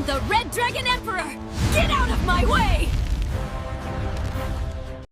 the Red Dragon Emperor! Get out of my way!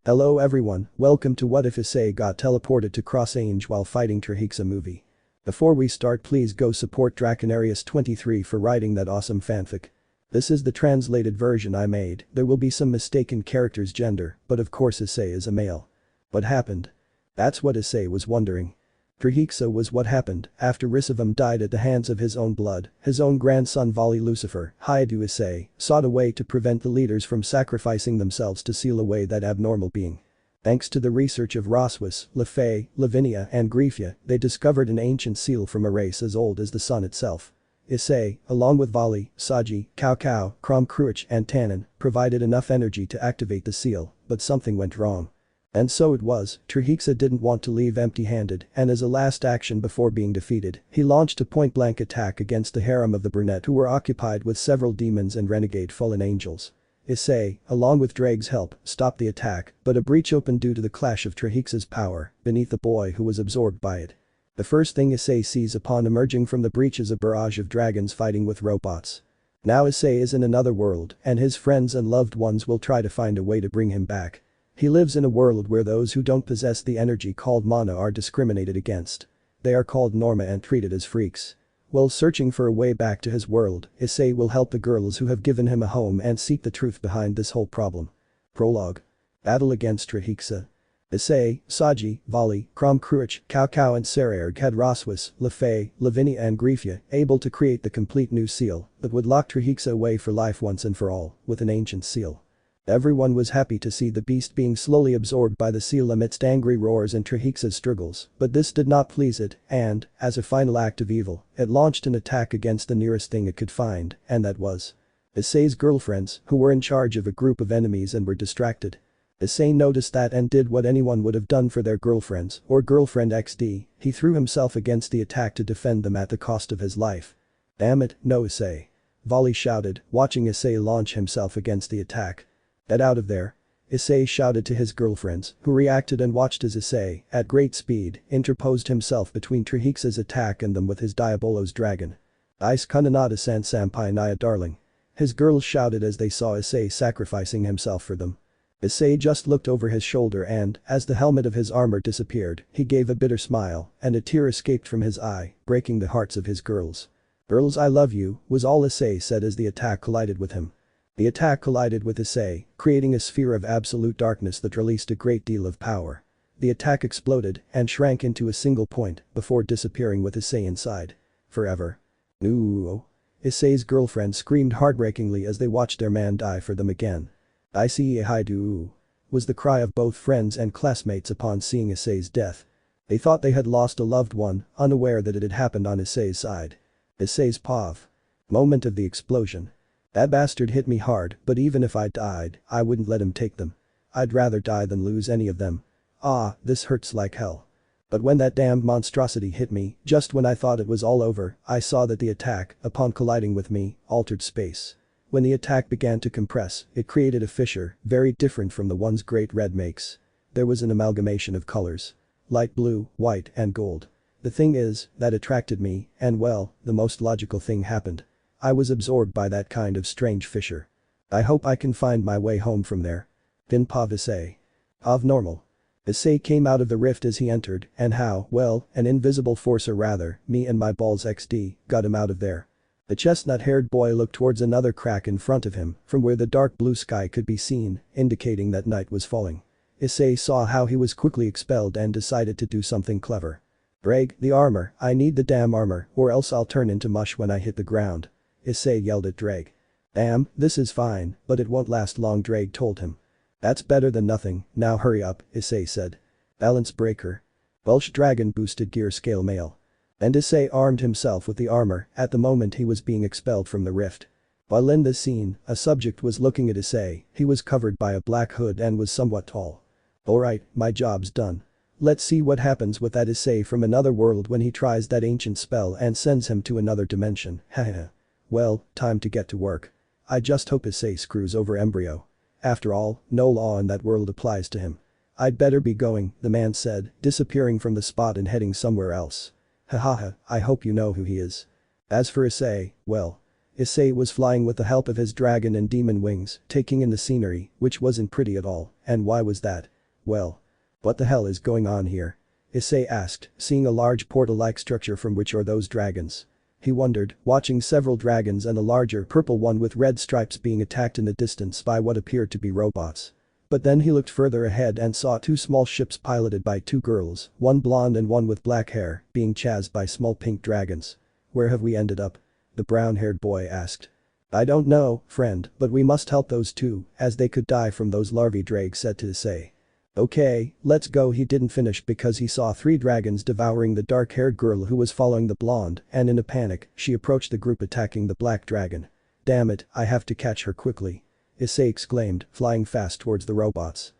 Hello everyone, welcome to What If Issei got teleported to cross Ange while fighting Trihexa movie. Before we start, please go support Draconarius23 for writing that awesome fanfic. This is the translated version I made. There will be some mistaken character's gender, but of course Issei is a male. What happened? That's what Issei was wondering. Trihexa was what happened after Rissavam died at the hands of his own blood. His own grandson Vali Lucifer, Haidu Issei, sought a way to prevent the leaders from sacrificing themselves to seal away that abnormal being. Thanks to the research of Rossweisse, Lefay, Lavinia and Griefia, they discovered an ancient seal from a race as old as the sun itself. Issei, along with Vali, Saji, Cao Cao, Krom Kruich and Tannen, provided enough energy to activate the seal, but something went wrong. And so it was, Trihexa didn't want to leave empty-handed, and as a last action before being defeated, he launched a point-blank attack against the harem of the brunette who were occupied with several demons and renegade fallen angels. Issei, along with Drake's help, stopped the attack, but a breach opened due to the clash of Trihexa's power beneath the boy who was absorbed by it. The first thing Issei sees upon emerging from the breach is a barrage of dragons fighting with robots. Now Issei is in another world, and his friends and loved ones will try to find a way to bring him back. He lives in a world where those who don't possess the energy called mana are discriminated against. They are called Norma and treated as freaks. While searching for a way back to his world, Issei will help the girls who have given him a home and seek the truth behind this whole problem. Prologue. Battle against Trihexa. Issei, Saji, Vali, Krom Kruich, Cao Cao and Sererg had Rossweisse, Lefay, Lavinia and Griefia able to create the complete new seal that would lock Trihexa away for life once and for all, with an ancient seal. Everyone was happy to see the beast being slowly absorbed by the seal amidst angry roars and Trihexa's struggles, but this did not please it, and, as a final act of evil, it launched an attack against the nearest thing it could find, and that was Issei's girlfriends, who were in charge of a group of enemies and were distracted. Issei noticed that and did what anyone would have done for their girlfriends, or girlfriend XD, he threw himself against the attack to defend them at the cost of his life. Damn it, no Issei. Vali shouted, watching Issei launch himself against the attack. Get out of there. Issei shouted to his girlfriends, who reacted and watched as Issei, at great speed, interposed himself between Trihexa's attack and them with his Diabolos dragon. Ice Kananada San Sampai Naya darling. His girls shouted as they saw Issei sacrificing himself for them. Issei just looked over his shoulder and, as the helmet of his armor disappeared, he gave a bitter smile, and a tear escaped from his eye, breaking the hearts of his girls. "Girls, I love you," was all Issei said as the attack collided with him. The attack collided with Issei, creating a sphere of absolute darkness that released a great deal of power. The attack exploded and shrank into a single point before disappearing with Issei inside. Forever. Ooh. Issei's girlfriend screamed heartbreakingly as they watched their man die for them again. "Issei Haidu," was the cry of both friends and classmates upon seeing Issei's death. They thought they had lost a loved one, unaware that it had happened on Issei's side. Issei's pav. Moment of the explosion. "That bastard hit me hard, but even if I died, I wouldn't let him take them. I'd rather die than lose any of them. Ah, this hurts like hell. But when that damned monstrosity hit me, just when I thought it was all over, I saw that the attack, upon colliding with me, altered space. When the attack began to compress, it created a fissure, very different from the ones Great Red makes. There was an amalgamation of colors. Light blue, white and gold. The thing is, that attracted me, and well, the most logical thing happened. I was absorbed by that kind of strange fissure. I hope I can find my way home from there. Din Pav Issei. Of normal. Issei came out of the rift as he entered, and how, well, an invisible force or rather, me and my balls XD, got him out of there. The chestnut-haired boy looked towards another crack in front of him, from where the dark blue sky could be seen, indicating that night was falling. Issei saw how he was quickly expelled and decided to do something clever. "Drake, the armor, I need the damn armor, or else I'll turn into mush when I hit the ground." Issei yelled at Drake. "Damn, this is fine, but it won't last long," Drake told him. "That's better than nothing, now hurry up," Issei said. Balance breaker. Welsh dragon boosted gear scale male. And Issei armed himself with the armor at the moment he was being expelled from the rift. While in this scene, a subject was looking at Issei. He was covered by a black hood and was somewhat tall. "Alright, my job's done. Let's see what happens with that Issei from another world when he tries that ancient spell and sends him to another dimension, haha. Well, time to get to work. I just hope Issei screws over Embryo. After all, no law in that world applies to him. I'd better be going," the man said, disappearing from the spot and heading somewhere else. "Hahaha, I hope you know who he is." As for Issei, well. Issei was flying with the help of his dragon and demon wings, taking in the scenery, which wasn't pretty at all, and why was that? Well. What the hell is going on here? Issei asked, seeing a large portal-like structure from which are those dragons. He wondered, watching several dragons and a larger purple one with red stripes being attacked in the distance by what appeared to be robots. But then he looked further ahead and saw two small ships piloted by two girls, one blonde and one with black hair, being chased by small pink dragons. Where have we ended up? The brown-haired boy asked. I don't know, friend, but we must help those two, as they could die from those larvae, Drake said to Issei. Okay, let's go. He didn't finish because he saw three dragons devouring the dark-haired girl who was following the blonde, and in a panic, she approached the group attacking the black dragon. Damn it, I have to catch her quickly. Issei exclaimed, flying fast towards the robots.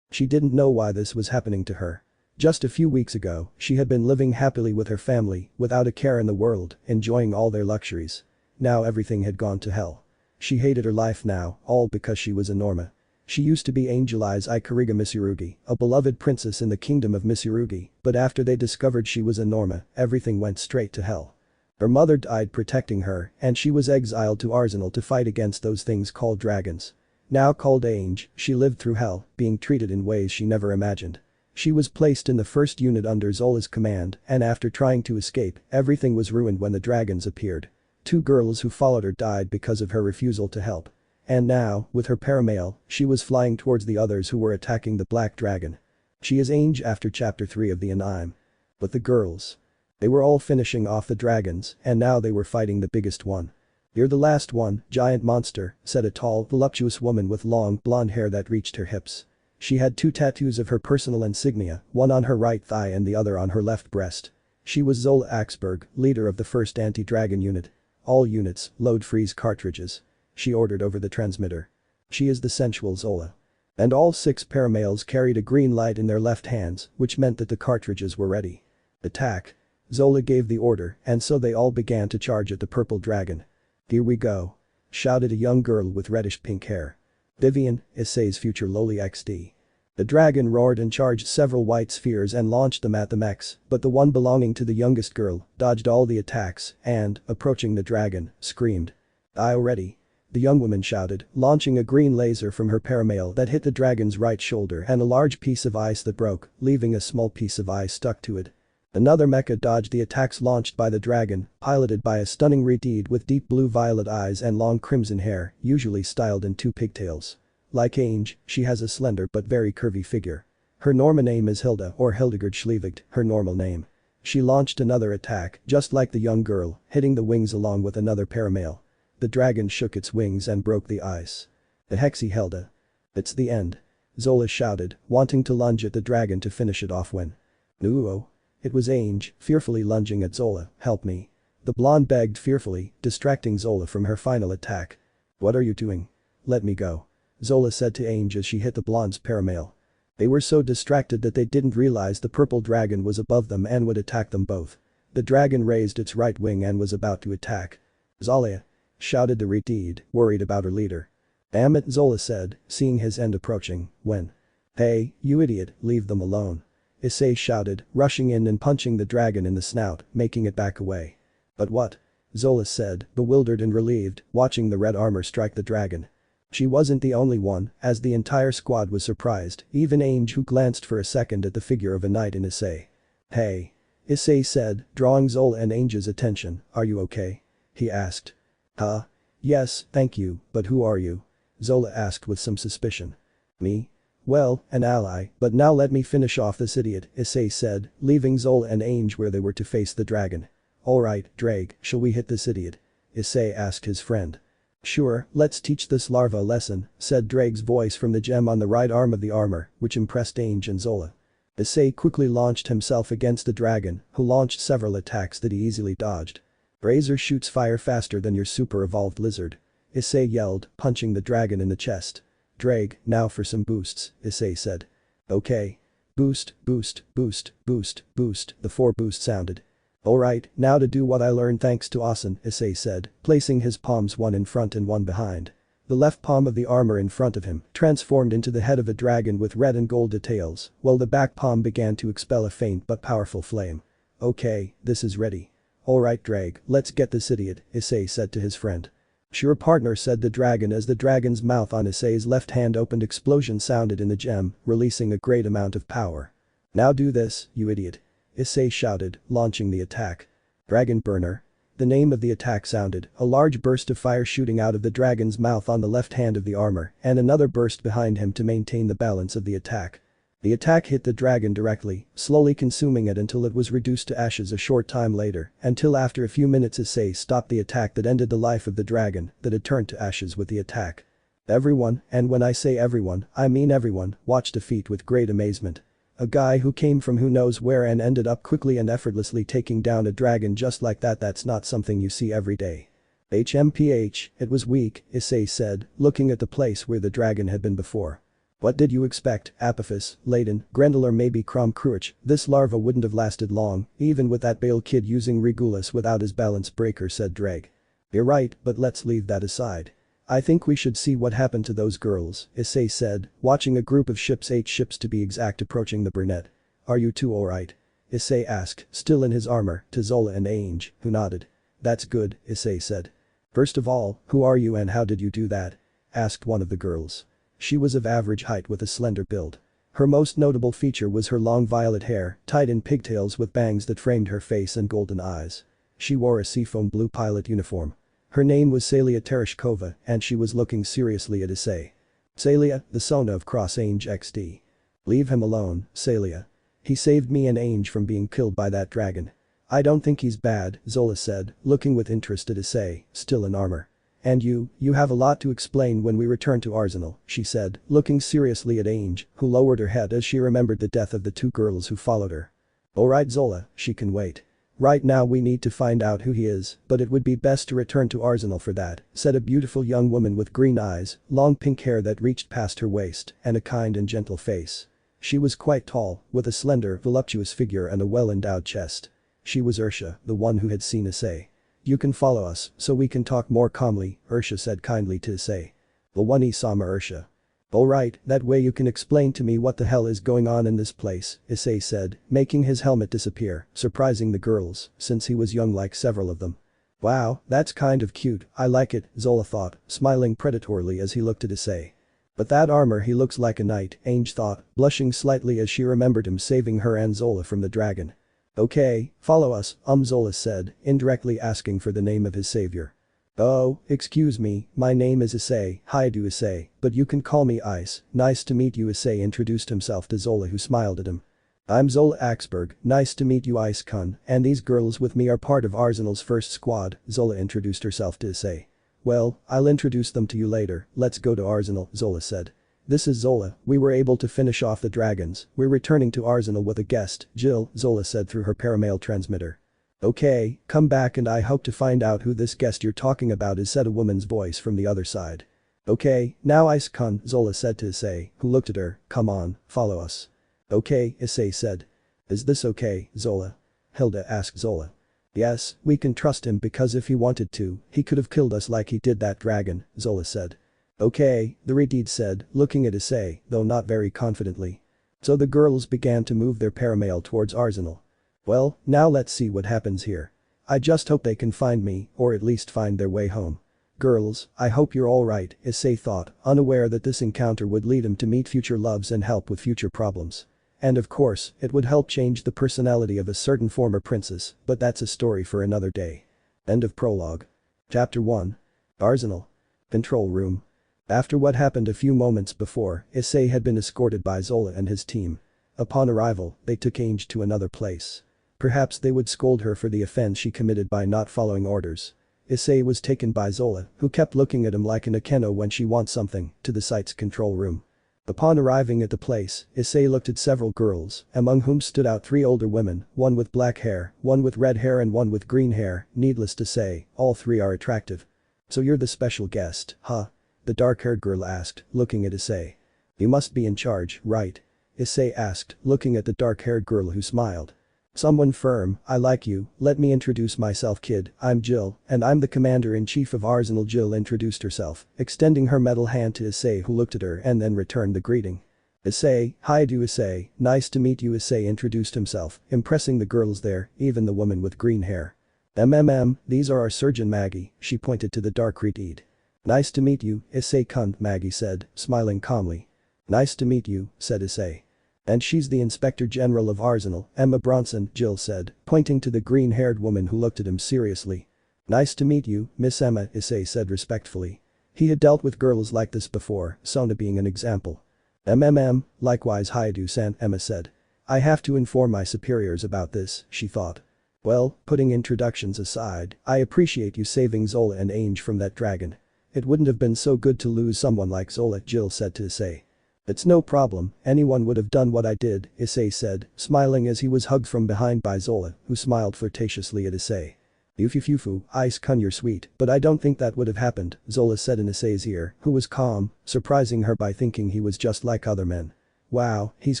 She didn't know why this was happening to her. Just a few weeks ago, she had been living happily with her family, without a care in the world, enjoying all their luxuries. Now everything had gone to hell. She hated her life now, all because she was a Norma. She used to be Angel Eyes Ikariga Mitsurugi, a beloved princess in the kingdom of Mitsurugi, but after they discovered she was a Norma, everything went straight to hell. Her mother died protecting her, and she was exiled to Arsenal to fight against those things called dragons. Now called Ange, she lived through hell, being treated in ways she never imagined. She was placed in the first unit under Zola's command, and after trying to escape, everything was ruined when the dragons appeared. Two girls who followed her died because of her refusal to help. And now, with her paramail, she was flying towards the others who were attacking the black dragon. She is Ange after chapter 3 of the anime. But the girls. They were all finishing off the dragons, and now they were fighting the biggest one. You're the last one, giant monster, said a tall, voluptuous woman with long, blonde hair that reached her hips. She had two tattoos of her personal insignia, one on her right thigh and the other on her left breast. She was Zola Axberg, leader of the first anti-dragon unit. All units, load freeze cartridges. She ordered over the transmitter. She is the sensual Zola. And all 6 paramales carried a green light in their left hands, which meant that the cartridges were ready. Attack. Zola gave the order, and so they all began to charge at the purple dragon. Here we go. Shouted a young girl with reddish-pink hair. Vivian, Issei's future lowly XD. The dragon roared and charged several white spheres and launched them at the mechs, but the one belonging to the youngest girl dodged all the attacks and, approaching the dragon, screamed. I already. The young woman shouted, launching a green laser from her paramail that hit the dragon's right shoulder and a large piece of ice that broke, leaving a small piece of ice stuck to it. Another mecha dodged the attacks launched by the dragon, piloted by a stunning Redeed with deep blue-violet eyes and long crimson hair, usually styled in 2 pigtails. Like Ange, she has a slender but very curvy figure. Her Norma name is Hilda or Hildegard Schlevigt, her normal name. She launched another attack, just like the young girl, hitting the wings along with another paramail. The dragon shook its wings and broke the ice. The Hexy Hilda. It's the end. Zola shouted, wanting to lunge at the dragon to finish it off when. No. It was Ange, fearfully lunging at Zola, help me. The blonde begged fearfully, distracting Zola from her final attack. What are you doing? Let me go. Zola said to Ange as she hit the blonde's paramail. They were so distracted that they didn't realize the purple dragon was above them and would attack them both. The dragon raised its right wing and was about to attack. Zola! Shouted the Redeed, worried about her leader. Damn it, Zola said, seeing his end approaching, when. Hey, you idiot, leave them alone. Issei shouted, rushing in and punching the dragon in the snout, making it back away. But what? Zola said, bewildered and relieved, watching the red armor strike the dragon. She wasn't the only one, as the entire squad was surprised, even Ange who glanced for a second at the figure of a knight in Issei. Hey. Issei said, drawing Zola and Ange's attention, are you okay? He asked. Huh? Yes, thank you, but who are you? Zola asked with some suspicion. Me? Well, an ally, but now let me finish off this idiot, Issei said, leaving Zola and Ange where they were to face the dragon. Alright, Drake, shall we hit this idiot? Issei asked his friend. Sure, let's teach this larva a lesson, said Drake's voice from the gem on the right arm of the armor, which impressed Ange and Zola. Issei quickly launched himself against the dragon, who launched several attacks that he easily dodged. Razor shoots fire faster than your super-evolved lizard. Issei yelled, punching the dragon in the chest. Drake, now for some boosts, Issei said. Okay. Boost, boost, boost, boost, boost, the 4 boosts sounded. Alright, now to do what I learned thanks to Asen, Issei said, placing his palms one in front and one behind. The left palm of the armor in front of him transformed into the head of a dragon with red and gold details, while the back palm began to expel a faint but powerful flame. Okay, this is ready. Alright Drake, let's get this idiot, Issei said to his friend. Sure partner, said the dragon as the dragon's mouth on Issei's left hand opened. Explosion sounded in the gem, releasing a great amount of power. Now do this, you idiot. Issei shouted, launching the attack. Dragon burner. The name of the attack sounded, a large burst of fire shooting out of the dragon's mouth on the left hand of the armor, and another burst behind him to maintain the balance of the attack. The attack hit the dragon directly, slowly consuming it until it was reduced to ashes a short time later, until after a few minutes Issei stopped the attack that ended the life of the dragon that had turned to ashes with the attack. Everyone, and when I say everyone, I mean everyone, watched the feat with great amazement. A guy who came from who knows where and ended up quickly and effortlessly taking down a dragon just like that's not something you see every day. HMPH, it was weak, Issei said, looking at the place where the dragon had been before. What did you expect, Apophis, Layden, Grendel or maybe Crom Cruach? This larva wouldn't have lasted long, even with that Bale kid using Regulus without his balance breaker, said Dreg. You're right, but let's leave that aside. I think we should see what happened to those girls, Issei said, watching a group of ships, 8 ships to be exact, approaching the brunette. Are you two alright? Issei asked, still in his armor, to Zola and Ange, who nodded. That's good, Issei said. First of all, who are you and how did you do that? Asked one of the girls. She was of average height with a slender build. Her most notable feature was her long violet hair, tied in pigtails with bangs that framed her face and golden eyes. She wore a seafoam blue pilot uniform. Her name was Celia Tereshkova and she was looking seriously at Issei. Celia, the Sona of Cross Ange XD. Leave him alone, Celia. He saved me and Ange from being killed by that dragon. I don't think he's bad, Zola said, looking with interest at Issei, still in armor. And you have a lot to explain when we return to Arsenal, she said, looking seriously at Ange, who lowered her head as she remembered the death of the 2 girls who followed her. Alright Zola, she can wait. Right now we need to find out who he is, but it would be best to return to Arsenal for that, said a beautiful young woman with green eyes, long pink hair that reached past her waist, and a kind and gentle face. She was quite tall, with a slender, voluptuous figure and a well-endowed chest. She was Ursha, the one who had seen Issei. You can follow us, so we can talk more calmly, Ursha said kindly to Issei. The one Isama Ursha. Alright, that way you can explain to me what the hell is going on in this place, Issei said, making his helmet disappear, surprising the girls, since he was young like several of them. Wow, that's kind of cute, I like it, Zola thought, smiling predatorily as he looked at Issei. But that armor, he looks like a knight, Ange thought, blushing slightly as she remembered him saving her and Zola from the dragon. Okay, follow us, Zola said, indirectly asking for the name of his savior. Oh, excuse me, my name is Issei, hi to Issei, but you can call me Ice, nice to meet you, Issei introduced himself to Zola who smiled at him. I'm Zola Axberg, nice to meet you Ice-kun, and these girls with me are part of Arsenal's first squad, Zola introduced herself to Issei. Well, I'll introduce them to you later, let's go to Arsenal, Zola said. This is Zola, we were able to finish off the dragons, we're returning to Arsenal with a guest, Jill, Zola said through her paramail transmitter. Okay, come back and I hope to find out who this guest you're talking about is, said a woman's voice from the other side. Okay, now Ice-kun, Zola said to Issei, who looked at her, come on, follow us. Okay, Issei said. Is this okay, Zola? Hilda asked Zola. Yes, we can trust him because if he wanted to, he could have killed us like he did that dragon, Zola said. Okay, the Redeed said, looking at Issei, though not very confidently. So the girls began to move their paramail towards Arsenal. Well, now let's see what happens here. I just hope they can find me, or at least find their way home. Girls, I hope you're alright, Issei thought, unaware that this encounter would lead him to meet future loves and help with future problems. And of course, it would help change the personality of a certain former princess, but that's a story for another day. End of prologue. Chapter 1. Arsenal. Control room. After what happened a few moments before, Issei had been escorted by Zola and his team. Upon arrival, they took Ange to another place. Perhaps they would scold her for the offense she committed by not following orders. Issei was taken by Zola, who kept looking at him like an Akeno when she wants something, to the site's control room. Upon arriving at the place, Issei looked at several girls, among whom stood out 3 older women, one with black hair, one with red hair and one with green hair, needless to say, all 3 are attractive. So you're the special guest, huh? The dark-haired girl asked, looking at Issei. You must be in charge, right? Issei asked, looking at the dark-haired girl who smiled. Someone firm, I like you, let me introduce myself kid, I'm Jill, and I'm the commander-in-chief of Arsenal. Jill introduced herself, extending her metal hand to Issei who looked at her and then returned the greeting. Issei, hi to Issei, nice to meet you, Issei introduced himself, impressing the girls there, even the woman with green hair. These are our surgeon Maggie, she pointed to the dark reed. Nice to meet you, Issei-kun, Maggie said, smiling calmly. Nice to meet you, said Issei. And she's the Inspector General of Arsenal, Emma Bronson, Jill said, pointing to the green-haired woman who looked at him seriously. Nice to meet you, Miss Emma, Issei said respectfully. He had dealt with girls like this before, Sona being an example. Likewise Haidu-san, Emma said. I have to inform my superiors about this, she thought. Well, putting introductions aside, I appreciate you saving Zola and Ange from that dragon. It wouldn't have been so good to lose someone like Zola, Jill said to Issei. It's no problem, anyone would have done what I did, Issei said, smiling as he was hugged from behind by Zola, who smiled flirtatiously at Issei. Yufufufu, Ice-kun, you're sweet, but I don't think that would have happened, Zola said in Issei's ear, who was calm, surprising her by thinking he was just like other men. Wow, he's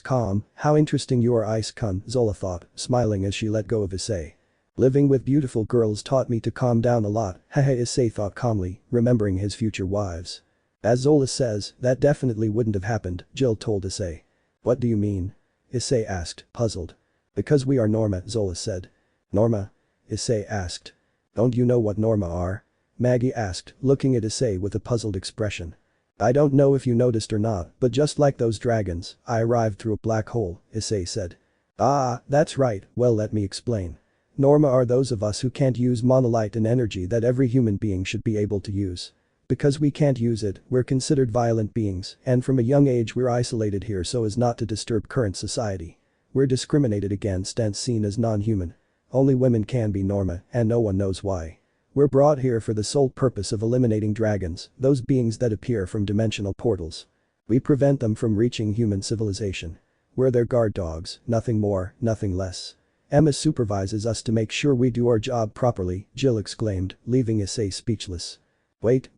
calm, how interesting you are, Ice-kun, Zola thought, smiling as she let go of Issei. Living with beautiful girls taught me to calm down a lot, haha, Issei thought calmly, remembering his future wives. As Zola says, that definitely wouldn't have happened, Jill told Issei. What do you mean? Issei asked, puzzled. Because we are Norma, Zola said. Norma? Issei asked. Don't you know what Norma are? Maggie asked, looking at Issei with a puzzled expression. I don't know if you noticed or not, but just like those dragons, I arrived through a black hole, Issei said. Ah, that's right, well let me explain. Norma are those of us who can't use monolith and energy that every human being should be able to use. Because we can't use it, we're considered violent beings, and from a young age we're isolated here so as not to disturb current society. We're discriminated against and seen as non-human. Only women can be Norma, and no one knows why. We're brought here for the sole purpose of eliminating dragons, those beings that appear from dimensional portals. We prevent them from reaching human civilization. We're their guard dogs, nothing more, nothing less. Emma supervises us to make sure we do our job properly, Jill exclaimed, leaving Issei speechless. Wait,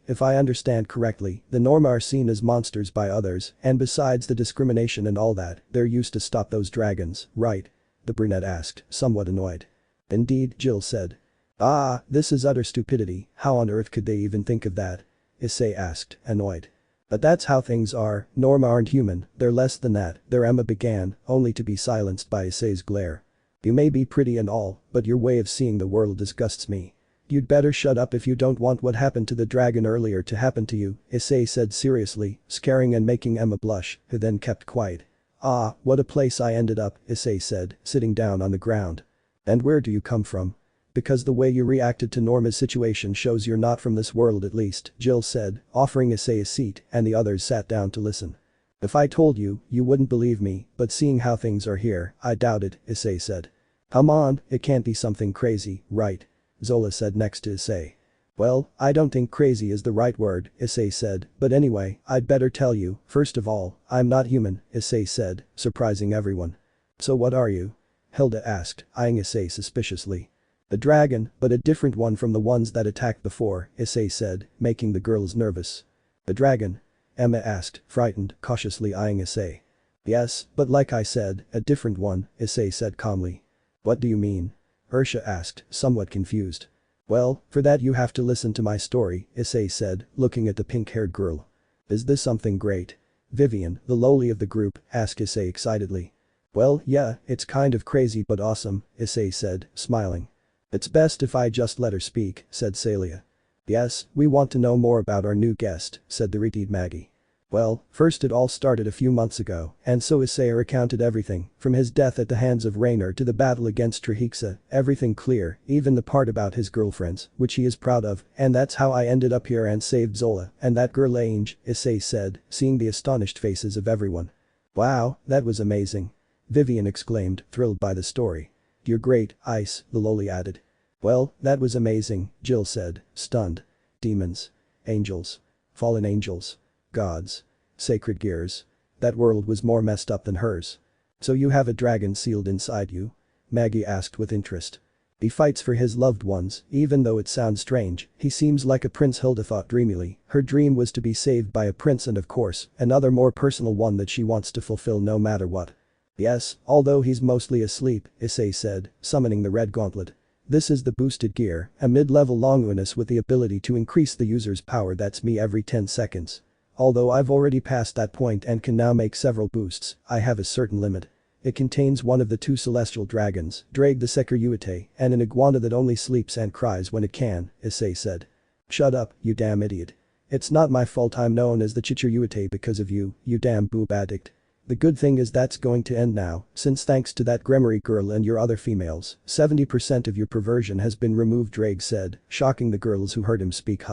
if I understand correctly, the Norma are seen as monsters by others, and besides the discrimination and all that, they're used to stop those dragons, right? The brunette asked, somewhat annoyed. Indeed, Jill said. Ah, this is utter stupidity, how on earth could they even think of that? Issei asked, annoyed. But that's how things are, Norma aren't human, they're less than that, Emma began, only to be silenced by Issei's glare. You may be pretty and all, but your way of seeing the world disgusts me. You'd better shut up if you don't want what happened to the dragon earlier to happen to you, Issei said seriously, scaring and making Emma blush, who then kept quiet. Ah, what a place I ended up, Issei said, sitting down on the ground. And where do you come from? Because the way you reacted to Norma's situation shows you're not from this world at least, Jill said, offering Issei a seat, and the others sat down to listen. If I told you, you wouldn't believe me, but seeing how things are here, I doubt it, Issei said. Come on, it can't be something crazy, right? Zola said next to Issei. Well, I don't think crazy is the right word, Issei said, but anyway, I'd better tell you, first of all, I'm not human, Issei said, surprising everyone. So what are you? Hilda asked, eyeing Issei suspiciously. A dragon, but a different one from the ones that attacked before, Issei said, making the girls nervous. A dragon? Emma asked, frightened, cautiously eyeing Issei. Yes, but like I said, a different one, Issei said calmly. What do you mean? Ursha asked, somewhat confused. Well, for that you have to listen to my story, Issei said, looking at the pink-haired girl. Is this something great? Vivian, the lowly of the group, asked Issei excitedly. Well, yeah, it's kind of crazy but awesome, Issei said, smiling. It's best if I just let her speak, said Celia. Yes, we want to know more about our new guest, said the retreated Maggie. Well, first it all started a few months ago, and so Issei recounted everything, from his death at the hands of Rainer to the battle against Trihexa, everything clear, even the part about his girlfriends, which he is proud of, and that's how I ended up here and saved Zola, and that girl Ange, Issei said, seeing the astonished faces of everyone. Wow, that was amazing. Vivian exclaimed, thrilled by the story. You're great, Ice, the lowly added. Well, that was amazing, Jill said, stunned. Demons. Angels. Fallen angels. Gods. Sacred gears. That world was more messed up than hers. So you have a dragon sealed inside you? Maggie asked with interest. He fights for his loved ones, even though it sounds strange, he seems like a prince, Hilda thought dreamily. Her dream was to be saved by a prince and of course, another more personal one that she wants to fulfill no matter what. Yes, although he's mostly asleep, Issei said, summoning the red gauntlet. This is the boosted gear, a mid-level Longinus with the ability to increase the user's power, that's me, every 10 seconds. Although I've already passed that point and can now make several boosts, I have a certain limit. It contains one of the two celestial dragons, Drake the Sekiryuutei, and an iguana that only sleeps and cries when it can, Issei said. Shut up, you damn idiot. It's not my fault I'm known as the Chichiryuutei because of you, you damn boob addict. The good thing is that's going to end now, since thanks to that Gremory girl and your other females, 70% of your perversion has been removed, Drake said, shocking the girls who heard him speak.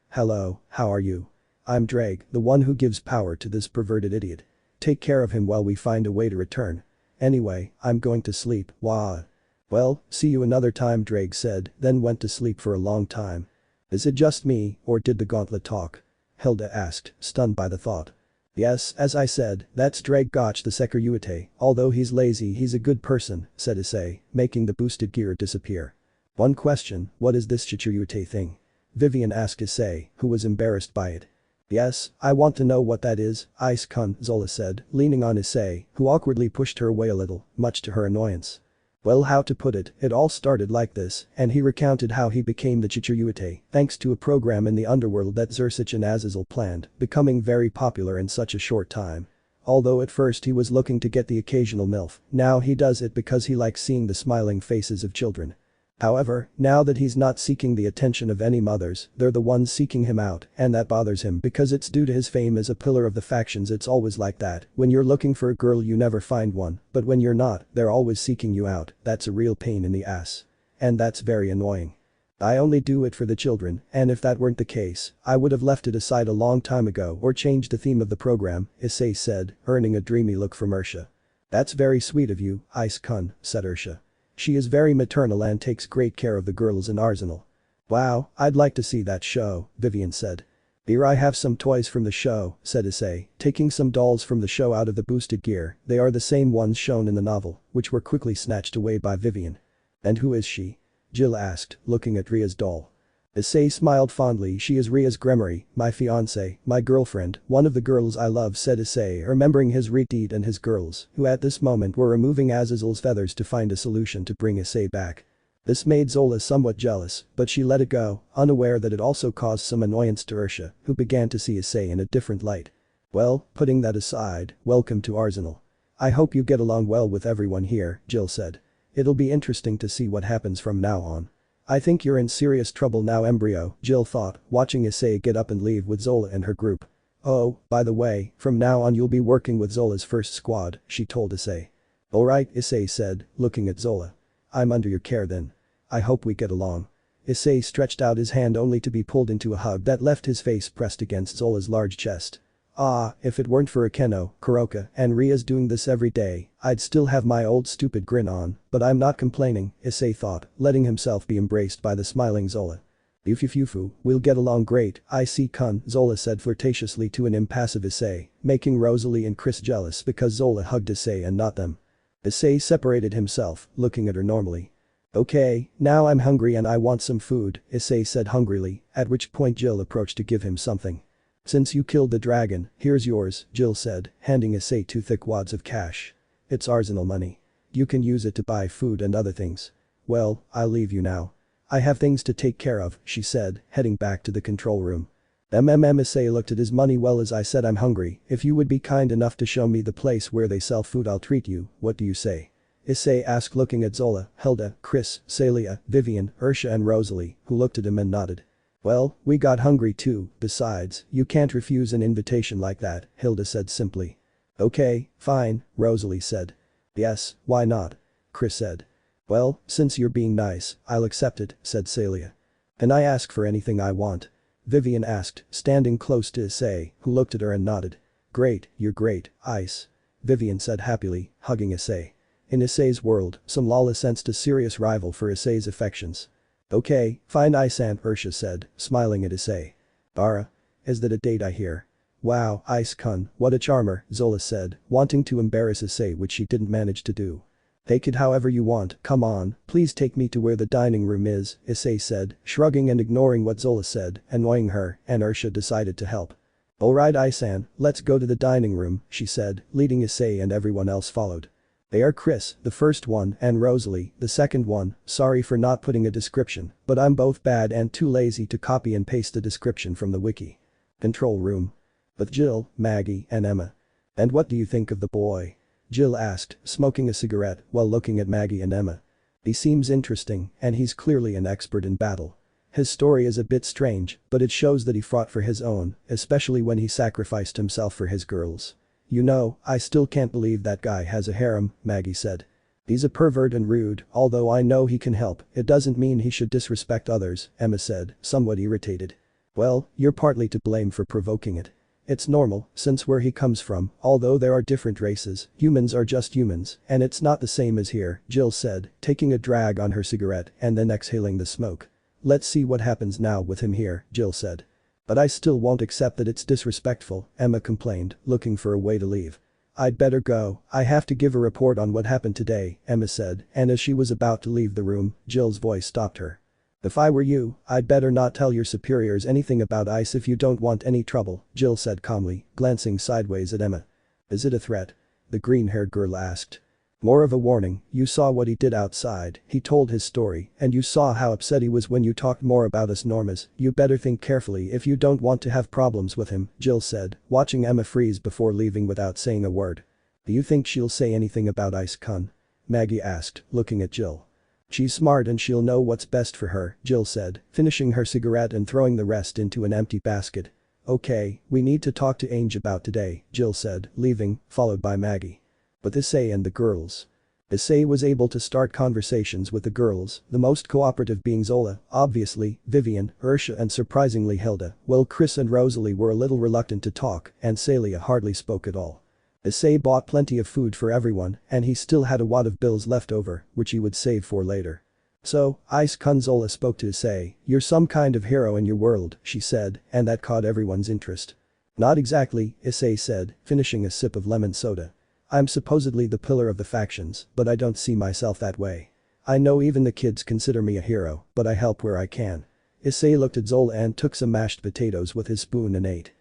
Hello, how are you? I'm Drake, the one who gives power to this perverted idiot. Take care of him while we find a way to return. Anyway, I'm going to sleep, wah. Well, see you another time, Drake said, then went to sleep for a long time. Is it just me, or did the gauntlet talk? Hilda asked, stunned by the thought. Yes, as I said, that's Drake Gotch the Sekiryuutei, although he's lazy he's a good person, said Issei, making the boosted gear disappear. One question, what is this Chichiryuutei thing? Vivian asked Issei, who was embarrassed by it. Yes, I want to know what that is, Ice-kun, Zola said, leaning on Issei, who awkwardly pushed her away a little, much to her annoyance. Well, how to put it all started like this, and he recounted how he became the Chichiryuutei, thanks to a program in the underworld that Zersich and Azazel planned, becoming very popular in such a short time. Although at first he was looking to get the occasional MILF, now he does it because he likes seeing the smiling faces of children. However, now that he's not seeking the attention of any mothers, they're the ones seeking him out, and that bothers him because it's due to his fame as a pillar of the factions. It's always like that, when you're looking for a girl you never find one, but when you're not, they're always seeking you out, that's a real pain in the ass. And that's very annoying. I only do it for the children, and if that weren't the case, I would have left it aside a long time ago or changed the theme of the program, Issei said, earning a dreamy look from Ursha. That's very sweet of you, Ice-kun, said Ursha. She is very maternal and takes great care of the girls in Arsenal. Wow, I'd like to see that show, Vivian said. Here I have some toys from the show, said Issei, taking some dolls from the show out of the boosted gear. They are the same ones shown in the novel, which were quickly snatched away by Vivian. And who is she? Jill asked, looking at Ria's doll. Issei smiled fondly. She is Ria's Gremory, my fiancé, my girlfriend, one of the girls I love, said Issei, remembering his retreat and his girls, who at this moment were removing Azazel's feathers to find a solution to bring Issei back. This made Zola somewhat jealous, but she let it go, unaware that it also caused some annoyance to Ursha, who began to see Issei in a different light. Well, putting that aside, welcome to Arsenal. I hope you get along well with everyone here, Jill said. It'll be interesting to see what happens from now on. I think you're in serious trouble now, embryo, Jill thought, watching Issei get up and leave with Zola and her group. Oh, by the way, from now on you'll be working with Zola's first squad, she told Issei. Alright, Issei said, looking at Zola. I'm under your care then. I hope we get along. Issei stretched out his hand only to be pulled into a hug that left his face pressed against Zola's large chest. Ah, if it weren't for Akeno, Kuroka, and Rias doing this every day, I'd still have my old stupid grin on, but I'm not complaining, Issei thought, letting himself be embraced by the smiling Zola. Yufufufu, we'll get along great, Ice-kun, Zola said flirtatiously to an impassive Issei, making Rosalie and Chris jealous because Zola hugged Issei and not them. Issei separated himself, looking at her normally. Okay, now I'm hungry and I want some food, Issei said hungrily, at which point Jill approached to give him something. Since you killed the dragon, here's yours, Jill said, handing Issei 2 thick wads of cash. It's Arsenal money. You can use it to buy food and other things. Well, I'll leave you now. I have things to take care of, she said, heading back to the control room. Issei looked at his money. Well, as I said, I'm hungry. If you would be kind enough to show me the place where they sell food, I'll treat you. What do you say? Issei asked, looking at Zola, Hilda, Chris, Celia, Vivian, Ursha and Rosalie, who looked at him and nodded. Well, we got hungry too, besides, you can't refuse an invitation like that, Hilda said simply. Okay, fine, Rosalie said. Yes, why not? Chris said. Well, since you're being nice, I'll accept it, said Celia. Can I ask for anything I want? Vivian asked, standing close to Issei, who looked at her and nodded. Great, you're great, Ice. Vivian said happily, hugging Issei. In Issei's world, some Lala sensed a serious rival for Issei's affections. Okay, fine, Ice-san, Ursha said, smiling at Issei. Bara? Is that a date I hear? Wow, Ice-kun, what a charmer, Zola said, wanting to embarrass Issei, which she didn't manage to do. Take it however you want, come on, please take me to where the dining room is, Issei said, shrugging and ignoring what Zola said, annoying her, and Ursha decided to help. Alright, Ice-san, let's go to the dining room, she said, leading Issei, and everyone else followed. They are Chris, the first one, and Rosalie, the second one. Sorry for not putting a description, but I'm both bad and too lazy to copy and paste the description from the wiki. Control room. With Jill, Maggie, and Emma. And what do you think of the boy? Jill asked, smoking a cigarette while looking at Maggie and Emma. He seems interesting, and he's clearly an expert in battle. His story is a bit strange, but it shows that he fought for his own, especially when he sacrificed himself for his girls. You know, I still can't believe that guy has a harem, Maggie said. He's a pervert and rude, although I know he can help, it doesn't mean he should disrespect others, Emma said, somewhat irritated. Well, you're partly to blame for provoking it. It's normal, since where he comes from, although there are different races, humans are just humans, and it's not the same as here, Jill said, taking a drag on her cigarette and then exhaling the smoke. Let's see what happens now with him here, Jill said. But I still won't accept that it's disrespectful, Emma complained, looking for a way to leave. I'd better go, I have to give a report on what happened today, Emma said, and as she was about to leave the room, Jill's voice stopped her. If I were you, I'd better not tell your superiors anything about ice if you don't want any trouble, Jill said calmly, glancing sideways at Emma. Is it a threat? The green-haired girl asked. More of a warning, you saw what he did outside, he told his story, and you saw how upset he was when you talked more about us normies, you better think carefully if you don't want to have problems with him, Jill said, watching Emma freeze before leaving without saying a word. Do you think she'll say anything about Ice-kun? Maggie asked, looking at Jill. She's smart and she'll know what's best for her, Jill said, finishing her cigarette and throwing the rest into an empty basket. Okay, we need to talk to Ange about today, Jill said, leaving, followed by Maggie. But Issei and the girls. Issei was able to start conversations with the girls, the most cooperative being Zola, obviously, Vivian, Ursha and surprisingly Hilda, while Chris and Rosalie were a little reluctant to talk and Celia hardly spoke at all. Issei bought plenty of food for everyone and he still had a wad of bills left over, which he would save for later. So, Ice-kun, Zola spoke to Issei, you're some kind of hero in your world, she said, and that caught everyone's interest. Not exactly, Issei said, finishing a sip of lemon soda. I'm supposedly the pillar of the factions, but I don't see myself that way. I know even the kids consider me a hero, but I help where I can. Issei looked at Zola and took some mashed potatoes with his spoon and ate.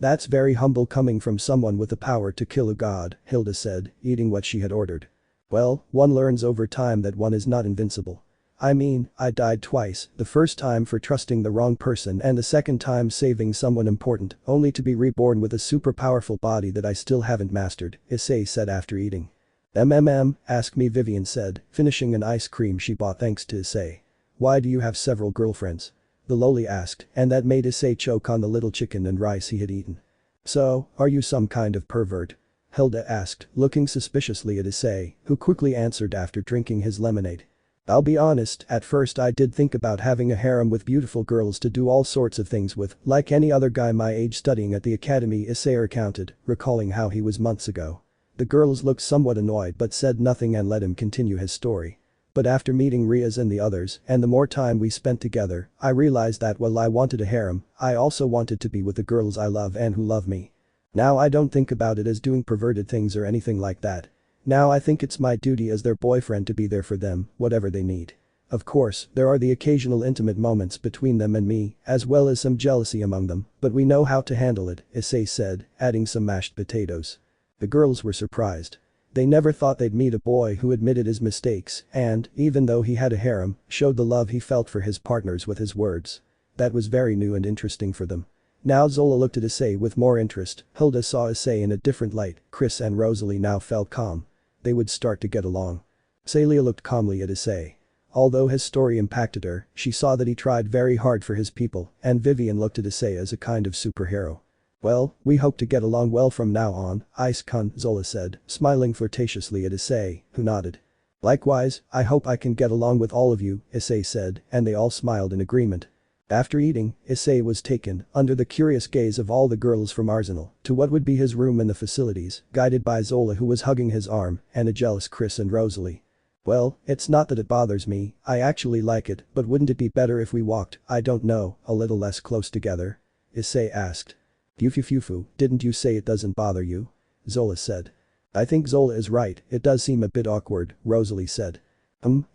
That's very humble coming from someone with the power to kill a god, Hilda said, eating what she had ordered. Well, one learns over time that one is not invincible. I mean, I died twice, the first time for trusting the wrong person and the second time saving someone important, only to be reborn with a super powerful body that I still haven't mastered, Issei said after eating. Ask me, Vivian said, finishing an ice cream she bought thanks to Issei. Why do you have several girlfriends? The loli asked, and that made Issei choke on the little chicken and rice he had eaten. So, are you some kind of pervert? Hilda asked, looking suspiciously at Issei, who quickly answered after drinking his lemonade. I'll be honest, at first I did think about having a harem with beautiful girls to do all sorts of things with, like any other guy my age studying at the academy, Issei recounted, recalling how he was months ago. The girls looked somewhat annoyed but said nothing and let him continue his story. But after meeting Rias and the others, and the more time we spent together, I realized that while I wanted a harem, I also wanted to be with the girls I love and who love me. Now I don't think about it as doing perverted things or anything like that. Now I think it's my duty as their boyfriend to be there for them, whatever they need. Of course, there are the occasional intimate moments between them and me, as well as some jealousy among them, but we know how to handle it, Issei said, adding some mashed potatoes. The girls were surprised. They never thought they'd meet a boy who admitted his mistakes and, even though he had a harem, showed the love he felt for his partners with his words. That was very new and interesting for them. Now Zola looked at Issei with more interest, Hilda saw Issei in a different light, Chris and Rosalie now felt calm. They would start to get along. Celia looked calmly at Issei. Although his story impacted her, she saw that he tried very hard for his people, and Vivian looked at Issei as a kind of superhero. Well, we hope to get along well from now on, Ice-kun, Zola said, smiling flirtatiously at Issei, who nodded. Likewise, I hope I can get along with all of you, Issei said, and they all smiled in agreement. After eating, Issei was taken, under the curious gaze of all the girls from Arsenal, to what would be his room in the facilities, guided by Zola who was hugging his arm, and a jealous Chris and Rosalie. Well, it's not that it bothers me, I actually like it, but wouldn't it be better if we walked, I don't know, a little less close together? Issei asked. Fufu, didn't you say it doesn't bother you? Zola said. I think Zola is right, it does seem a bit awkward, Rosalie said.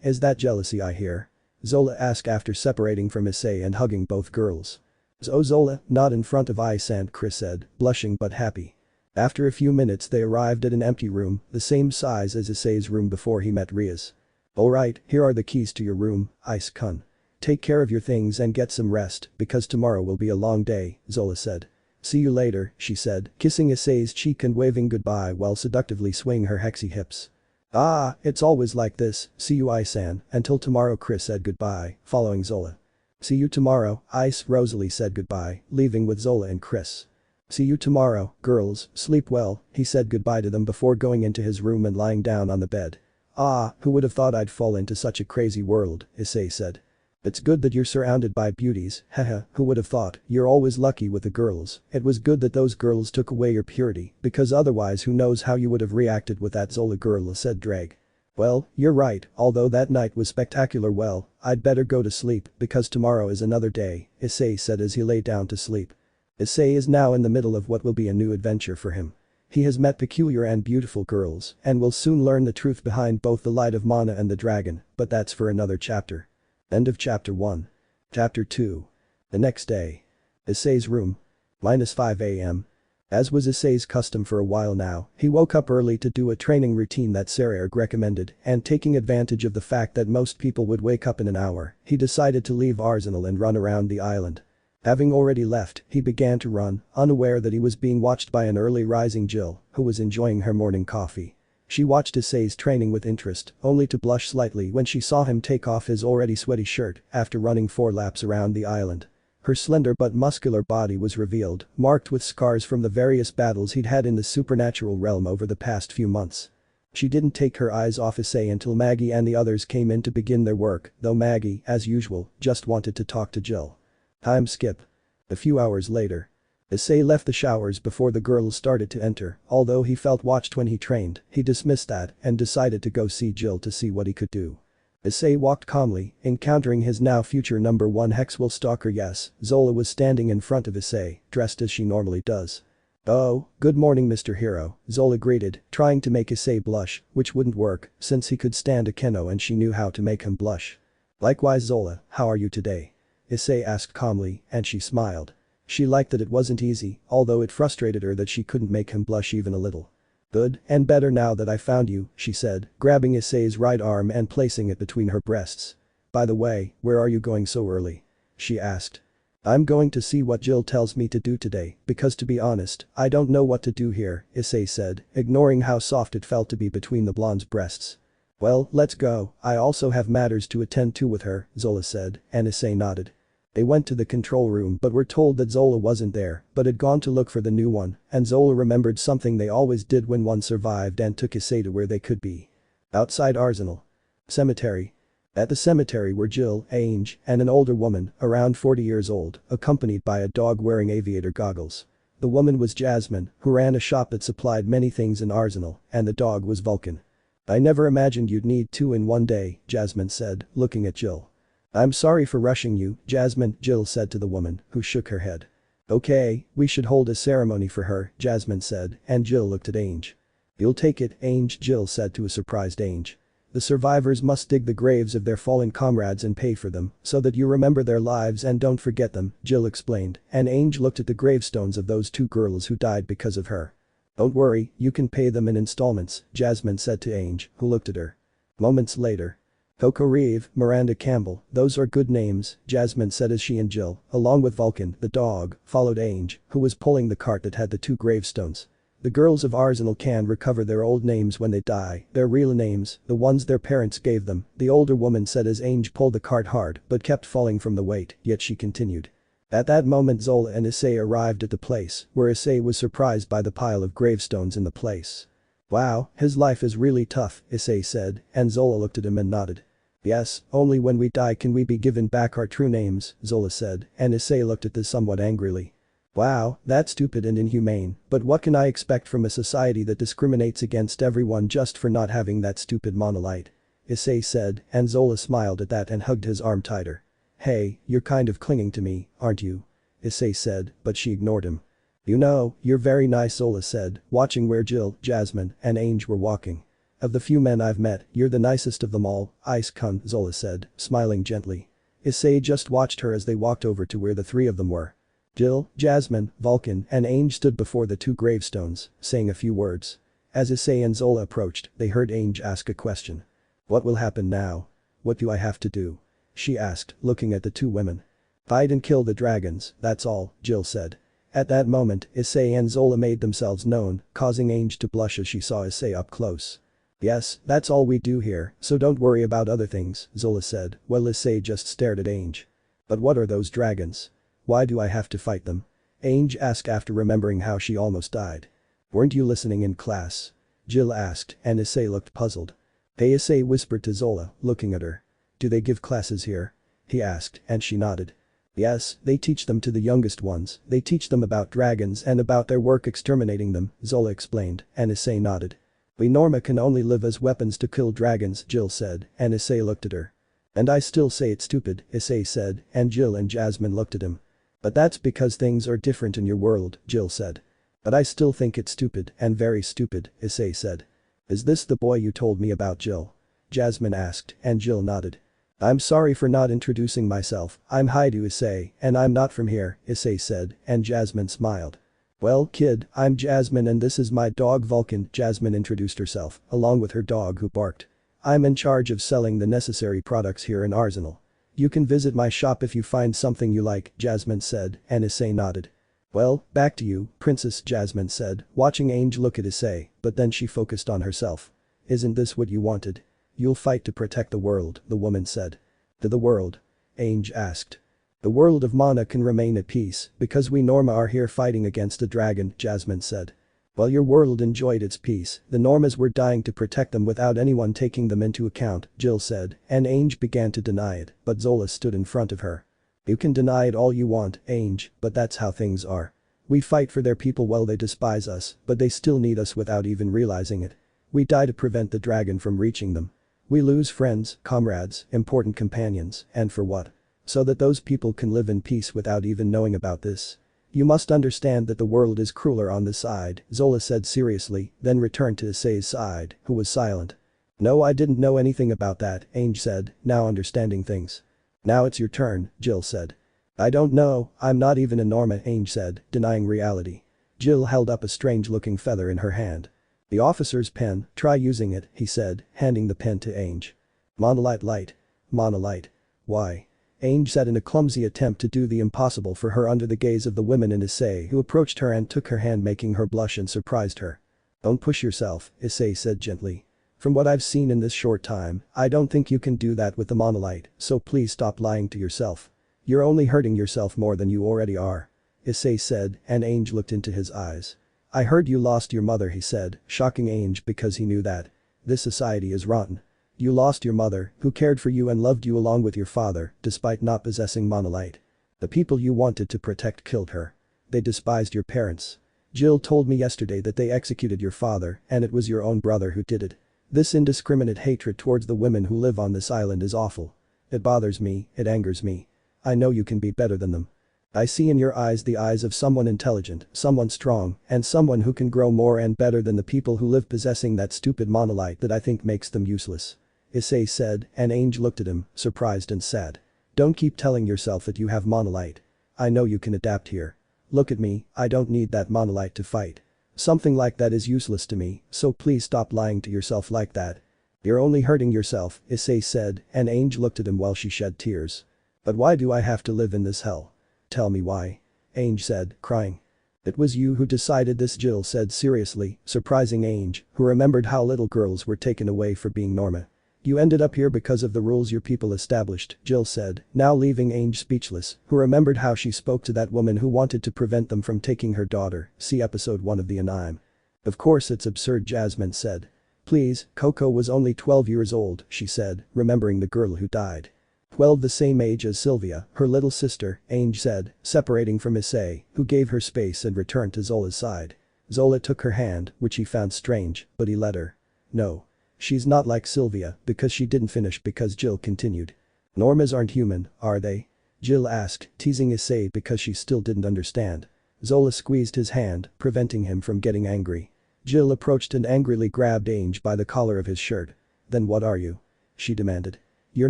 Is that jealousy I hear? Zola asked after separating from Issei and hugging both girls. Zola, not in front of Ice and Chris said, blushing but happy. After a few minutes they arrived at an empty room, the same size as Issei's room before he met Rias. Alright, here are the keys to your room, Ice-kun. Take care of your things and get some rest, because tomorrow will be a long day, Zola said. See you later, she said, kissing Issei's cheek and waving goodbye while seductively swaying her hexy hips. Ah, it's always like this, see you Issei-san, until tomorrow Chris said goodbye, following Zola. See you tomorrow, Ice, Rosalie said goodbye, leaving with Zola and Chris. See you tomorrow, girls, sleep well, he said goodbye to them before going into his room and lying down on the bed. Ah, who would have thought I'd fall into such a crazy world, Issei said. It's good that you're surrounded by beauties, haha, who would have thought, you're always lucky with the girls, it was good that those girls took away your purity, because otherwise who knows how you would have reacted with that Zola girl, said Drag. Well, you're right, although that night was spectacular. Well, I'd better go to sleep because tomorrow is another day, Issei said as he lay down to sleep. Issei is now in the middle of what will be a new adventure for him. He has met peculiar and beautiful girls and will soon learn the truth behind both the light of mana and the dragon, but that's for another chapter. End of chapter 1. Chapter 2. The next day. Issei's room. -5 a.m. As was Issei's custom for a while now, he woke up early to do a training routine that Sekiryuutei recommended, and taking advantage of the fact that most people would wake up in an hour, he decided to leave Arsenal and run around the island. Having already left, he began to run, unaware that he was being watched by an early rising Jill, who was enjoying her morning coffee. She watched Issei's training with interest, only to blush slightly when she saw him take off his already sweaty shirt after running 4 laps around the island. Her slender but muscular body was revealed, marked with scars from the various battles he'd had in the supernatural realm over the past few months. She didn't take her eyes off Issei until Maggie and the others came in to begin their work, though Maggie, as usual, just wanted to talk to Jill. Time skip. A few hours later. Issei left the showers before the girls started to enter, although he felt watched when he trained, he dismissed that and decided to go see Jill to see what he could do. Issei walked calmly, encountering his now future number 1 Hexwell stalker. Yes, Zola was standing in front of Issei, dressed as she normally does. Oh, good morning Mr. Hero, Zola greeted, trying to make Issei blush, which wouldn't work, since he could stand a Keno and she knew how to make him blush. Likewise Zola, how are you today? Issei asked calmly, and she smiled. She liked that it wasn't easy, although it frustrated her that she couldn't make him blush even a little. Good, and better now that I found you, she said, grabbing Issei's right arm and placing it between her breasts. By the way, where are you going so early? She asked. I'm going to see what Jill tells me to do today, because to be honest, I don't know what to do here, Issei said, ignoring how soft it felt to be between the blonde's breasts. Well, let's go, I also have matters to attend to with her, Zola said, and Issei nodded. They went to the control room but were told that Zola wasn't there, but had gone to look for the new one, and Zola remembered something they always did when one survived and took Issei to where they could be. Outside Arsenal. Cemetery. At the cemetery were Jill, Ange, and an older woman, around 40 years old, accompanied by a dog wearing aviator goggles. The woman was Jasmine, who ran a shop that supplied many things in Arsenal, and the dog was Vulcan. I never imagined you'd need 2 in one day, Jasmine said, looking at Jill. I'm sorry for rushing you, Jasmine, Jill said to the woman, who shook her head. Okay, we should hold a ceremony for her, Jasmine said, and Jill looked at Ange. You'll take it, Ange, Jill said to a surprised Ange. The survivors must dig the graves of their fallen comrades and pay for them, so that you remember their lives and don't forget them, Jill explained, and Ange looked at the gravestones of those 2 girls who died because of her. Don't worry, you can pay them in installments, Jasmine said to Ange, who looked at her. Moments later. Coco Reeve, Miranda Campbell, those are good names, Jasmine said as she and Jill, along with Vulcan, the dog, followed Ange, who was pulling the cart that had the 2 gravestones. The girls of Arsenal can recover their old names when they die, their real names, the ones their parents gave them, the older woman said as Ange pulled the cart hard but kept falling from the weight, yet she continued. At that moment Zola and Issei arrived at the place, where Issei was surprised by the pile of gravestones in the place. Wow, his life is really tough, Issei said, and Zola looked at him and nodded. Yes, only when we die can we be given back our true names, Zola said, and Issei looked at this somewhat angrily. Wow, that's stupid and inhumane, but what can I expect from a society that discriminates against everyone just for not having that stupid monolith? Issei said, and Zola smiled at that and hugged his arm tighter. Hey, you're kind of clinging to me, aren't you? Issei said, but she ignored him. You know, you're very nice, Zola said, watching where Jill, Jasmine, and Ange were walking. Of the few men I've met, you're the nicest of them all, Ice-kun, Zola said, smiling gently. Issei just watched her as they walked over to where the 3 of them were. Jill, Jasmine, Vulcan, and Ange stood before the 2 gravestones, saying a few words. As Issei and Zola approached, they heard Ange ask a question. What will happen now? What do I have to do? She asked, looking at the 2 women. Fight and kill the dragons, that's all, Jill said. At that moment, Issei and Zola made themselves known, causing Ange to blush as she saw Issei up close. "Yes, that's all we do here, so don't worry about other things," Zola said, while Issei just stared at Ange. "But what are those dragons? Why do I have to fight them?" Ange asked after remembering how she almost died. "Weren't you listening in class?" Jill asked, and Issei looked puzzled. "Hey," Issei whispered to Zola, looking at her. "Do they give classes here?" he asked, and she nodded. "Yes, they teach them to the youngest ones, they teach them about dragons and about their work exterminating them," Zola explained, and Issei nodded. "We Norma can only live as weapons to kill dragons," Jill said, and Issei looked at her. "And I still say it's stupid," Issei said, and Jill and Jasmine looked at him. "But that's because things are different in your world," Jill said. "But I still think it's stupid and very stupid," Issei said. "Is this the boy you told me about, Jill?" Jasmine asked, and Jill nodded. "I'm sorry for not introducing myself, I'm Haidu Issei, and I'm not from here," Issei said, and Jasmine smiled. "Well, kid, I'm Jasmine and this is my dog Vulcan," Jasmine introduced herself, along with her dog who barked. "I'm in charge of selling the necessary products here in Arsenal. You can visit my shop if you find something you like," Jasmine said, and Issei nodded. "Well, back to you, Princess," Jasmine said, watching Ange look at Issei, but then she focused on herself. "Isn't this what you wanted? You'll fight to protect the world," the woman said. "The world?" Ange asked. "The world of Mana can remain at peace because we Norma are here fighting against a dragon," Jasmine said. "While your world enjoyed its peace, the Normas were dying to protect them without anyone taking them into account," Jill said, and Ange began to deny it, but Zola stood in front of her. "You can deny it all you want, Ange, but that's how things are. We fight for their people while they despise us, but they still need us without even realizing it. We die to prevent the dragon from reaching them. We lose friends, comrades, important companions, and for what? So that those people can live in peace without even knowing about this. You must understand that the world is crueler on this side," Zola said seriously, then returned to Issei's side, who was silent. "No, I didn't know anything about that," Ange said, now understanding things. "Now it's your turn," Jill said. "I don't know, I'm not even a Norma," Ange said, denying reality. Jill held up a strange-looking feather in her hand. "The officer's pen, try using it," he said, handing the pen to Ange. "Monolite light. Monolite. Why?" Ange said in a clumsy attempt to do the impossible for her under the gaze of the women in Issei who approached her and took her hand, making her blush and surprised her. "Don't push yourself," Issei said gently. "From what I've seen in this short time, I don't think you can do that with the monolite, so please stop lying to yourself. You're only hurting yourself more than you already are," Issei said, and Ange looked into his eyes. "I heard you lost your mother," he said, shocking Ange because he knew that. "This society is rotten. You lost your mother, who cared for you and loved you along with your father, despite not possessing monolite. The people you wanted to protect killed her. They despised your parents. Jill told me yesterday that they executed your father and it was your own brother who did it. This indiscriminate hatred towards the women who live on this island is awful. It bothers me, it angers me. I know you can be better than them. I see in your eyes the eyes of someone intelligent, someone strong, and someone who can grow more and better than the people who live possessing that stupid monolite that I think makes them useless," Issei said, and Ange looked at him, surprised and sad. "Don't keep telling yourself that you have monolite. I know you can adapt here. Look at me, I don't need that monolite to fight. Something like that is useless to me, so please stop lying to yourself like that. You're only hurting yourself," Issei said, and Ange looked at him while she shed tears. "But why do I have to live in this hell? Tell me why," Ange said, crying. "It was you who decided this," Jill said seriously, surprising Ange, who remembered how little girls were taken away for being Norma. "You ended up here because of the rules your people established," Jill said, now leaving Ange speechless, who remembered how she spoke to that woman who wanted to prevent them from taking her daughter, see episode 1 of the anime. "Of course it's absurd," Jasmine said. "Please, Coco was only 12 years old," she said, remembering the girl who died. 12, the same age as Sylvia, her little sister, Ange said, separating from Issei, who gave her space and returned to Zola's side. Zola took her hand, which he found strange, but he let her. "No. She's not like Sylvia," because she didn't finish because Jill continued. "Normas aren't human, are they?" Jill asked, teasing Issei because she still didn't understand. Zola squeezed his hand, preventing him from getting angry. Jill approached and angrily grabbed Ange by the collar of his shirt. "Then what are you?" she demanded. "You're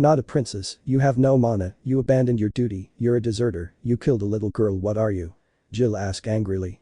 not a princess, you have no mana, you abandoned your duty, you're a deserter, you killed a little girl, what are you?" Jill asked angrily.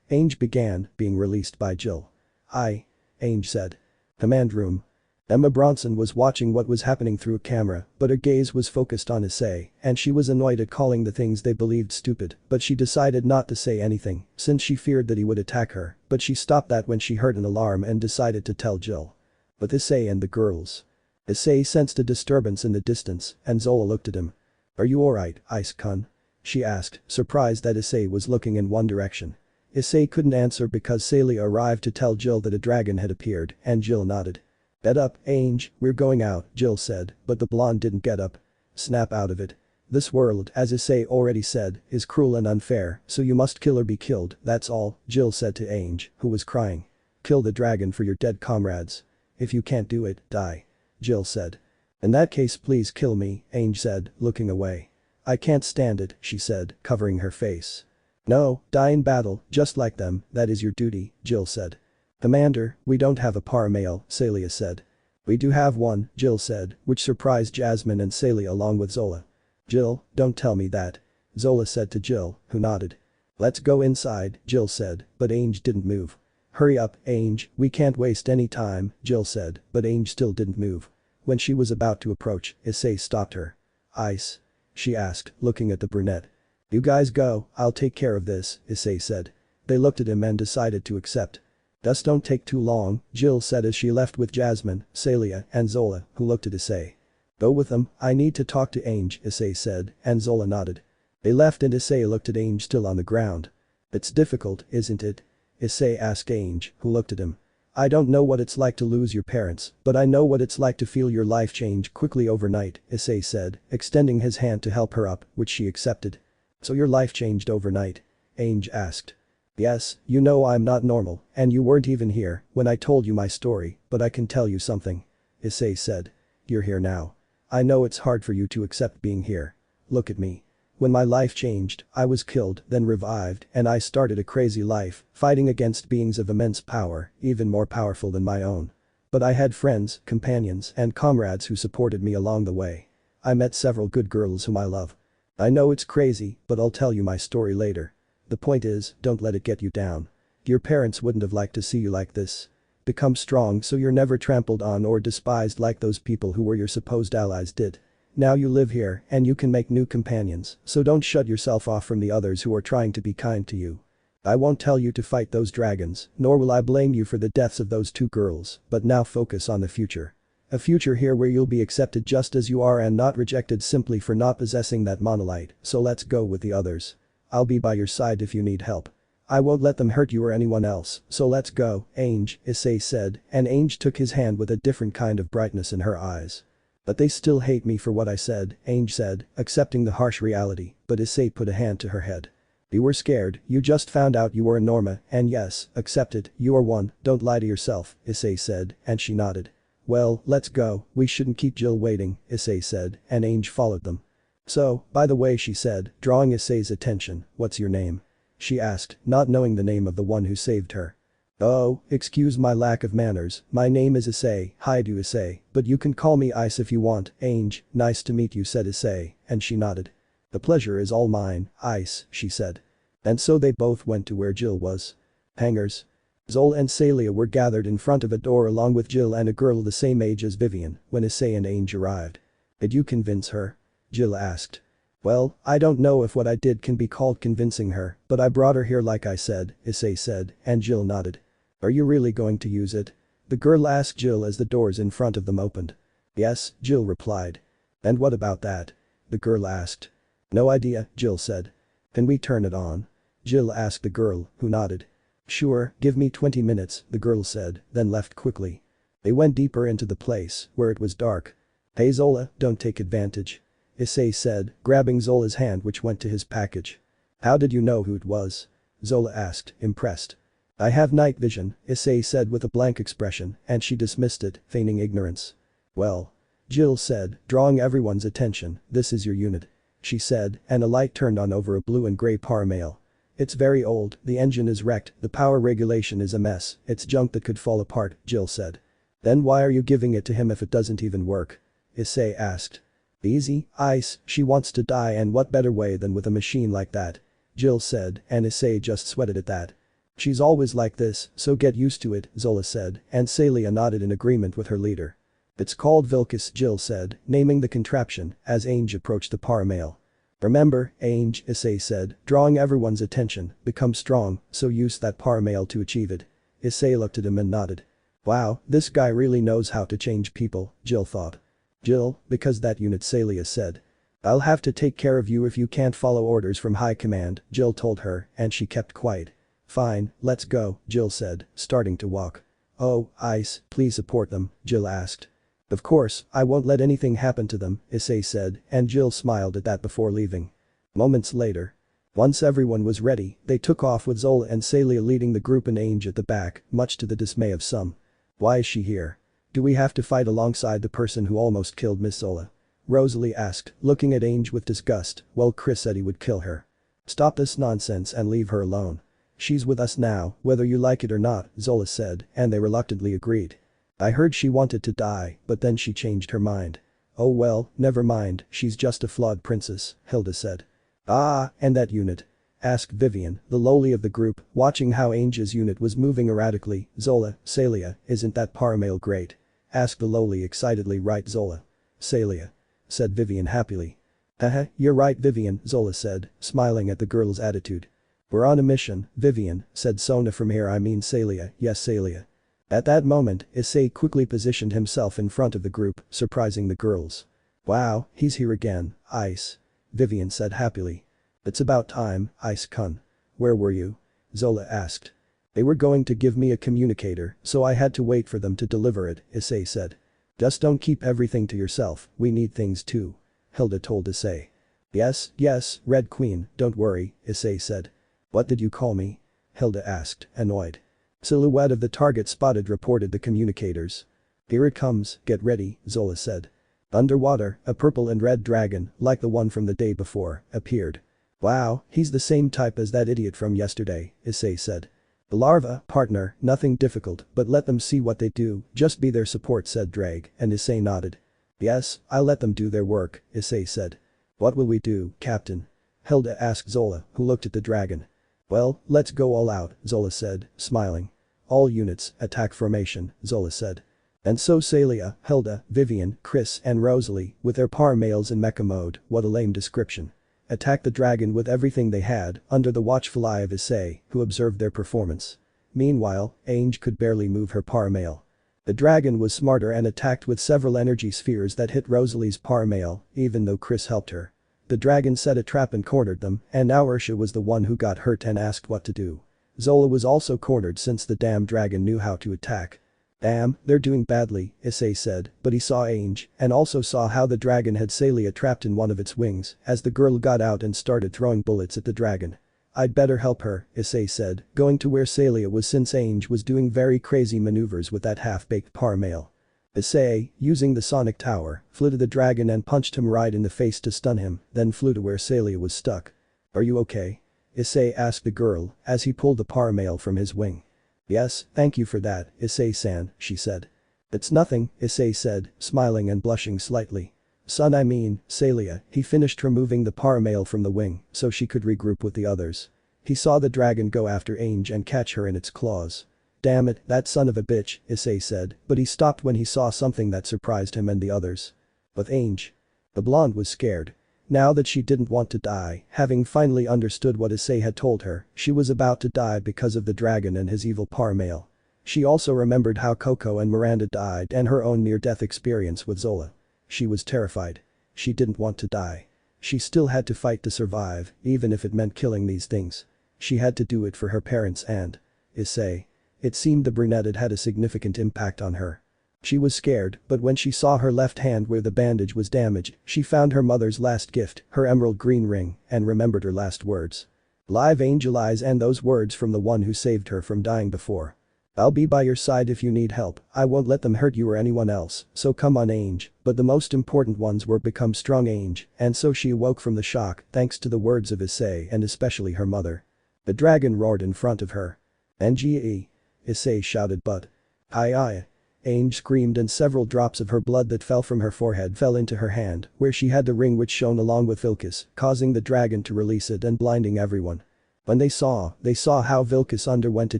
Ange began, being released by Jill. Ange said. "Command room." Emma Bronson was watching what was happening through a camera, but her gaze was focused on Issei, and she was annoyed at calling the things they believed stupid, but she decided not to say anything, since she feared that he would attack her, but she stopped that when she heard an alarm and decided to tell Jill. But Issei and the girls. Issei sensed a disturbance in the distance, and Zola looked at him. "Are you alright, Ice-kun?" she asked, surprised that Issei was looking in one direction. Issei couldn't answer because Celia arrived to tell Jill that a dragon had appeared, and Jill nodded. "Get up, Ange, we're going out," Jill said, but the blonde didn't get up. "Snap out of it. This world, as Issei already said, is cruel and unfair, so you must kill or be killed, that's all," Jill said to Ange, who was crying. "Kill the dragon for your dead comrades. If you can't do it, die," Jill said. "In that case please kill me," Ange said, looking away. "I can't stand it," she said, covering her face. "No, die in battle, just like them, that is your duty," Jill said. "Commander, we don't have a paramail," Celia said. "We do have one," Jill said, which surprised Jasmine and Celia along with Zola. "Jill, don't tell me that," Zola said to Jill, who nodded. "Let's go inside," Jill said, but Ange didn't move. "Hurry up, Ange, we can't waste any time," Jill said, but Ange still didn't move. When she was about to approach, Issei stopped her. "Ice?" she asked, looking at the brunette. "You guys go, I'll take care of this," Issei said. They looked at him and decided to accept. "Just don't take too long," Jill said as she left with Jasmine, Celia, and Zola, who looked at Issei. "Go with them, I need to talk to Ange," Issei said, and Zola nodded. They left and Issei looked at Ange still on the ground. "It's difficult, isn't it?" Issei asked Ange, who looked at him. "I don't know what it's like to lose your parents, but I know what it's like to feel your life change quickly overnight," Issei said, extending his hand to help her up, which she accepted. "So your life changed overnight?" Ange asked. "Yes, you know I'm not normal, and you weren't even here when I told you my story, but I can tell you something," Issei said. "You're here now. I know it's hard for you to accept being here. Look at me. When my life changed, I was killed, then revived, and I started a crazy life, fighting against beings of immense power, even more powerful than my own. But I had friends, companions, and comrades who supported me along the way. I met several good girls whom I love. I know it's crazy, but I'll tell you my story later. The point is, don't let it get you down. Your parents wouldn't have liked to see you like this. Become strong so you're never trampled on or despised like those people who were your supposed allies did. Now you live here and you can make new companions, so don't shut yourself off from the others who are trying to be kind to you. I won't tell you to fight those dragons, nor will I blame you for the deaths of those two girls, but now focus on the future. A future here where you'll be accepted just as you are and not rejected simply for not possessing that monolite, so let's go with the others. I'll be by your side if you need help. I won't let them hurt you or anyone else, so let's go, Ange," Issei said, and Ange took his hand with a different kind of brightness in her eyes. "But they still hate me for what I said," Ange said, accepting the harsh reality, but Issei put a hand to her head. "You were scared, you just found out you were a Norma, and yes, accept it, you are one, don't lie to yourself," Issei said, and she nodded. "Well, let's go, we shouldn't keep Jill waiting," Issei said, and Ange followed them. "So, by the way," she said, drawing Issei's attention, "what's your name?" she asked, not knowing the name of the one who saved her. "Oh, excuse my lack of manners, my name is Issei, hi to Issei, but you can call me Ice if you want, Ange, nice to meet you," said Issei, and she nodded. "The pleasure is all mine, Ice," she said. And so they both went to where Jill was. Hangars. Zola and Celia were gathered in front of a door along with Jill and a girl the same age as Vivian when Issei and Ange arrived. "Did you convince her?" Jill asked. "Well, I don't know if what I did can be called convincing her, but I brought her here like I said," Issei said, and Jill nodded. "Are you really going to use it?" the girl asked Jill as the doors in front of them opened. "Yes," Jill replied. "And what about that?" the girl asked. "No idea," Jill said. "Can we turn it on?" Jill asked the girl, who nodded. "Sure, give me 20 minutes," the girl said, then left quickly. They went deeper into the place, where it was dark. "Hey Zola, don't take advantage," Issei said, grabbing Zola's hand which went to his package. "How did you know who it was?" Zola asked, impressed. "I have night vision," Issei said with a blank expression, and she dismissed it, feigning ignorance. "Well," Jill said, drawing everyone's attention, "this is your unit," she said, and a light turned on over a blue and grey paramail. "It's very old, the engine is wrecked, the power regulation is a mess, it's junk that could fall apart," Jill said. "Then why are you giving it to him if it doesn't even work?" Issei asked. "Easy, Ice, she wants to die and what better way than with a machine like that," Jill said, and Issei just sweated at that. "She's always like this, so get used to it," Zola said, and Celia nodded in agreement with her leader. It's called Vilcus, Jill said, naming the contraption as Ange approached the paramail. Remember, Ange, Issei said, drawing everyone's attention, become strong, so use that paramail to achieve it. Issei looked at him and nodded. Wow, this guy really knows how to change people, Jill thought. Jill, because that unit, Celia said. I'll have to take care of you if you can't follow orders from high command, Jill told her, and she kept quiet. Fine, let's go, Jill said, starting to walk. Oh, Ice, please support them, Jill asked. Of course, I won't let anything happen to them, Issei said, and Jill smiled at that before leaving. Moments later. Once everyone was ready, they took off with Zola and Celia leading the group and Ange at the back, much to the dismay of some. Why is she here? Do we have to fight alongside the person who almost killed Miss Zola? Rosalie asked, looking at Ange with disgust, well Chris said he would kill her. Stop this nonsense and leave her alone. She's with us now, whether you like it or not, Zola said, and they reluctantly agreed. I heard she wanted to die, but then she changed her mind. Oh well, never mind, she's just a flawed princess, Hilda said. Ah, and that unit? Asked Vivian, the lowly of the group, watching how Ange's unit was moving erratically. Zola, Celia, isn't that paramail great? Asked the lowly excitedly. Right, Zola. Celia. Said Vivian happily. Haha, you're right, Vivian, Zola said, smiling at the girl's attitude. We're on a mission, Vivian, said Sona from here. I mean Celia, yes Celia. At that moment, Issei quickly positioned himself in front of the group, surprising the girls. Wow, he's here again, Ice. Vivian said happily. It's about time, Ice-kun. Where were you? Zola asked. They were going to give me a communicator, so I had to wait for them to deliver it, Issei said. Just don't keep everything to yourself, we need things too. Hilda told Issei. Yes, Red Queen, don't worry, Issei said. What did you call me? Hilda asked, annoyed. Silhouette of the target spotted, reported the communicators. Here it comes, get ready, Zola said. Underwater, a purple and red dragon, like the one from the day before, appeared. Wow, he's the same type as that idiot from yesterday, Issei said. The larva, partner, nothing difficult, but let them see what they do, just be their support, said Drag, and Issei nodded. Yes, I'll let them do their work, Issei said. What will we do, Captain? Hilda asked Zola, who looked at the dragon. Well, let's go all out, Zola said, smiling. All units, attack formation, Zola said. And so Celia, Hilda, Vivian, Chris and Rosalie, with their paramails in mecha mode, what a lame description. Attacked the dragon with everything they had, under the watchful eye of Issei, who observed their performance. Meanwhile, Ange could barely move her paramail. The dragon was smarter and attacked with several energy spheres that hit Rosalie's paramail, even though Chris helped her. The dragon set a trap and cornered them, and now Ursha was the one who got hurt and asked what to do. Zola was also cornered since the damn dragon knew how to attack. Damn, they're doing badly, Issei said, but he saw Ange and also saw how the dragon had Celia trapped in one of its wings as the girl got out and started throwing bullets at the dragon. I'd better help her, Issei said, going to where Celia was since Ange was doing very crazy maneuvers with that half-baked paramail. Issei, using the sonic tower, flew to the dragon and punched him right in the face to stun him, then flew to where Celia was stuck. Are you okay? Issei asked the girl as he pulled the paramail from his wing. Yes, thank you for that, Issei-san, she said. It's nothing, Issei said, smiling and blushing slightly. Son, I mean, Celia, he finished removing the paramail from the wing so she could regroup with the others. He saw the dragon go after Ange and catch her in its claws. Damn it, that son of a bitch, Issei said, but he stopped when he saw something that surprised him and the others. But Ange. The blonde was scared. Now that she didn't want to die, having finally understood what Issei had told her, she was about to die because of the dragon and his evil paramail. She also remembered how Coco and Miranda died and her own near-death experience with Zola. She was terrified. She didn't want to die. She still had to fight to survive, even if it meant killing these things. She had to do it for her parents and Issei. It seemed the brunette had a significant impact on her. She was scared, but when she saw her left hand where the bandage was damaged, she found her mother's last gift, her emerald green ring, and remembered her last words. Live angel eyes, and those words from the one who saved her from dying before. I'll be by your side if you need help, I won't let them hurt you or anyone else, so come on Ange, but the most important ones were become strong Ange, and so she awoke from the shock thanks to the words of Issei and especially her mother. The dragon roared in front of her. Ange, Issei shouted, but. Aye. Ange screamed and several drops of her blood that fell from her forehead fell into her hand, where she had the ring which shone along with Vilcus, causing the dragon to release it and blinding everyone. When they saw how Vilcus underwent a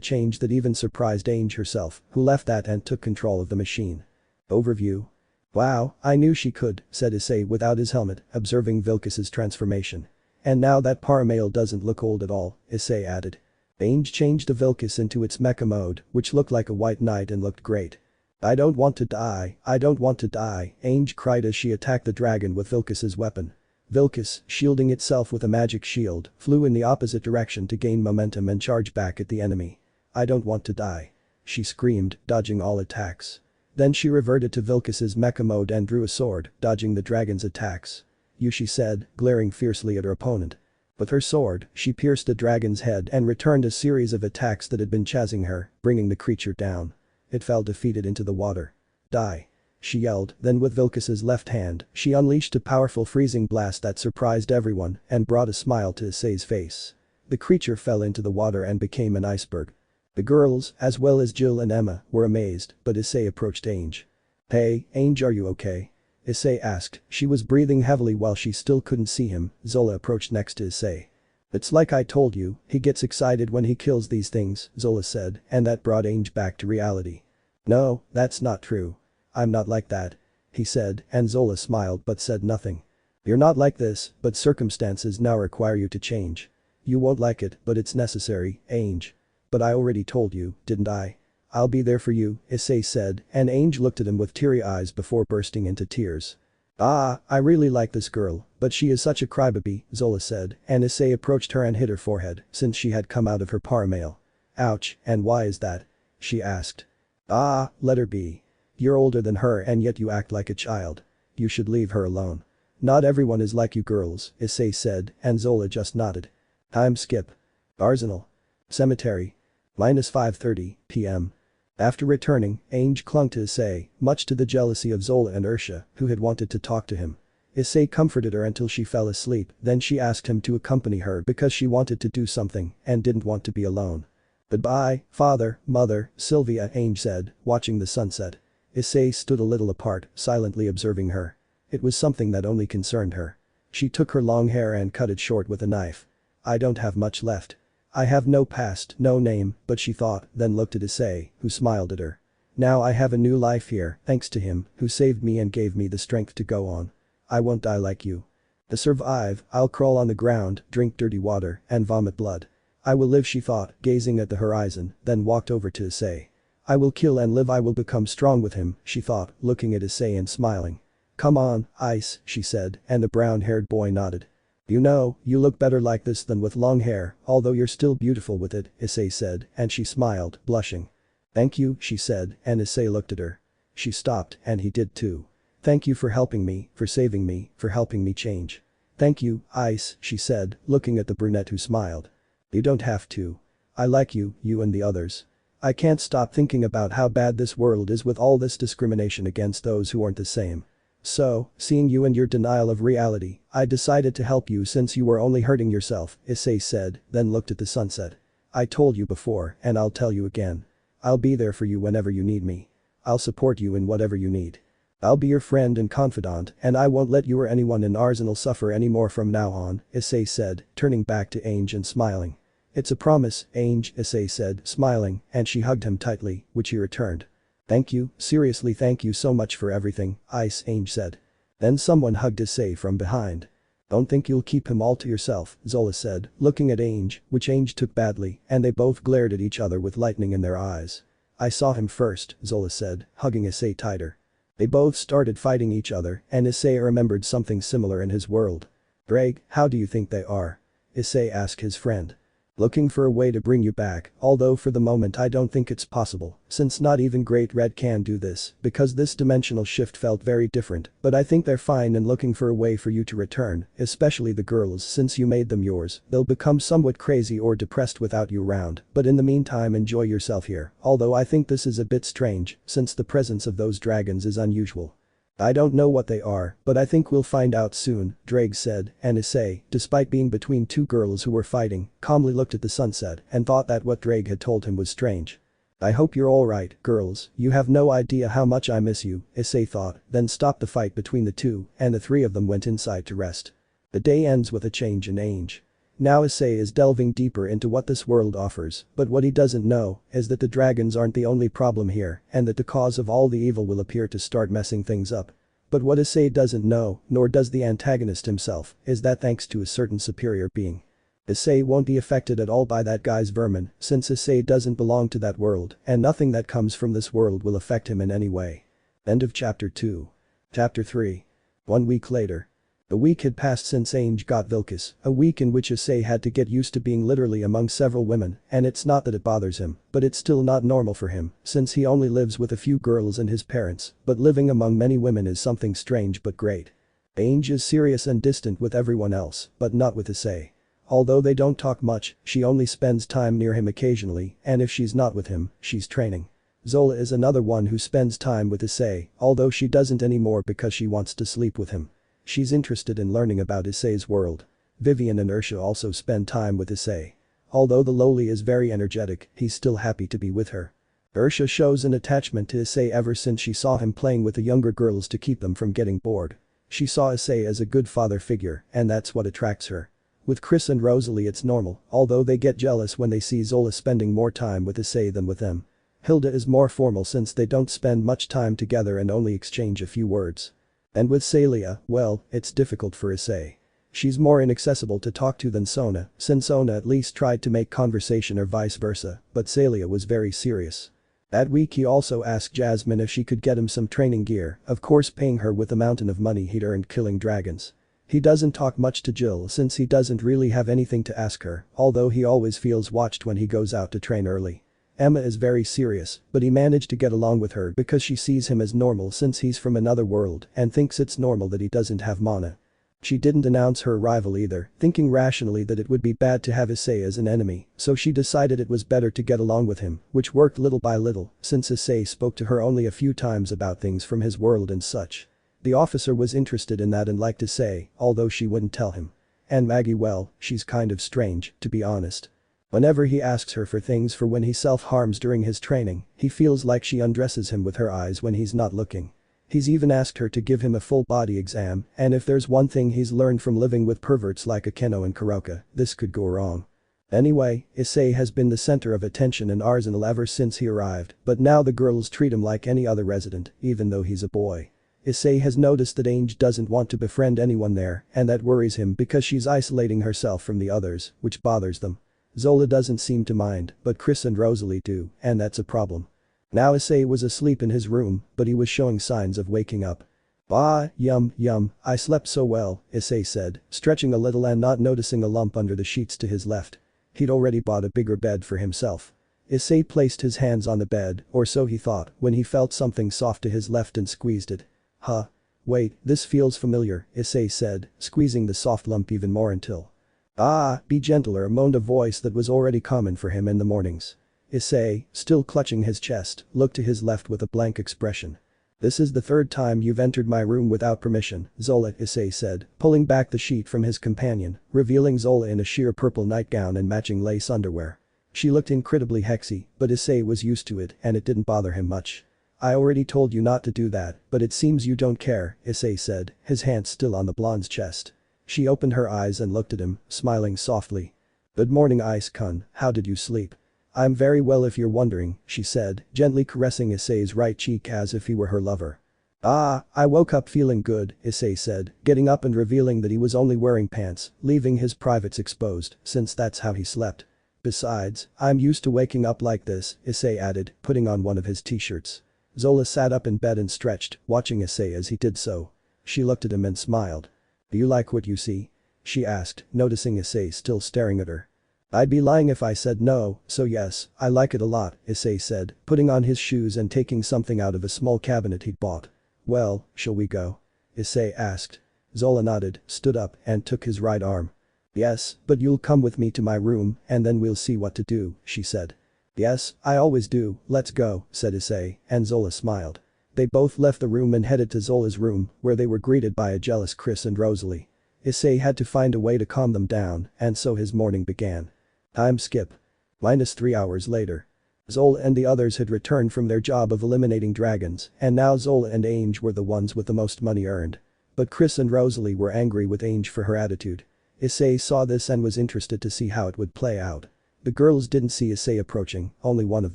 change that even surprised Ange herself, who left that and took control of the machine. Overview. Wow, I knew she could, said Issei without his helmet, observing Vilkas's transformation. And now that Paramale doesn't look old at all, Issei added. Ange changed the Vilkas into its mecha mode, which looked like a white knight and looked great. I don't want to die, I don't want to die, Ange cried as she attacked the dragon with Vilkas's weapon. Vilkas, shielding itself with a magic shield, flew in the opposite direction to gain momentum and charge back at the enemy. I don't want to die. She screamed, dodging all attacks. Then she reverted to Vilkas's mecha mode and drew a sword, dodging the dragon's attacks. You, she said, glaring fiercely at her opponent. With her sword, she pierced the dragon's head and returned a series of attacks that had been chasing her, bringing the creature down. It fell defeated into the water. Die. She yelled, then with Vilkas's left hand, she unleashed a powerful freezing blast that surprised everyone and brought a smile to Issei's face. The creature fell into the water and became an iceberg. The girls, as well as Jill and Emma, were amazed, but Issei approached Ange. Hey, Ange, are you okay? Issei asked. She was breathing heavily while she still couldn't see him. Zola approached next to Issei. It's like I told you, he gets excited when he kills these things, Zola said, and that brought Ange back to reality. No, that's not true. I'm not like that. He said, and Zola smiled but said nothing. You're not like this, but circumstances now require you to change. You won't like it, but it's necessary, Ange. But I already told you, didn't I? I'll be there for you, Issei said, and Ange looked at him with teary eyes before bursting into tears. Ah, I really like this girl, but she is such a crybaby, Zola said, and Issei approached her and hit her forehead since she had come out of her paramale. Ouch, and why is that? She asked. Ah, let her be. You're older than her and yet you act like a child. You should leave her alone. Not everyone is like you girls, Issei said, and Zola just nodded. Time skip. Arsenal. Cemetery. -5:30 p.m. After returning, Ange clung to Issei, much to the jealousy of Zola and Ursha, who had wanted to talk to him. Issei comforted her until she fell asleep, then she asked him to accompany her because she wanted to do something and didn't want to be alone. Goodbye, father, mother, Sylvia, Ange said, watching the sunset. Issei stood a little apart, silently observing her. It was something that only concerned her. She took her long hair and cut it short with a knife. I don't have much left. I have no past, no name, but she thought, then looked at Issei, who smiled at her. Now I have a new life here, thanks to him, who saved me and gave me the strength to go on. I won't die like you. To survive, I'll crawl on the ground, drink dirty water, and vomit blood. I will live, she thought, gazing at the horizon, then walked over to Issei. I will kill and live, I will become strong with him, she thought, looking at Issei and smiling. Come on, Ice, she said, and the brown-haired boy nodded. You know, you look better like this than with long hair, although you're still beautiful with it, Issei said, and she smiled, blushing. Thank you, she said, and Issei looked at her. She stopped, and he did too. Thank you for helping me, for saving me, for helping me change. Thank you, Ice, she said, looking at the brunette who smiled. You don't have to. I like you, you and the others. I can't stop thinking about how bad this world is with all this discrimination against those who aren't the same. So, seeing you and your denial of reality, I decided to help you since you were only hurting yourself, Issei said, then looked at the sunset. I told you before, and I'll tell you again. I'll be there for you whenever you need me. I'll support you in whatever you need. I'll be your friend and confidant, and I won't let you or anyone in Arsenal suffer anymore from now on, Issei said, turning back to Ange and smiling. It's a promise, Ange, Issei said, smiling, and she hugged him tightly, which he returned. Thank you, seriously thank you so much for everything, Ice, Ange said. Then someone hugged Issei from behind. Don't think you'll keep him all to yourself, Zola said, looking at Ange, which Ange took badly, and they both glared at each other with lightning in their eyes. I saw him first, Zola said, hugging Issei tighter. They both started fighting each other, and Issei remembered something similar in his world. Greg, how do you think they are? Issei asked his friend. Looking for a way to bring you back, although for the moment I don't think it's possible, since not even Great Red can do this, because this dimensional shift felt very different, but I think they're fine and looking for a way for you to return, especially the girls since you made them yours, they'll become somewhat crazy or depressed without you around, but in the meantime enjoy yourself here, although I think this is a bit strange, since the presence of those dragons is unusual. I don't know what they are, but I think we'll find out soon, Drake said, and Issei, despite being between two girls who were fighting, calmly looked at the sunset and thought that what Drake had told him was strange. I hope you're alright, girls, you have no idea how much I miss you, Issei thought, then stopped the fight between the two, and the three of them went inside to rest. The day ends with a change in Ange. Now Issei is delving deeper into what this world offers, but what he doesn't know is that the dragons aren't the only problem here and that the cause of all the evil will appear to start messing things up. But what Issei doesn't know, nor does the antagonist himself, is that thanks to a certain superior being. Issei won't be affected at all by that guy's vermin, since Issei doesn't belong to that world, and nothing that comes from this world will affect him in any way. End of chapter 2. Chapter 3. 1 week later. A week had passed since Ange got Vilcus, a week in which Issei had to get used to being literally among several women, and it's not that it bothers him, but it's still not normal for him, since he only lives with a few girls and his parents, but living among many women is something strange but great. Ange is serious and distant with everyone else, but not with Issei. Although they don't talk much, she only spends time near him occasionally, and if she's not with him, she's training. Zola is another one who spends time with Issei, although she doesn't anymore because she wants to sleep with him. She's interested in learning about Issei's world. Vivian and Ursha also spend time with Issei. Although the lowly is very energetic, he's still happy to be with her. Ursha shows an attachment to Issei ever since she saw him playing with the younger girls to keep them from getting bored. She saw Issei as a good father figure, and that's what attracts her. With Chris and Rosalie it's normal, although they get jealous when they see Zola spending more time with Issei than with them. Hilda is more formal since they don't spend much time together and only exchange a few words. And with Celia, well, it's difficult for Issei. She's more inaccessible to talk to than Sona, since Sona at least tried to make conversation or vice versa, but Celia was very serious. That week he also asked Jasmine if she could get him some training gear, of course paying her with the mountain of money he'd earned killing dragons. He doesn't talk much to Jill since he doesn't really have anything to ask her, although he always feels watched when he goes out to train early. Emma is very serious, but he managed to get along with her because she sees him as normal since he's from another world and thinks it's normal that he doesn't have mana. She didn't announce her arrival either, thinking rationally that it would be bad to have Issei as an enemy, so she decided it was better to get along with him, which worked little by little, since Issei spoke to her only a few times about things from his world and such. The officer was interested in that and liked Issei, although she wouldn't tell him. And Maggie, well, she's kind of strange, to be honest. Whenever he asks her for things for when he self-harms during his training, he feels like she undresses him with her eyes when he's not looking. He's even asked her to give him a full body exam, and if there's one thing he's learned from living with perverts like Akeno and Kuroka, this could go wrong. Anyway, Issei has been the center of attention in Arsenal ever since he arrived, but now the girls treat him like any other resident, even though he's a boy. Issei has noticed that Ange doesn't want to befriend anyone there, and that worries him because she's isolating herself from the others, which bothers them. Zola doesn't seem to mind, but Chris and Rosalie do, and that's a problem. Now Issei was asleep in his room, but he was showing signs of waking up. "Ah, yum, I slept so well," Issei said, stretching a little and not noticing a lump under the sheets to his left. He'd already bought a bigger bed for himself. Issei placed his hands on the bed, or so he thought, when he felt something soft to his left and squeezed it. Huh. Wait, this feels familiar, Issei said, squeezing the soft lump even more until. "Ah, be gentler," moaned a voice that was already common for him in the mornings. Issei, still clutching his chest, looked to his left with a blank expression. "This is the third time you've entered my room without permission, Zola," Issei said, pulling back the sheet from his companion, revealing Zola in a sheer purple nightgown and matching lace underwear. She looked incredibly hexy, but Issei was used to it and it didn't bother him much. "I already told you not to do that, but it seems you don't care," Issei said, his hand still on the blonde's chest. She opened her eyes and looked at him, smiling softly. "Good morning, Ice-kun, how did you sleep?" "I'm very well if you're wondering," she said, gently caressing Issei's right cheek as if he were her lover. "Ah, I woke up feeling good," Issei said, getting up and revealing that he was only wearing pants, leaving his privates exposed, since that's how he slept. "Besides, I'm used to waking up like this," Issei added, putting on one of his t-shirts. Zola sat up in bed and stretched, watching Issei as he did so. She looked at him and smiled. "Do you like what you see?" she asked, noticing Issei still staring at her. "I'd be lying if I said no, so yes, I like it a lot," Issei said, putting on his shoes and taking something out of a small cabinet he'd bought. "Well, shall we go?" Issei asked. Zola nodded, stood up, and took his right arm. "Yes, but you'll come with me to my room, and then we'll see what to do," she said. "Yes, I always do, let's go," said Issei, and Zola smiled. They both left the room and headed to Zola's room, where they were greeted by a jealous Chris and Rosalie. Issei had to find a way to calm them down, and so his morning began. Time skip. -3 hours later. Zola and the others had returned from their job of eliminating dragons, and now Zola and Ange were the ones with the most money earned. But Chris and Rosalie were angry with Ange for her attitude. Issei saw this and was interested to see how it would play out. The girls didn't see Issei approaching, only one of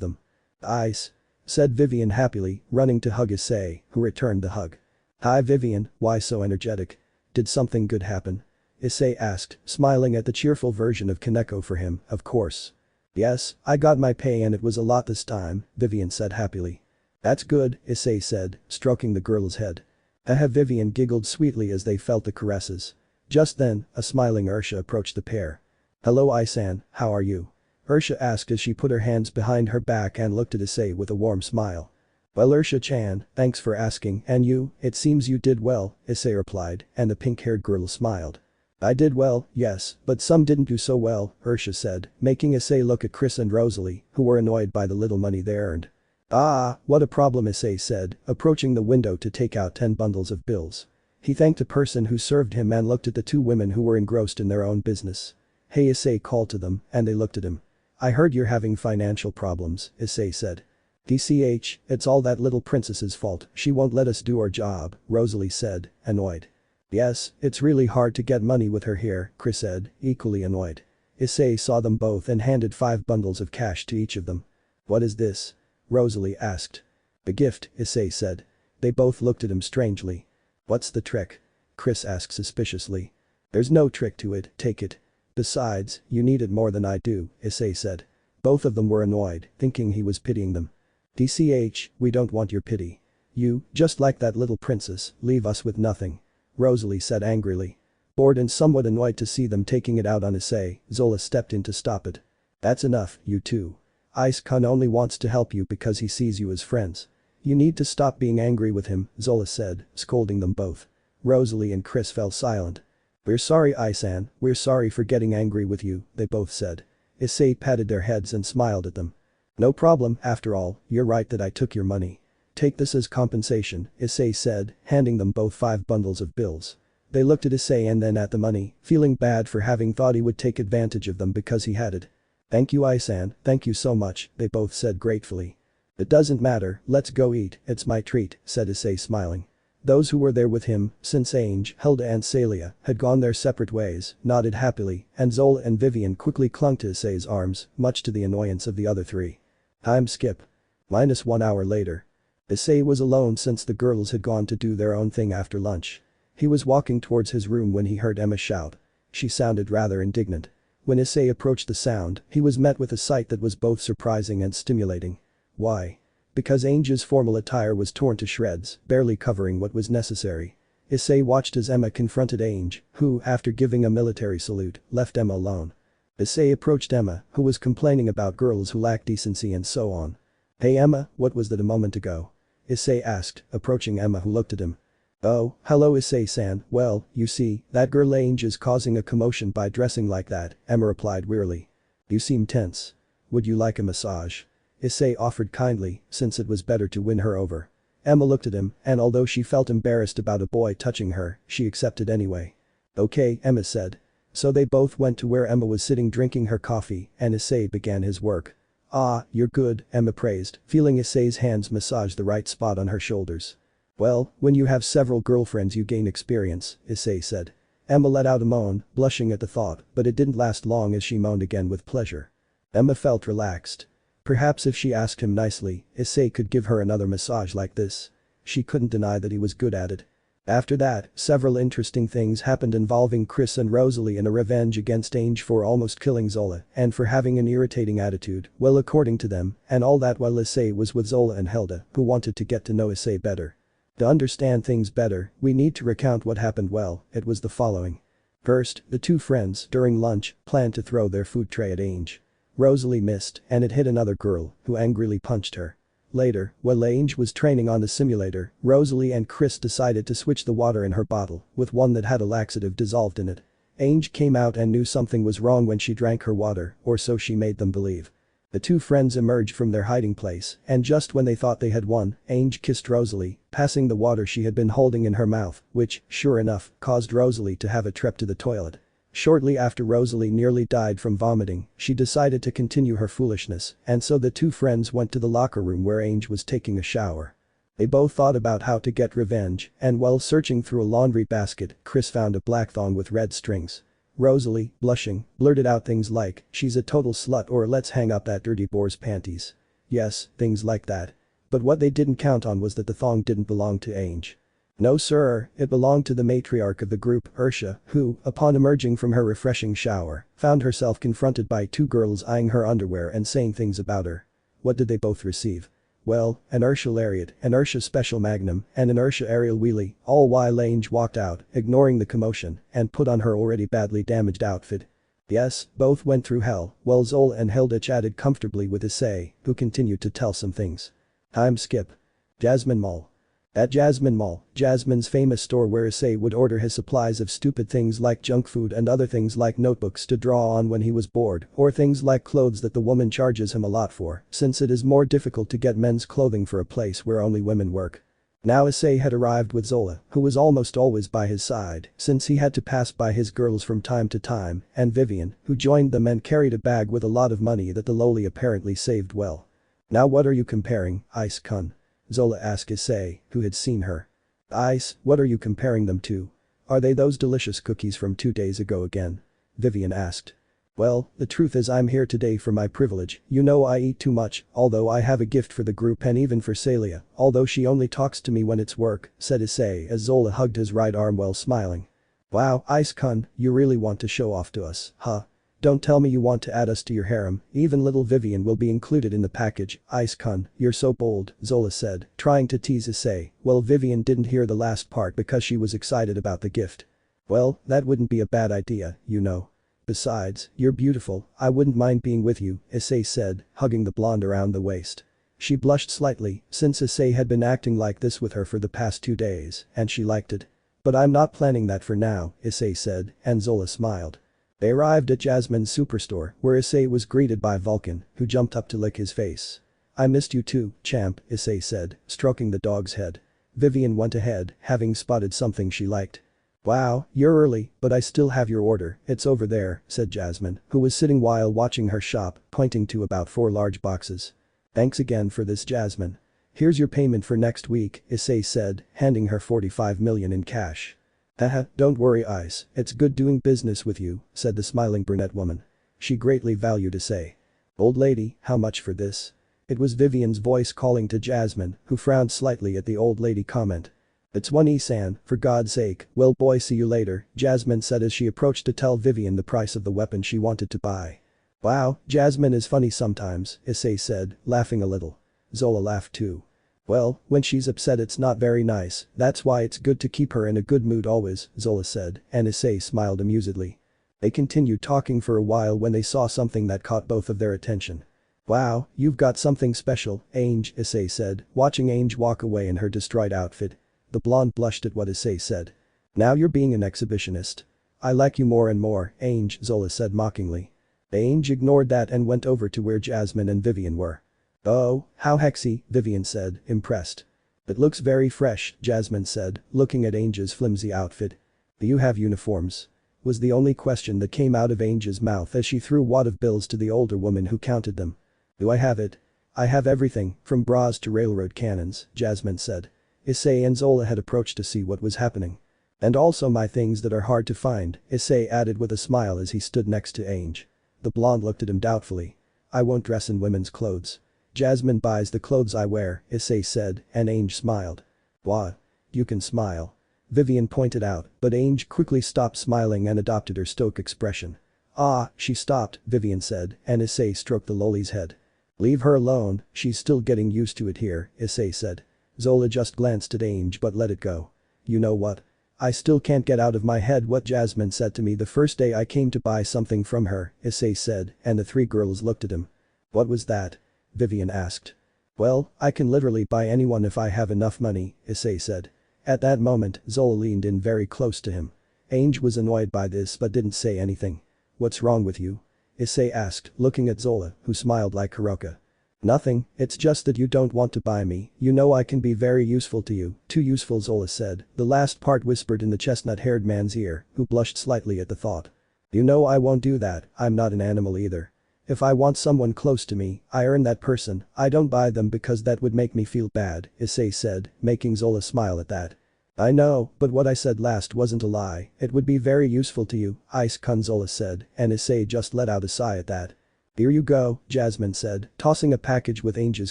them. "Ice," said Vivian happily, running to hug Issei, who returned the hug. Hi Vivian, why so energetic? Did something good happen? Issei asked, smiling at the cheerful version of Kaneko for him, of course. Yes, I got my pay and it was a lot this time, Vivian said happily. That's good, Issei said, stroking the girl's head. Vivian giggled sweetly as they felt the caresses. Just then, a smiling Ursha approached the pair. Hello Isan, how are you? Ursha asked as she put her hands behind her back and looked at Issei with a warm smile. Well Ursha-chan, thanks for asking, and you, it seems you did well, Issei replied, and the pink-haired girl smiled. I did well, yes, but some didn't do so well, Ursha said, making Issei look at Chris and Rosalie, who were annoyed by the little money they earned. Ah, what a problem Issei said, approaching the window to take out 10 bundles of bills. He thanked the person who served him and looked at the 2 women who were engrossed in their own business. Hey Issei called to them, and they looked at him. I heard you're having financial problems, Issei said. DCH, it's all that little princess's fault, she won't let us do our job, Rosalie said, annoyed. Yes, it's really hard to get money with her here, Chris said, equally annoyed. Issei saw them both and handed 5 bundles of cash to each of them. What is this? Rosalie asked. A gift, Issei said. They both looked at him strangely. What's the trick? Chris asked suspiciously. There's no trick to it, take it. Besides, you need it more than I do, Issei said. Both of them were annoyed, thinking he was pitying them. DCH, we don't want your pity. You, just like that little princess, leave us with nothing. Rosalie said angrily. Bored and somewhat annoyed to see them taking it out on Issei, Zola stepped in to stop it. That's enough, you two. Ice-kun only wants to help you because he sees you as friends. You need to stop being angry with him, Zola said, scolding them both. Rosalie and Chris fell silent. We're sorry Isan, we're sorry for getting angry with you, they both said. Issei patted their heads and smiled at them. No problem, after all, you're right that I took your money. Take this as compensation, Issei said, handing them both 5 bundles of bills. They looked at Issei and then at the money, feeling bad for having thought he would take advantage of them because he had it. Thank you Isan, thank you so much, they both said gratefully. It doesn't matter, let's go eat, it's my treat, said Issei smiling. Those who were there with him, since Ange, Hilda and Celia, had gone their separate ways, nodded happily, and Zola and Vivian quickly clung to Issei's arms, much to the annoyance of the other 3. Time skip. -1 hour later. Issei was alone since the girls had gone to do their own thing after lunch. He was walking towards his room when he heard Emma shout. She sounded rather indignant. When Issei approached the sound, he was met with a sight that was both surprising and stimulating. Why? Because Ange's formal attire was torn to shreds, barely covering what was necessary. Issei watched as Emma confronted Ange, who, after giving a military salute, left Emma alone. Issei approached Emma, who was complaining about girls who lack decency and so on. Hey Emma, what was that a moment ago? Issei asked, approaching Emma who looked at him. Oh, hello Issei-san, well, you see, that girl Ange is causing a commotion by dressing like that, Emma replied wearily. You seem tense. Would you like a massage? Issei offered kindly, since it was better to win her over. Emma looked at him, and although she felt embarrassed about a boy touching her, she accepted anyway. Okay, Emma said. So they both went to where Emma was sitting drinking her coffee, and Issei began his work. Ah, you're good, Emma praised, feeling Issei's hands massage the right spot on her shoulders. Well, when you have several girlfriends you gain experience, Issei said. Emma let out a moan, blushing at the thought, but it didn't last long as she moaned again with pleasure. Emma felt relaxed. Perhaps if she asked him nicely, Issei could give her another massage like this. She couldn't deny that he was good at it. After that, several interesting things happened involving Chris and Rosalie in a revenge against Ange for almost killing Zola and for having an irritating attitude, well according to them, and all that while Issei was with Zola and Hilda, who wanted to get to know Issei better. To understand things better, we need to recount what happened. Well, it was the following. First, the 2 friends, during lunch, planned to throw their food tray at Ange. Rosalie missed, and it hit another girl, who angrily punched her. Later, while Ange was training on the simulator, Rosalie and Chris decided to switch the water in her bottle with one that had a laxative dissolved in it. Ange came out and knew something was wrong when she drank her water, or so she made them believe. The 2 friends emerged from their hiding place, and just when they thought they had won, Ange kissed Rosalie, passing the water she had been holding in her mouth, which, sure enough, caused Rosalie to have a trip to the toilet. Shortly after Rosalie nearly died from vomiting, she decided to continue her foolishness, and so the 2 friends went to the locker room where Ange was taking a shower. They both thought about how to get revenge, and while searching through a laundry basket, Chris found a black thong with red strings. Rosalie, blushing, blurted out things like, she's a total slut or let's hang up that dirty boar's panties. Yes, things like that. But what they didn't count on was that the thong didn't belong to Ange. No sir, it belonged to the matriarch of the group, Ursha, who, upon emerging from her refreshing shower, found herself confronted by two girls eyeing her underwear and saying things about her. What did they both receive? Well, an Ursha lariat, an Ursha special magnum, and an Ursha aerial wheelie, all while Ange walked out, ignoring the commotion, and put on her already badly damaged outfit. Yes, both went through hell, while Zola and Hilda chatted comfortably with Issei, who continued to tell some things. Time skip. Jasmine Mall. At Jasmine Mall, Jasmine's famous store where Issei would order his supplies of stupid things like junk food and other things like notebooks to draw on when he was bored, or things like clothes that the woman charges him a lot for, since it is more difficult to get men's clothing for a place where only women work. Now Issei had arrived with Zola, who was almost always by his side, since he had to pass by his girls from time to time, and Vivian, who joined them and carried a bag with a lot of money that the loli apparently saved well. Now what are you comparing, Ice-kun? Zola asked Issei, who had seen her. Ice, what are you comparing them to? Are they those delicious cookies from 2 days ago again? Vivian asked. Well, the truth is I'm here today for my privilege, you know I eat too much, although I have a gift for the group and even for Celia, although she only talks to me when it's work, said Issei as Zola hugged his right arm while smiling. Wow, Ice-kun, you really want to show off to us, huh? Don't tell me you want to add us to your harem, even little Vivian will be included in the package, Ice-kun, you're so bold, Zola said, trying to tease Issei, well Vivian didn't hear the last part because she was excited about the gift. Well, that wouldn't be a bad idea, you know. Besides, you're beautiful, I wouldn't mind being with you, Issei said, hugging the blonde around the waist. She blushed slightly, since Issei had been acting like this with her for the past 2 days, and she liked it. But I'm not planning that for now, Issei said, and Zola smiled. They arrived at Jasmine's superstore, where Issei was greeted by Vulcan, who jumped up to lick his face. I missed you too, champ, Issei said, stroking the dog's head. Vivian went ahead, having spotted something she liked. Wow, you're early, but I still have your order, it's over there, said Jasmine, who was sitting while watching her shop, pointing to about 4 large boxes. Thanks again for this, Jasmine. Here's your payment for next week, Issei said, handing her 45 million in cash. Haha, don't worry Ice, it's good doing business with you, said the smiling brunette woman. She greatly valued Issei. Old lady, how much for this? It was Vivian's voice calling to Jasmine, who frowned slightly at the old lady comment. It's 1 Isan, for God's sake, well boy see you later, Jasmine said as she approached to tell Vivian the price of the weapon she wanted to buy. Wow, Jasmine is funny sometimes, Issei said, laughing a little. Zola laughed too. Well, when she's upset it's not very nice, that's why it's good to keep her in a good mood always, Zola said, and Issei smiled amusedly. They continued talking for a while when they saw something that caught both of their attention. Wow, you've got something special, Ange, Issei said, watching Ange walk away in her destroyed outfit. The blonde blushed at what Issei said. Now you're being an exhibitionist. I like you more and more, Ange, Zola said mockingly. Ange ignored that and went over to where Jasmine and Vivian were. Oh, how hexy, Vivian said, impressed. It looks very fresh, Jasmine said, looking at Ange's flimsy outfit. Do you have uniforms? Was the only question that came out of Ange's mouth as she threw a wad of bills to the older woman who counted them. Do I have it? I have everything, from bras to railroad cannons, Jasmine said. Issei and Zola had approached to see what was happening. And also my things that are hard to find, Issei added with a smile as he stood next to Ange. The blonde looked at him doubtfully. I won't dress in women's clothes. Jasmine buys the clothes I wear, Issei said, and Ange smiled. What? You can smile. Vivian pointed out, but Ange quickly stopped smiling and adopted her stoic expression. Ah, she stopped, Vivian said, and Issei stroked the loli's head. Leave her alone, she's still getting used to it here, Issei said. Zola just glanced at Ange but let it go. You know what? I still can't get out of my head what Jasmine said to me the first day I came to buy something from her, Issei said, and the 3 girls looked at him. What was that? Vivian asked. Well, I can literally buy anyone if I have enough money, Issei said. At that moment, Zola leaned in very close to him. Ange was annoyed by this but didn't say anything. What's wrong with you? Issei asked, looking at Zola, who smiled like Hiroka. Nothing, it's just that you don't want to buy me, you know I can be very useful to you, too useful Zola said, the last part whispered in the chestnut-haired man's ear, who blushed slightly at the thought. You know I won't do that, I'm not an animal either. If I want someone close to me, I earn that person, I don't buy them because that would make me feel bad, Issei said, making Zola smile at that. I know, but what I said last wasn't a lie, it would be very useful to you, Ice-kun Zola said, and Issei just let out a sigh at that. Here you go, Jasmine said, tossing a package with Ange's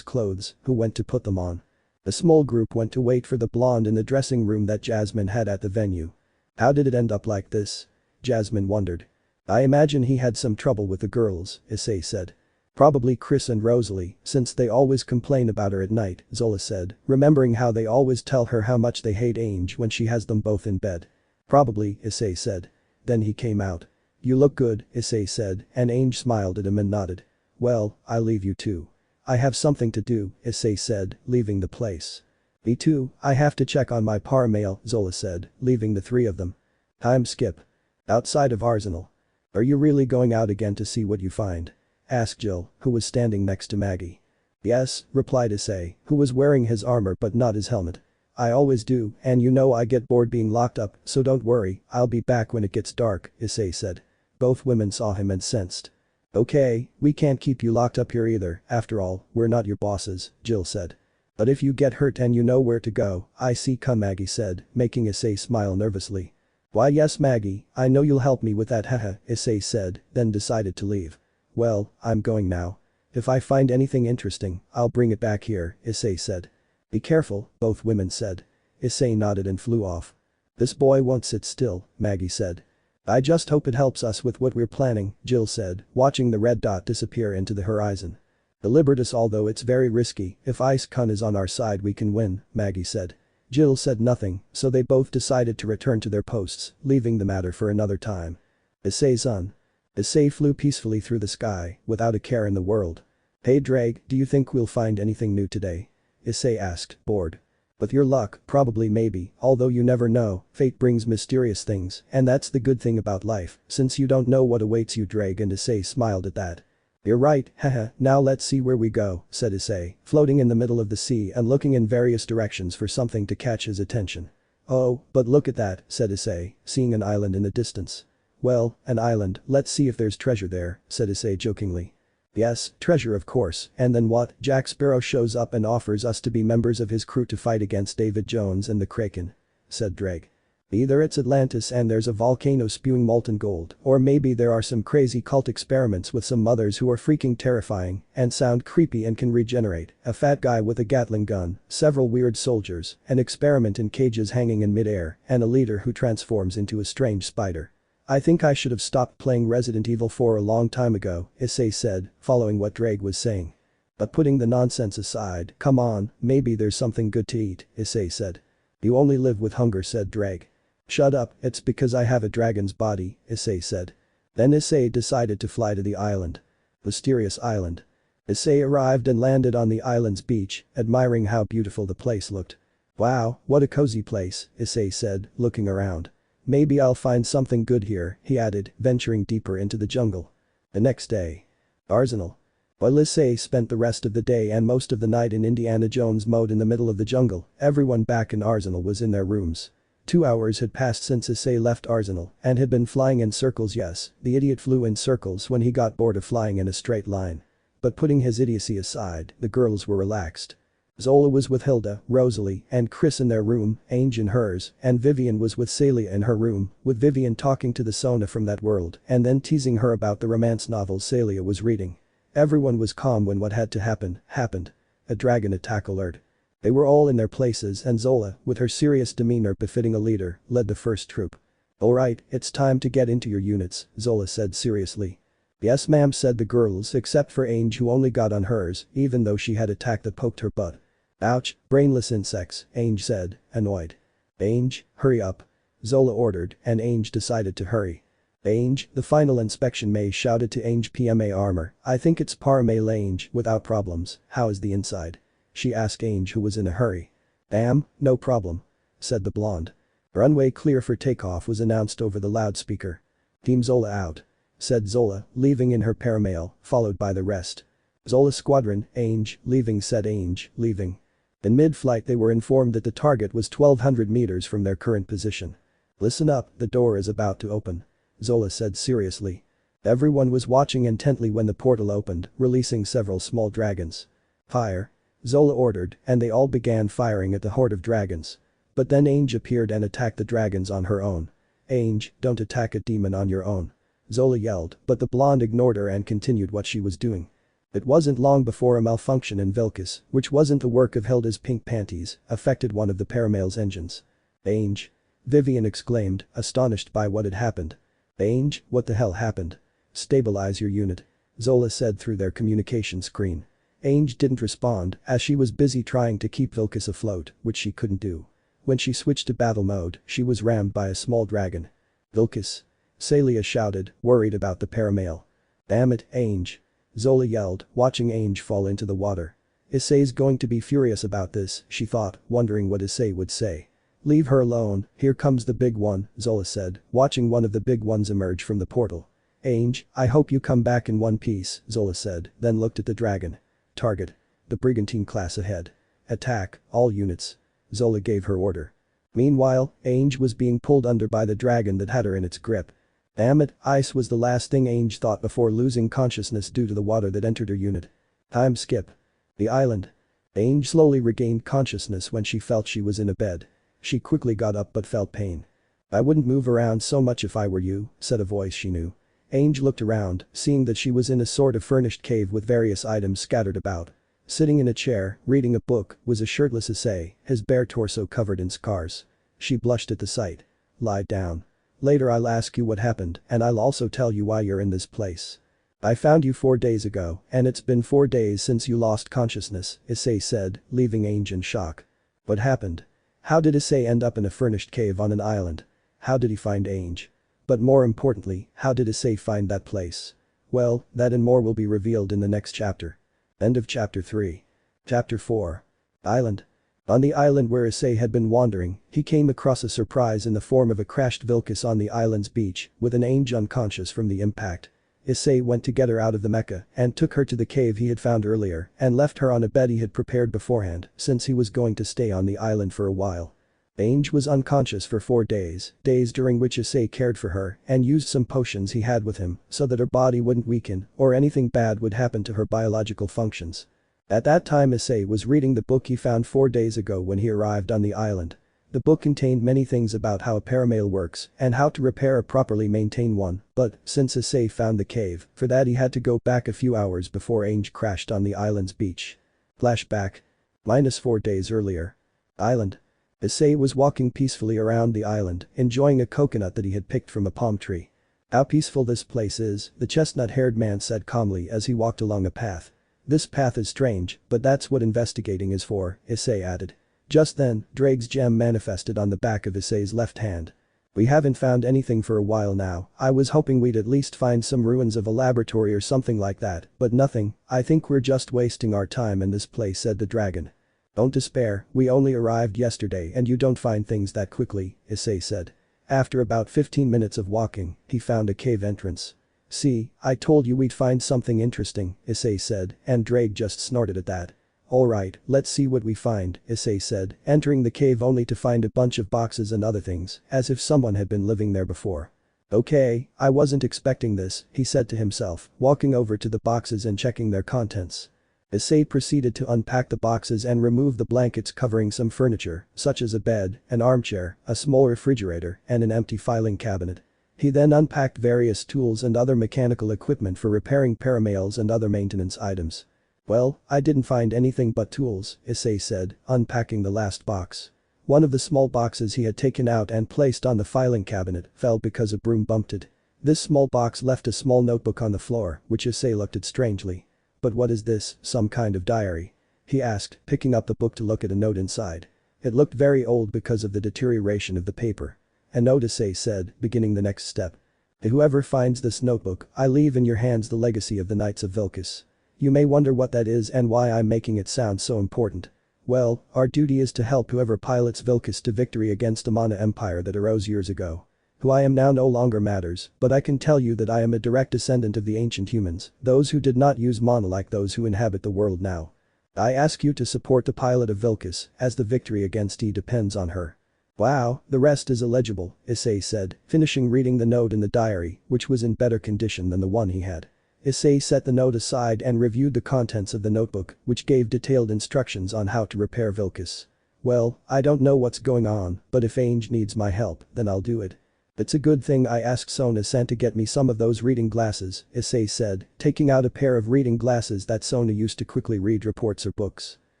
clothes, who went to put them on. The small group went to wait for the blonde in the dressing room that Jasmine had at the venue. How did it end up like this? Jasmine wondered. I imagine he had some trouble with the girls, Issei said. Probably Chris and Rosalie, since they always complain about her at night, Zola said, remembering how they always tell her how much they hate Ange when she has them both in bed. Probably, Issei said. Then he came out. You look good, Issei said, and Ange smiled at him and nodded. Well, I'll leave you too. I have something to do, Issei said, leaving the place. Me too, I have to check on my paramail, Zola said, leaving the three of them. Time skip. Outside of Arsenal. Are you really going out again to see what you find? Asked Jill, who was standing next to Maggie. Yes, replied Issei, who was wearing his armor but not his helmet. I always do, and you know I get bored being locked up, so don't worry, I'll be back when it gets dark, Issei said. Both women saw him and sensed. Okay, we can't keep you locked up here either, after all, we're not your bosses, Jill said. But if you get hurt and you know where to go, I see come Maggie said, making Issei smile nervously. Why yes Maggie, I know you'll help me with that haha, Issei said, then decided to leave. Well, I'm going now. If I find anything interesting, I'll bring it back here, Issei said. Be careful, both women said. Issei nodded and flew off. This boy won't sit still, Maggie said. I just hope it helps us with what we're planning, Jill said, watching the red dot disappear into the horizon. Deliberate us although it's very risky, if Ice-kun is on our side we can win, Maggie said. Jill said nothing, so they both decided to return to their posts, leaving the matter for another time. Issei's on. Issei flew peacefully through the sky, without a care in the world. Hey Drake, do you think we'll find anything new today? Issei asked, bored. With your luck, probably maybe, although you never know, fate brings mysterious things, and that's the good thing about life, since you don't know what awaits you Drake and Issei smiled at that. You're right, haha, now let's see where we go, said Issei, floating in the middle of the sea and looking in various directions for something to catch his attention. Oh, but look at that, said Issei, seeing an island in the distance. Well, an island, let's see if there's treasure there, said Issei jokingly. Yes, treasure of course, and then what? Jack Sparrow shows up and offers us to be members of his crew to fight against David Jones and the Kraken. Said Drake. Either it's Atlantis and there's a volcano spewing molten gold, or maybe there are some crazy cult experiments with some mothers who are freaking terrifying and sound creepy and can regenerate, a fat guy with a Gatling gun, several weird soldiers, an experiment in cages hanging in midair, and a leader who transforms into a strange spider. I think I should have stopped playing Resident Evil 4 a long time ago, Issei said, following what Drake was saying. But putting the nonsense aside, come on, maybe there's something good to eat, Issei said. You only live with hunger said Drake. Shut up, it's because I have a dragon's body, Issei said. Then Issei decided to fly to the island. Mysterious island. Issei arrived and landed on the island's beach, admiring how beautiful the place looked. Wow, what a cozy place, Issei said, looking around. Maybe I'll find something good here, he added, venturing deeper into the jungle. The next day. Arsenal. While Issei spent the rest of the day and most of the night in Indiana Jones mode in the middle of the jungle, everyone back in Arsenal was in their rooms. 2 hours had passed since Issei left Arsenal and had been flying in circles yes, the idiot flew in circles when he got bored of flying in a straight line. But putting his idiocy aside, the girls were relaxed. Zola was with Hilda, Rosalie, and Chris in their room, Ange in hers, and Vivian was with Celia in her room, with Vivian talking to the Sona from that world and then teasing her about the romance novels Celia was reading. Everyone was calm when what had to happen, happened. A dragon attack alert. They were all in their places and Zola, with her serious demeanor befitting a leader, led the first troop. Alright, it's time to get into your units, Zola said seriously. Yes ma'am said the girls except for Ange who only got on hers, even though she had attack that poked her butt. Ouch, brainless insects, Ange said, annoyed. Ange, hurry up. Zola ordered, and Ange decided to hurry. Ange, the final inspection May shouted to Ange PMA armor, I think it's par May Ange, without problems, how is the inside? She asked Ange who was in a hurry. No problem. Said the blonde. Runway clear for takeoff was announced over the loudspeaker. Team Zola out. Said Zola, leaving in her paramail, followed by the rest. Zola squadron, Ange, leaving said Ange, leaving. In mid-flight they were informed that the target was 1200 meters from their current position. Listen up, the door is about to open. Zola said seriously. Everyone was watching intently when the portal opened, releasing several small dragons. Fire. Zola ordered, and they all began firing at the horde of dragons. But then Ange appeared and attacked the dragons on her own. Ange, don't attack a demon on your own. Zola yelled, but the blonde ignored her and continued what she was doing. It wasn't long before a malfunction in Vilcus, which wasn't the work of Hilda's pink panties, affected one of the Paramale's engines. Ange. Vivian exclaimed, astonished by what had happened. Ange, what the hell happened? Stabilize your unit. Zola said through their communication screen. Ange didn't respond as she was busy trying to keep Vilcus afloat, which she couldn't do. When she switched to battle mode, she was rammed by a small dragon. Vilcus. Celia shouted, worried about the Paramale. Damn it, Ange. Zola yelled, watching Ange fall into the water. Issei's going to be furious about this, she thought, wondering what Issei would say. Leave her alone, here comes the big one, Zola said, watching one of the big ones emerge from the portal. Ange, I hope you come back in one piece, Zola said, then looked at the dragon. Target. The brigantine class ahead. Attack, all units. Zola gave her order. Meanwhile, Ange was being pulled under by the dragon that had her in its grip. Damn it, ice was the last thing Ange thought before losing consciousness due to the water that entered her unit. Time skip. The island. Ange slowly regained consciousness when she felt she was in a bed. She quickly got up but felt pain. I wouldn't move around so much if I were you, said a voice she knew. Ange looked around, seeing that she was in a sort of furnished cave with various items scattered about. Sitting in a chair, reading a book, was a shirtless Issei, his bare torso covered in scars. She blushed at the sight. Lie down. Later I'll ask you what happened, and I'll also tell you why you're in this place. I found you 4 days ago, and it's been 4 days since you lost consciousness, Issei said, leaving Ange in shock. What happened? How did Issei end up in a furnished cave on an island? How did he find Ange? But more importantly, how did Issei find that place? Well, that and more will be revealed in the next chapter. End of chapter 3. Chapter 4. Island. On the island where Issei had been wandering, he came across a surprise in the form of a crashed Vilcus on the island's beach, with an Ange unconscious from the impact. Issei went to get her out of the mecha and took her to the cave he had found earlier and left her on a bed he had prepared beforehand since he was going to stay on the island for a while. Ange was unconscious for 4 days during which Issei cared for her and used some potions he had with him so that her body wouldn't weaken or anything bad would happen to her biological functions. At that time Issei was reading the book he found 4 days ago when he arrived on the island. The book contained many things about how a paramale works and how to repair or properly maintain one, but since Issei found the cave, for that he had to go back a few hours before Ange crashed on the island's beach. Flashback. -4 days earlier. Island. Issei was walking peacefully around the island, enjoying a coconut that he had picked from a palm tree. How peaceful this place is, the chestnut-haired man said calmly as he walked along a path. This path is strange, but that's what investigating is for, Issei added. Just then, Drake's gem manifested on the back of Issei's left hand. We haven't found anything for a while now, I was hoping we'd at least find some ruins of a laboratory or something like that, but nothing, I think we're just wasting our time in this place, said the dragon. Don't despair, we only arrived yesterday and you don't find things that quickly, Issei said. After about 15 minutes of walking, he found a cave entrance. See, I told you we'd find something interesting, Issei said, and Drake just snorted at that. Alright, let's see what we find, Issei said, entering the cave only to find a bunch of boxes and other things, as if someone had been living there before. Okay, I wasn't expecting this, he said to himself, walking over to the boxes and checking their contents. Issei proceeded to unpack the boxes and remove the blankets covering some furniture, such as a bed, an armchair, a small refrigerator, and an empty filing cabinet. He then unpacked various tools and other mechanical equipment for repairing paramales and other maintenance items. Well, I didn't find anything but tools, Issei said, unpacking the last box. One of the small boxes he had taken out and placed on the filing cabinet fell because a broom bumped it. This small box left a small notebook on the floor, which Issei looked at strangely. But what is this, some kind of diary? He asked, picking up the book to look at a note inside. It looked very old because of the deterioration of the paper. A note, Issei said, beginning the next step. To whoever finds this notebook, I leave in your hands the legacy of the Knights of Vilcus. You may wonder what that is and why I'm making it sound so important. Well, our duty is to help whoever pilots Vilcus to victory against the Mana Empire that arose years ago. Who I am now no longer matters, but I can tell you that I am a direct descendant of the ancient humans, those who did not use mana like those who inhabit the world now. I ask you to support the pilot of Vilcus, as the victory against E depends on her. Wow, the rest is illegible, Issei said, finishing reading the note in the diary, which was in better condition than the one he had. Issei set the note aside and reviewed the contents of the notebook, which gave detailed instructions on how to repair Vilcus. Well, I don't know what's going on, but if Ange needs my help, then I'll do it. It's a good thing I asked Sona-san to get me some of those reading glasses, Issei said, taking out a pair of reading glasses that Sona used to quickly read reports or books.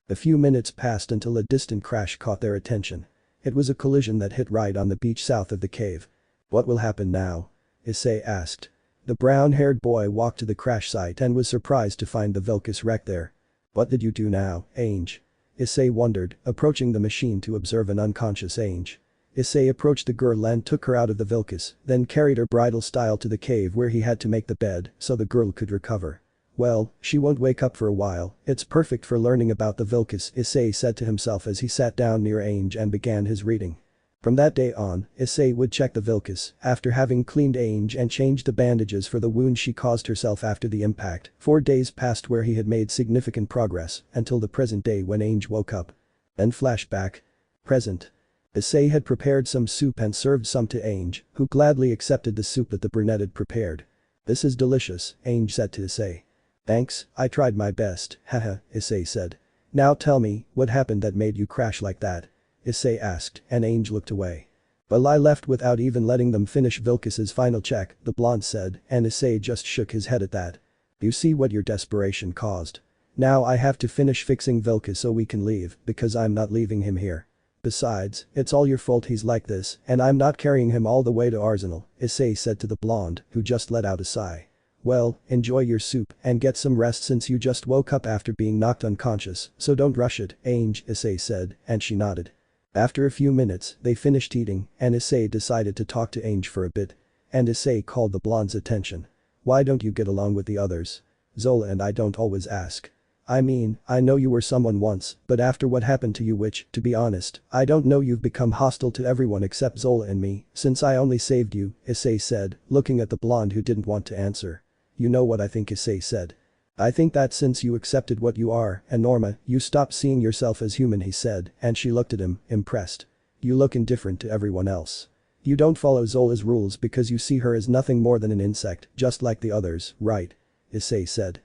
A few minutes passed until a distant crash caught their attention. It was a collision that hit right on the beach south of the cave. What will happen now? Issei asked. The brown-haired boy walked to the crash site and was surprised to find the Vilcus wreck there. What did you do now, Ange? Issei wondered, approaching the machine to observe an unconscious Ange. Issei approached the girl and took her out of the Vilcus, then carried her bridal style to the cave where he had to make the bed so the girl could recover. Well, she won't wake up for a while, it's perfect for learning about the Vilcus, Issei said to himself as he sat down near Ange and began his reading. From that day on, Issei would check the Vilcus after having cleaned Ange and changed the bandages for the wound she caused herself after the impact. 4 days passed where he had made significant progress until the present day when Ange woke up. Then flashback. Present. Issei had prepared some soup and served some to Ange, who gladly accepted the soup that the brunette had prepared. This is delicious, Ange said to Issei. Thanks, I tried my best, haha, Issei said. Now tell me, what happened that made you crash like that? Issei asked, and Ange looked away. Well, I left without even letting them finish Vilcus's final check, the blonde said, and Issei just shook his head at that. You see what your desperation caused. Now I have to finish fixing Vilcus so we can leave, because I'm not leaving him here. Besides, it's all your fault he's like this, and I'm not carrying him all the way to Arsenal, Issei said to the blonde, who just let out a sigh. Well, enjoy your soup and get some rest since you just woke up after being knocked unconscious, so don't rush it, Ange, Issei said, and she nodded. After a few minutes, they finished eating, and Issei decided to talk to Ange for a bit. And Issei called the blonde's attention. Why don't you get along with the others? Zola and I don't always ask. I mean, I know you were someone once, but after what happened to you, which, to be honest, I don't know, you've become hostile to everyone except Zola and me, since I only saved you, Issei said, looking at the blonde who didn't want to answer. You know what I think, Issei said. I think that since you accepted what you are, and Norma, you stopped seeing yourself as human, he said, and she looked at him, impressed. You look indifferent to everyone else. You don't follow Zola's rules because you see her as nothing more than an insect, just like the others, right? Issei said.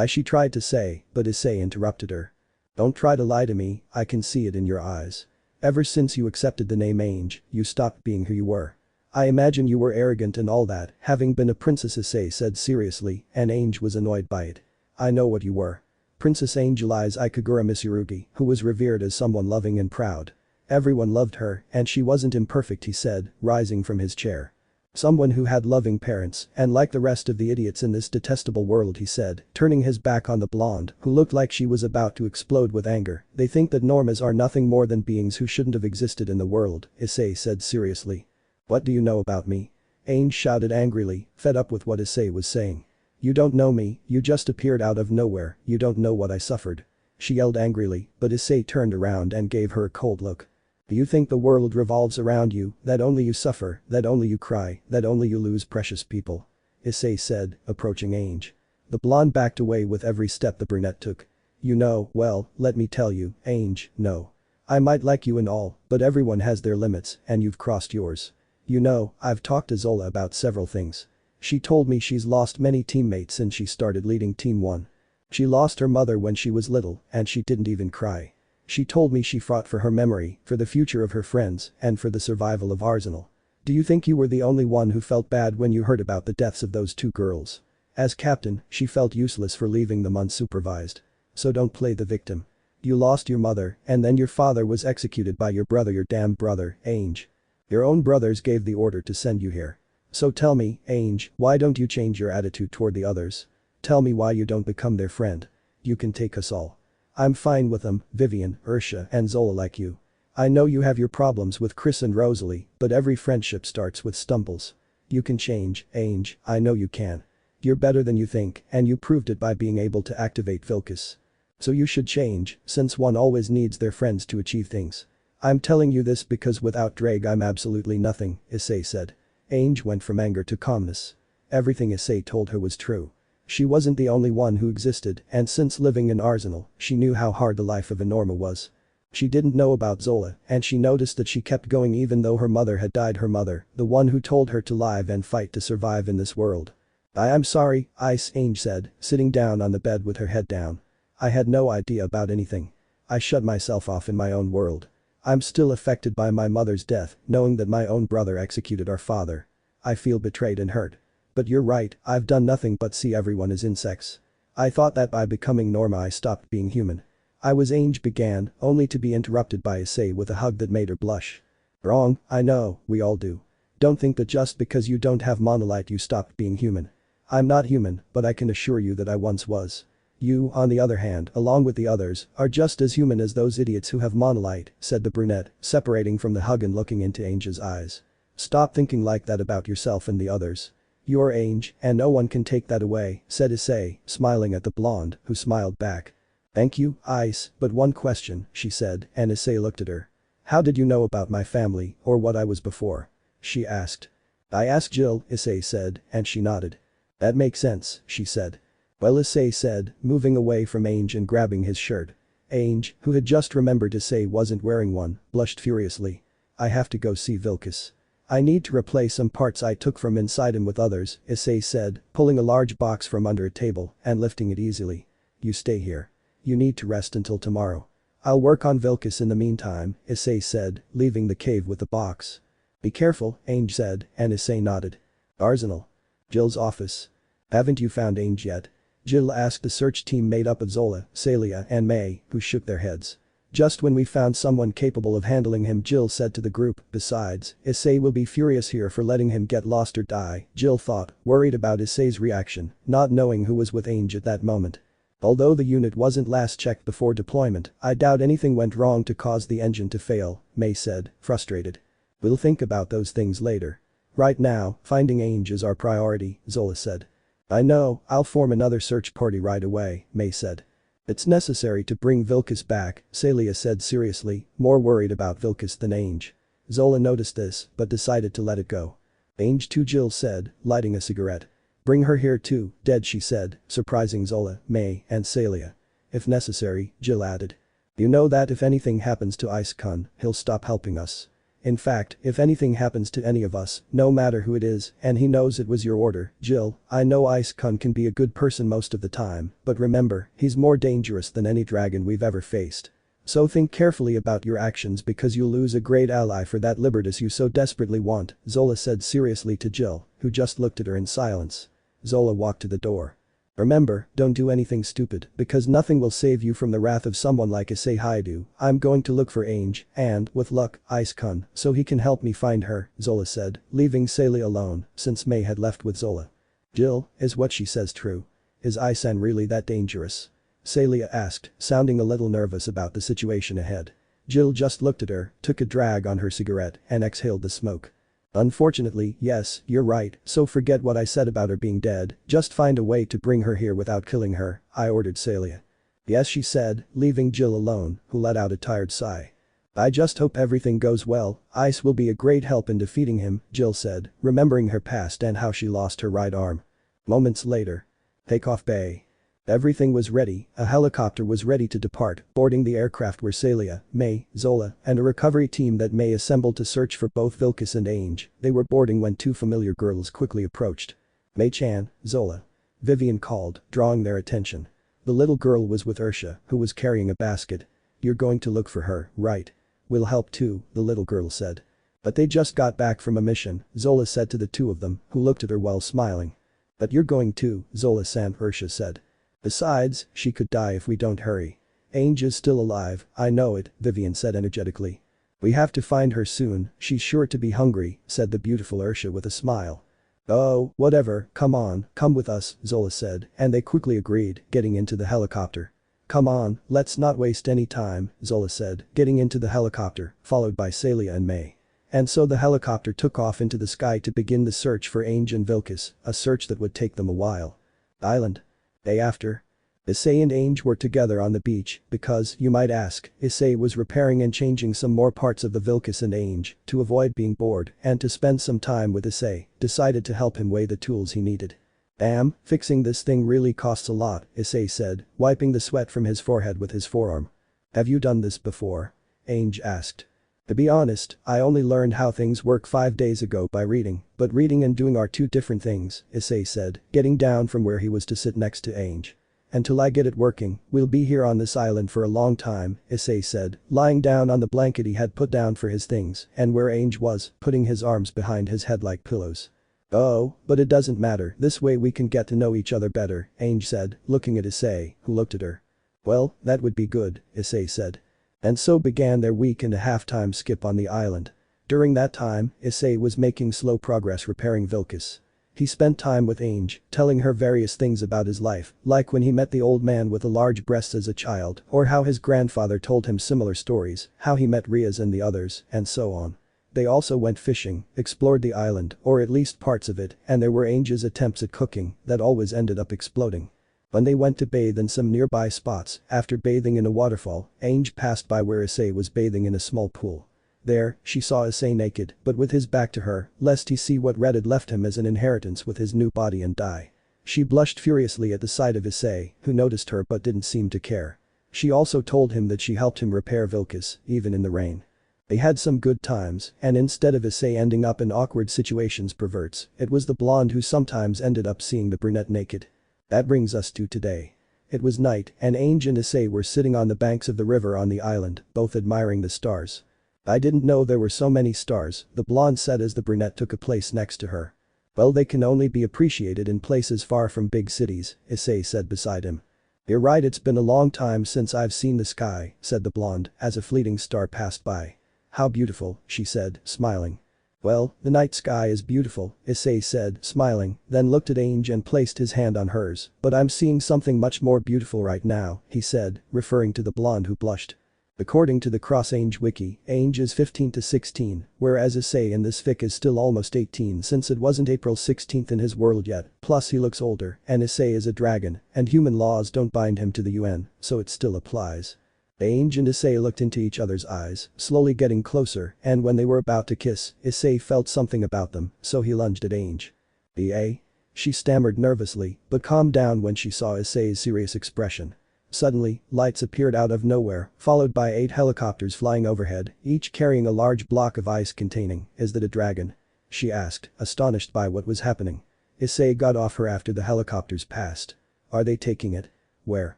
She tried to say, but Issei interrupted her. Don't try to lie to me, I can see it in your eyes. Ever since you accepted the name Ange, you stopped being who you were. I imagine you were arrogant and all that, having been a princess, Issei said seriously, and Ange was annoyed by it. I know what you were. Princess Angelise Ikagura Mitsurugi, who was revered as someone loving and proud. Everyone loved her, and she wasn't imperfect, he said, rising from his chair. Someone who had loving parents, and like the rest of the idiots in this detestable world, he said, turning his back on the blonde, who looked like she was about to explode with anger. They think that Normas are nothing more than beings who shouldn't have existed in the world, Issei said seriously. What do you know about me? Ange shouted angrily, fed up with what Issei was saying. You don't know me, you just appeared out of nowhere, you don't know what I suffered. She yelled angrily, but Issei turned around and gave her a cold look. Do you think the world revolves around you, that only you suffer, that only you cry, that only you lose precious people? Issei said, approaching Ange. The blonde backed away with every step the brunette took. You know, well, let me tell you, Ange, no. I might like you and all, but everyone has their limits, and you've crossed yours. You know, I've talked to Zola about several things. She told me she's lost many teammates since she started leading Team 1. She lost her mother when she was little, and she didn't even cry. She told me she fought for her memory, for the future of her friends, and for the survival of Arsenal. Do you think you were the only one who felt bad when you heard about the deaths of those 2 girls? As captain, she felt useless for leaving them unsupervised. So don't play the victim. You lost your mother, and then your father was executed by your brother, your damn brother, Ange. Your own brothers gave the order to send you here. So tell me, Ange, why don't you change your attitude toward the others? Tell me why you don't become their friend. You can take us all. I'm fine with them, Vivian, Ursha, and Zola like you. I know you have your problems with Chris and Rosalie, but every friendship starts with stumbles. You can change, Ange, I know you can. You're better than you think, and you proved it by being able to activate Vilcus. So you should change, since one always needs their friends to achieve things. I'm telling you this because without Drake I'm absolutely nothing, Issei said. Ange went from anger to calmness. Everything Issei told her was true. She wasn't the only one who existed, and since living in Arsenal, she knew how hard the life of a Norma was. She didn't know about Zola, and she noticed that she kept going even though her mother had died, her mother, the one who told her to live and fight to survive in this world. I'm sorry, Ange said, sitting down on the bed with her head down. I had no idea about anything. I shut myself off in my own world. I'm still affected by my mother's death, knowing that my own brother executed our father. I feel betrayed and hurt. But you're right, I've done nothing but see everyone as insects. I thought that by becoming Norma I stopped being human. I was Ange began, only to be interrupted by Issei with a hug that made her blush. Wrong, I know, we all do. Don't think that just because you don't have monolite you stopped being human. I'm not human, but I can assure you that I once was. You, on the other hand, along with the others, are just as human as those idiots who have monolite, said the brunette, separating from the hug and looking into Ange's eyes. Stop thinking like that about yourself and the others. You're Ange, and no one can take that away, said Issei, smiling at the blonde, who smiled back. Thank you, Ice, but one question, she said, and Issei looked at her. How did you know about my family, or what I was before? She asked. I asked Jill, Issei said, and she nodded. That makes sense, she said. Well, Issei said, moving away from Ange and grabbing his shirt. Ange, who had just remembered Issei wasn't wearing one, blushed furiously. I have to go see Vilkas. I need to replace some parts I took from inside him with others, Issei said, pulling a large box from under a table and lifting it easily. You stay here. You need to rest until tomorrow. I'll work on Vilkas in the meantime, Issei said, leaving the cave with the box. Be careful, Ange said, and Issei nodded. Arsenal. Jill's office. Haven't you found Ange yet? Jill asked the search team made up of Zola, Celia and May, who shook their heads. Just when we found someone capable of handling him, Jill said to the group. Besides, Issei will be furious here for letting him get lost or die, Jill thought, worried about Issei's reaction, not knowing who was with Ange at that moment. Although the unit wasn't last checked before deployment, I doubt anything went wrong to cause the engine to fail, May said, frustrated. We'll think about those things later. Right now, finding Ange is our priority, Zola said. I know, I'll form another search party right away, May said. It's necessary to bring Vilkas back, Celia said seriously, more worried about Vilkas than Ange. Zola noticed this, but decided to let it go. Ange too, Jill said, lighting a cigarette. Bring her here too, dead, she said, surprising Zola, May, and Celia. If necessary, Jill added. You know that if anything happens to Ice-kun, he'll stop helping us. In fact, if anything happens to any of us, no matter who it is, and he knows it was your order, Jill, I know Ice-kun can be a good person most of the time, but remember, he's more dangerous than any dragon we've ever faced. So think carefully about your actions because you'll lose a great ally for that Libertas you so desperately want, Zola said seriously to Jill, who just looked at her in silence. Zola walked to the door. Remember, don't do anything stupid, because nothing will save you from the wrath of someone like Issei Haidu. I'm going to look for Ange, and, with luck, Ice-kun, so he can help me find her, Zola said, leaving Celia alone, since May had left with Zola. Jill, is what she says true? Is Ice-san really that dangerous? Celia asked, sounding a little nervous about the situation ahead. Jill just looked at her, took a drag on her cigarette, and exhaled the smoke. Unfortunately, yes, you're right, so forget what I said about her being dead, just find a way to bring her here without killing her, I ordered Celia. Yes, she said, leaving Jill alone, who let out a tired sigh. I just hope everything goes well, Ice will be a great help in defeating him, Jill said, remembering her past and how she lost her right arm. Moments later. Takeoff bay. Everything was ready, a helicopter was ready to depart, boarding the aircraft were Celia, May, Zola, and a recovery team that May assembled to search for both Vilkas and Ange. They were boarding when two familiar girls quickly approached. May-chan, Zola. Vivian called, drawing their attention. The little girl was with Ursha, who was carrying a basket. You're going to look for her, right? We'll help too, the little girl said. But they just got back from a mission, Zola said to the two of them, who looked at her while smiling. But you're going too, Zola-san, Ursha said. Besides, she could die if we don't hurry. Ange is still alive, I know it, Vivian said energetically. We have to find her soon, she's sure to be hungry, said the beautiful Ursha with a smile. Oh, whatever, come on, come with us, Zola said, and they quickly agreed, getting into the helicopter. Come on, let's not waste any time, Zola said, getting into the helicopter, followed by Celia and May. And so the helicopter took off into the sky to begin the search for Ange and Vilkas, a search that would take them a while. Island. Day after. Issei and Ange were together on the beach because, you might ask, Issei was repairing and changing some more parts of the Vilkas and Ange to avoid being bored and to spend some time with Issei, decided to help him weigh the tools he needed. Damn, fixing this thing really costs a lot, Issei said, wiping the sweat from his forehead with his forearm. Have you done this before? Ange asked. To be honest, I only learned how things work 5 days ago by reading, but reading and doing are two different things, Issei said, getting down from where he was to sit next to Ange. Until I get it working, we'll be here on this island for a long time, Issei said, lying down on the blanket he had put down for his things and where Ange was, putting his arms behind his head like pillows. Oh, but it doesn't matter, this way we can get to know each other better, Ange said, looking at Issei, who looked at her. Well, that would be good, Issei said. And so began their week and a half time skip on the island. During that time, Issei was making slow progress repairing Vilcus. He spent time with Ange, telling her various things about his life, like when he met the old man with the large breasts as a child, or how his grandfather told him similar stories, how he met Rias and the others, and so on. They also went fishing, explored the island, or at least parts of it, and there were Ange's attempts at cooking that always ended up exploding. When they went to bathe in some nearby spots, after bathing in a waterfall, Ange passed by where Issei was bathing in a small pool. There, she saw Issei naked, but with his back to her, lest he see what Red had left him as an inheritance with his new body and die. She blushed furiously at the sight of Issei, who noticed her but didn't seem to care. She also told him that she helped him repair Vilcus, even in the rain. They had some good times, and instead of Issei ending up in awkward situations perverts, it was the blonde who sometimes ended up seeing the brunette naked. That brings us to today. It was night, and Ange and Issei were sitting on the banks of the river on the island, both admiring the stars. I didn't know there were so many stars, the blonde said as the brunette took a place next to her. Well, they can only be appreciated in places far from big cities, Issei said beside him. You're right, it's been a long time since I've seen the sky, said the blonde, as a fleeting star passed by. How beautiful, she said, smiling. Well, the night sky is beautiful, Issei said, smiling, then looked at Ange and placed his hand on hers, but I'm seeing something much more beautiful right now, he said, referring to the blonde who blushed. According to the Cross-Ange wiki, Ange is 15 to 16, whereas Issei in this fic is still almost 18 since it wasn't April 16th in his world yet, plus he looks older, and Issei is a dragon, and human laws don't bind him to the UN, so it still applies. Ange and Issei looked into each other's eyes, slowly getting closer, and when they were about to kiss, Issei felt something about them, so he lunged at Ange. "Eh?" She stammered nervously, but calmed down when she saw Issei's serious expression. Suddenly, lights appeared out of nowhere, followed by 8 helicopters flying overhead, each carrying a large block of ice containing, "Is that a dragon?" she asked, astonished by what was happening. Issei got off her after the helicopters passed. "Are they taking it? Where?"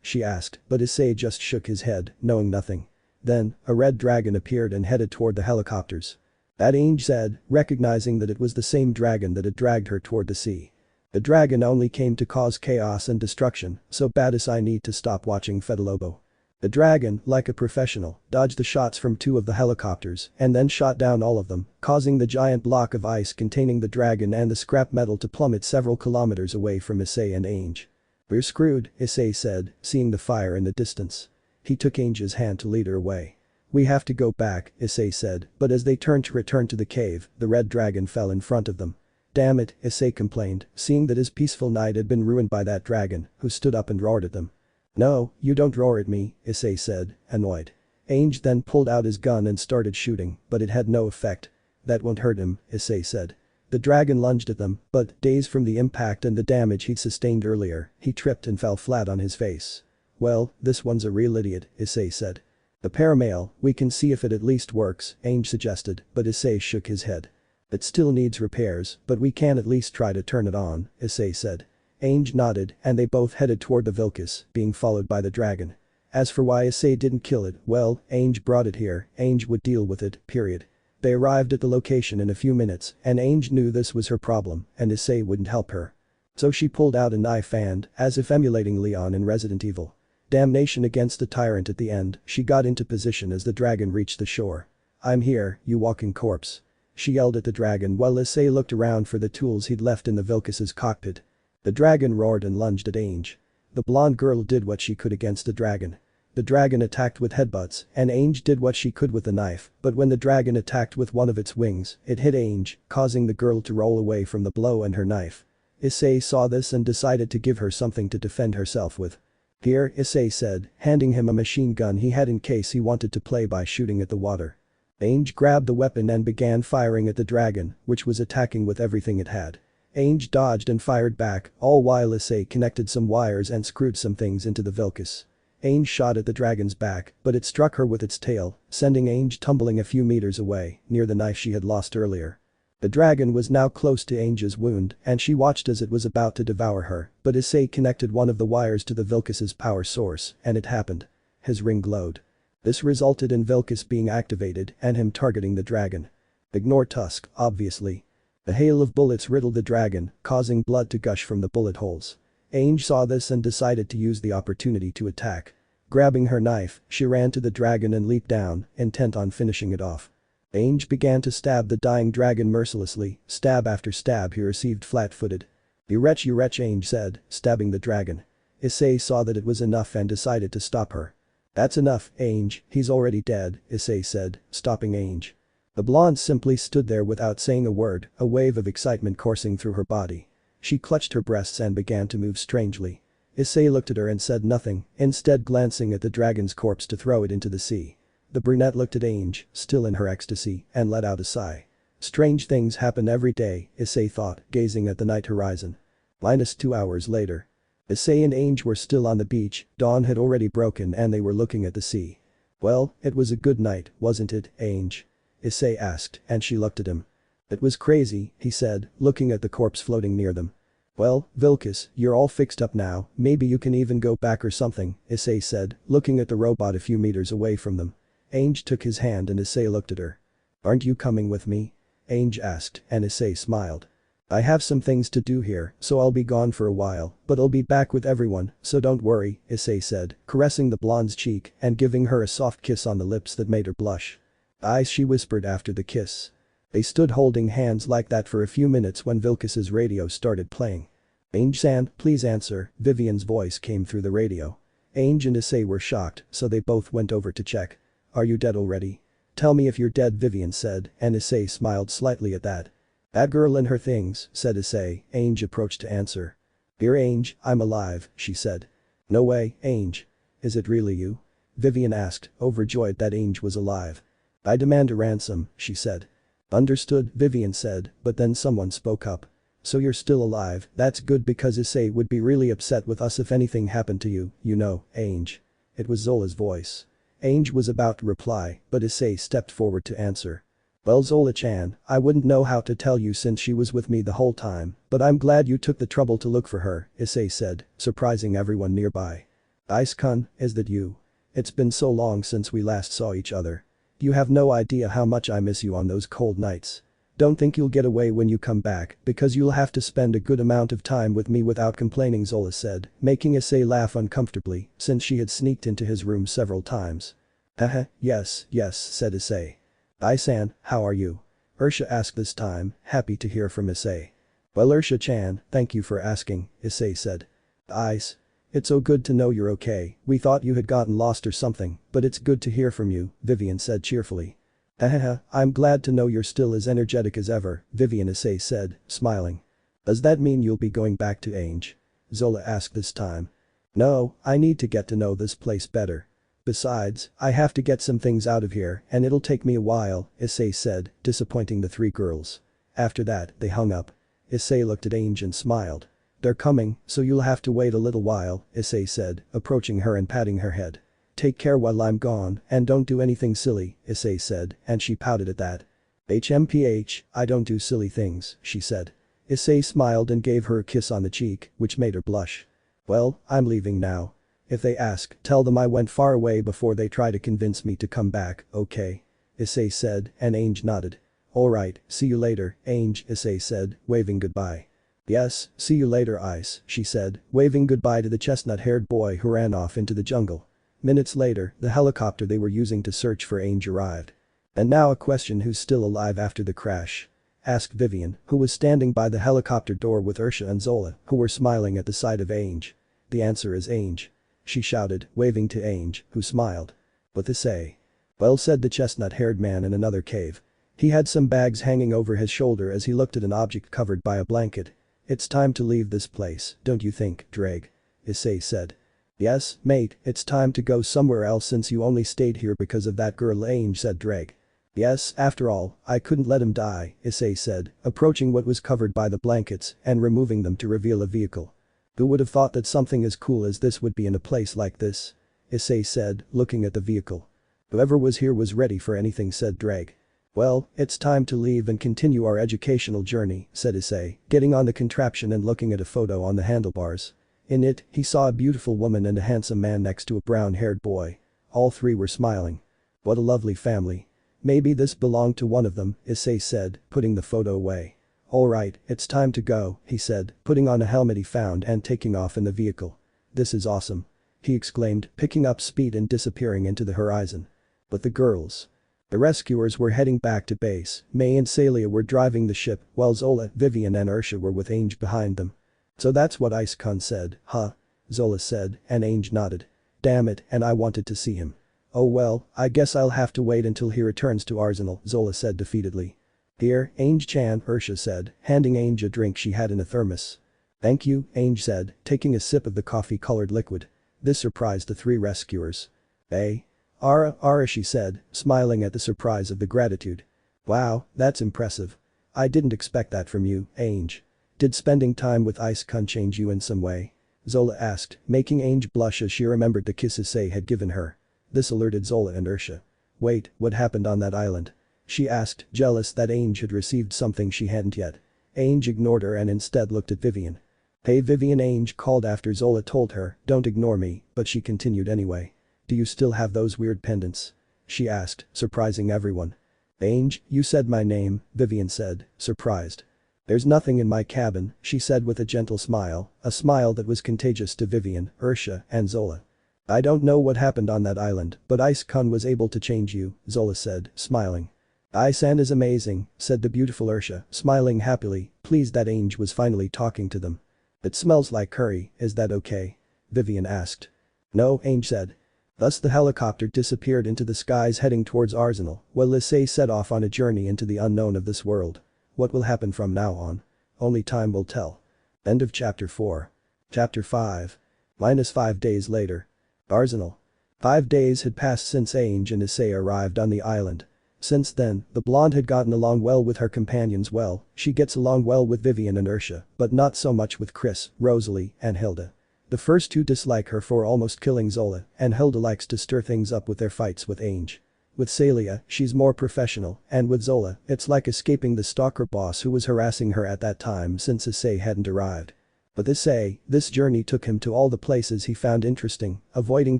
she asked, but Issei just shook his head, knowing nothing. Then, a red dragon appeared and headed toward the helicopters. That Ange said, recognizing that it was the same dragon that had dragged her toward the sea. The dragon only came to cause chaos and destruction, so bad I need to stop watching Fedalobo. The dragon, like a professional, dodged the shots from 2 of the helicopters and then shot down all of them, causing the giant block of ice containing the dragon and the scrap metal to plummet several kilometers away from Issei and Ange. "We're screwed," Issei said, seeing the fire in the distance. He took Ange's hand to lead her away. "We have to go back," Issei said, but as they turned to return to the cave, the red dragon fell in front of them. "Damn it," Issei complained, seeing that his peaceful night had been ruined by that dragon, who stood up and roared at them. "No, you don't roar at me," Issei said, annoyed. Ange then pulled out his gun and started shooting, but it had no effect. "That won't hurt him," Issei said. The dragon lunged at them, but, dazed from the impact and the damage he'd sustained earlier, he tripped and fell flat on his face. "Well, this one's a real idiot," Issei said. "The paramail, we can see if it at least works," Ange suggested, but Issei shook his head. "It still needs repairs, but we can at least try to turn it on," Issei said. Ange nodded, and they both headed toward the Vilcus, being followed by the dragon. As for why Issei didn't kill it, well, Ange brought it here, Ange would deal with it, period. They arrived at the location in a few minutes, and Ange knew this was her problem, and Issei wouldn't help her. So she pulled out a knife and, as if emulating Leon in Resident Evil. Damnation against the tyrant at the end, she got into position as the dragon reached the shore. "I'm here, you walking corpse," she yelled at the dragon while Issei looked around for the tools he'd left in the Vilcus's cockpit. The dragon roared and lunged at Ange. The blonde girl did what she could against the dragon. The dragon attacked with headbutts, and Ange did what she could with the knife, but when the dragon attacked with one of its wings, it hit Ange, causing the girl to roll away from the blow and her knife. Issei saw this and decided to give her something to defend herself with. "Here," Issei said, handing him a machine gun he had in case he wanted to play by shooting at the water. Ange grabbed the weapon and began firing at the dragon, which was attacking with everything it had. Ange dodged and fired back, all while Issei connected some wires and screwed some things into the Vilcus. Ange shot at the dragon's back, but it struck her with its tail, sending Ange tumbling a few meters away, near the knife she had lost earlier. The dragon was now close to Ange's wound and she watched as it was about to devour her, but Issei connected one of the wires to the Vilcus's power source and it happened. His ring glowed. This resulted in Vilcus being activated and him targeting the dragon. Ignore Tusk, obviously. The hail of bullets riddled the dragon, causing blood to gush from the bullet holes. Ange saw this and decided to use the opportunity to attack. Grabbing her knife, she ran to the dragon and leaped down, intent on finishing it off. Ange began to stab the dying dragon mercilessly, stab after stab he received flat-footed. You wretch, Ange said, stabbing the dragon. Issei saw that it was enough and decided to stop her. That's enough, Ange, he's already dead, Issei said, stopping Ange. The blonde simply stood there without saying a word, a wave of excitement coursing through her body. She clutched her breasts and began to move strangely. Issei looked at her and said nothing, instead glancing at the dragon's corpse to throw it into the sea. The brunette looked at Ange, still in her ecstasy, and let out a sigh. Strange things happen every day, Issei thought, gazing at the night horizon. -2 hours later. Issei and Ange were still on the beach, dawn had already broken and they were looking at the sea. Well, it was a good night, wasn't it, Ange? Issei asked, and she looked at him. It was crazy, he said, looking at the corpse floating near them. Well, Vilcus, you're all fixed up now, maybe you can even go back or something, Issei said, looking at the robot a few meters away from them. Ange took his hand and Issei looked at her. Aren't you coming with me? Ange asked, and Issei smiled. I have some things to do here, so I'll be gone for a while, but I'll be back with everyone, so don't worry, Issei said, caressing the blonde's cheek and giving her a soft kiss on the lips that made her blush. Eyes, she whispered after the kiss. They stood holding hands like that for a few minutes when Vilcus's radio started playing. Ange-san, please answer, Vivian's voice came through the radio. Ange and Issei were shocked, so they both went over to check. Are you dead already? Tell me if you're dead, Vivian said, and Issei smiled slightly at that. That girl and her things, said Issei. Ange approached to answer. Dear Ange, I'm alive, she said. No way, Ange. Is it really you? Vivian asked, overjoyed that Ange was alive. I demand a ransom, she said. Understood, Vivian said, but then someone spoke up. So you're still alive, that's good because Issei would be really upset with us if anything happened to you, you know, Ange. It was Zola's voice. Ange was about to reply, but Issei stepped forward to answer. Well, Zola-chan, I wouldn't know how to tell you since she was with me the whole time, but I'm glad you took the trouble to look for her, Issei said, surprising everyone nearby. Ice-kun, is that you? It's been so long since we last saw each other. You have no idea how much I miss you on those cold nights. Don't think you'll get away when you come back, because you'll have to spend a good amount of time with me without complaining, Zola said, making Issei laugh uncomfortably, since she had sneaked into his room several times. Haha, yes, said Issei. Ai-san, how are you? Ursha asked this time, happy to hear from Issei. Well, Ursha-chan, thank you for asking, Issei said. Ice. It's so good to know you're okay, we thought you had gotten lost or something, but it's good to hear from you, Vivian said cheerfully. Hahaha, I'm glad to know you're still as energetic as ever, Vivian, Issei said, smiling. Does that mean you'll be going back to Ange? Zola asked this time. No, I need to get to know this place better. Besides, I have to get some things out of here and it'll take me a while, Issei said, disappointing the three girls. After that, they hung up. Issei looked at Ange and smiled. They're coming, so you'll have to wait a little while, Issei said, approaching her and patting her head. Take care while I'm gone and don't do anything silly, Issei said, and she pouted at that. HMPH, I don't do silly things, she said. Issei smiled and gave her a kiss on the cheek, which made her blush. Well, I'm leaving now. If they ask, tell them I went far away before they try to convince me to come back, okay? Issei said, and Ange nodded. Alright, see you later, Ange, Issei said, waving goodbye. Yes, see you later, Ice, she said, waving goodbye to the chestnut-haired boy who ran off into the jungle. Minutes later, the helicopter they were using to search for Ange arrived. And now a question, who's still alive after the crash? Asked Vivian, who was standing by the helicopter door with Ursha and Zola, who were smiling at the sight of Ange. The answer is Ange. She shouted, waving to Ange, who smiled. What to say? Well, said the chestnut-haired man in another cave. He had some bags hanging over his shoulder as he looked at an object covered by a blanket. It's time to leave this place, don't you think, Drake? Issei said. Yes, mate, it's time to go somewhere else since you only stayed here because of that girl, Ange said Drake. Yes, after all, I couldn't let him die, Issei said, approaching what was covered by the blankets and removing them to reveal a vehicle. Who would have thought that something as cool as this would be in a place like this? Issei said, looking at the vehicle. Whoever was here was ready for anything, said Drake. Well, it's time to leave and continue our educational journey, said Issei, getting on the contraption and looking at a photo on the handlebars. In it, he saw a beautiful woman and a handsome man next to a brown-haired boy. All three were smiling. What a lovely family. Maybe this belonged to one of them, Issei said, putting the photo away. Alright, it's time to go, he said, putting on a helmet he found and taking off in the vehicle. This is awesome. He exclaimed, picking up speed and disappearing into the horizon. But the girls. The rescuers were heading back to base. May and Celia were driving the ship, while Zola, Vivian and Ursha were with Ange behind them. So that's what Issei said, huh? Zola said, and Ange nodded. Damn it, and I wanted to see him. Oh well, I guess I'll have to wait until he returns to Arsenal, Zola said defeatedly. Here, Ange-chan, Ursha said, handing Ange a drink she had in a thermos. Thank you, Ange said, taking a sip of the coffee-colored liquid. This surprised the three rescuers. Hey? Ara, she said, smiling at the surprise of the gratitude. Wow, that's impressive. I didn't expect that from you, Ange. Did spending time with Issei change you in some way? Zola asked, making Ange blush as she remembered the kiss Issei had given her. This alerted Zola and Ursha. Wait, what happened on that island? She asked, jealous that Ange had received something she hadn't yet. Ange ignored her and instead looked at Vivian. Hey Vivian, Ange called after Zola told her, don't ignore me, but she continued anyway. Do you still have those weird pendants? She asked, surprising everyone. Ange, you said my name, Vivian said, surprised. There's nothing in my cabin, she said with a gentle smile, a smile that was contagious to Vivian, Ursha, and Zola. I don't know what happened on that island, but Issei was able to change you, Zola said, smiling. Issei is amazing, said the beautiful Ursha, smiling happily, pleased that Ange was finally talking to them. It smells like curry, is that okay? Vivian asked. No, Ange said. Thus the helicopter disappeared into the skies heading towards Arsenal, while Issei set off on a journey into the unknown of this world. What will happen from now on? Only time will tell. End of Chapter 4. Chapter 5. -5 days later. Arsenal. 5 days had passed since Ange and Issei arrived on the island. Since then, the blonde had gotten along well with her companions well, she gets along well with Vivian and Ursha, but not so much with Chris, Rosalie, and Hilda. The first two dislike her for almost killing Zola, and Hilda likes to stir things up with their fights with Ange. With Celia, she's more professional, and with Zola, it's like escaping the stalker boss who was harassing her at that time since Issei hadn't arrived. But Issei, this journey took him to all the places he found interesting, avoiding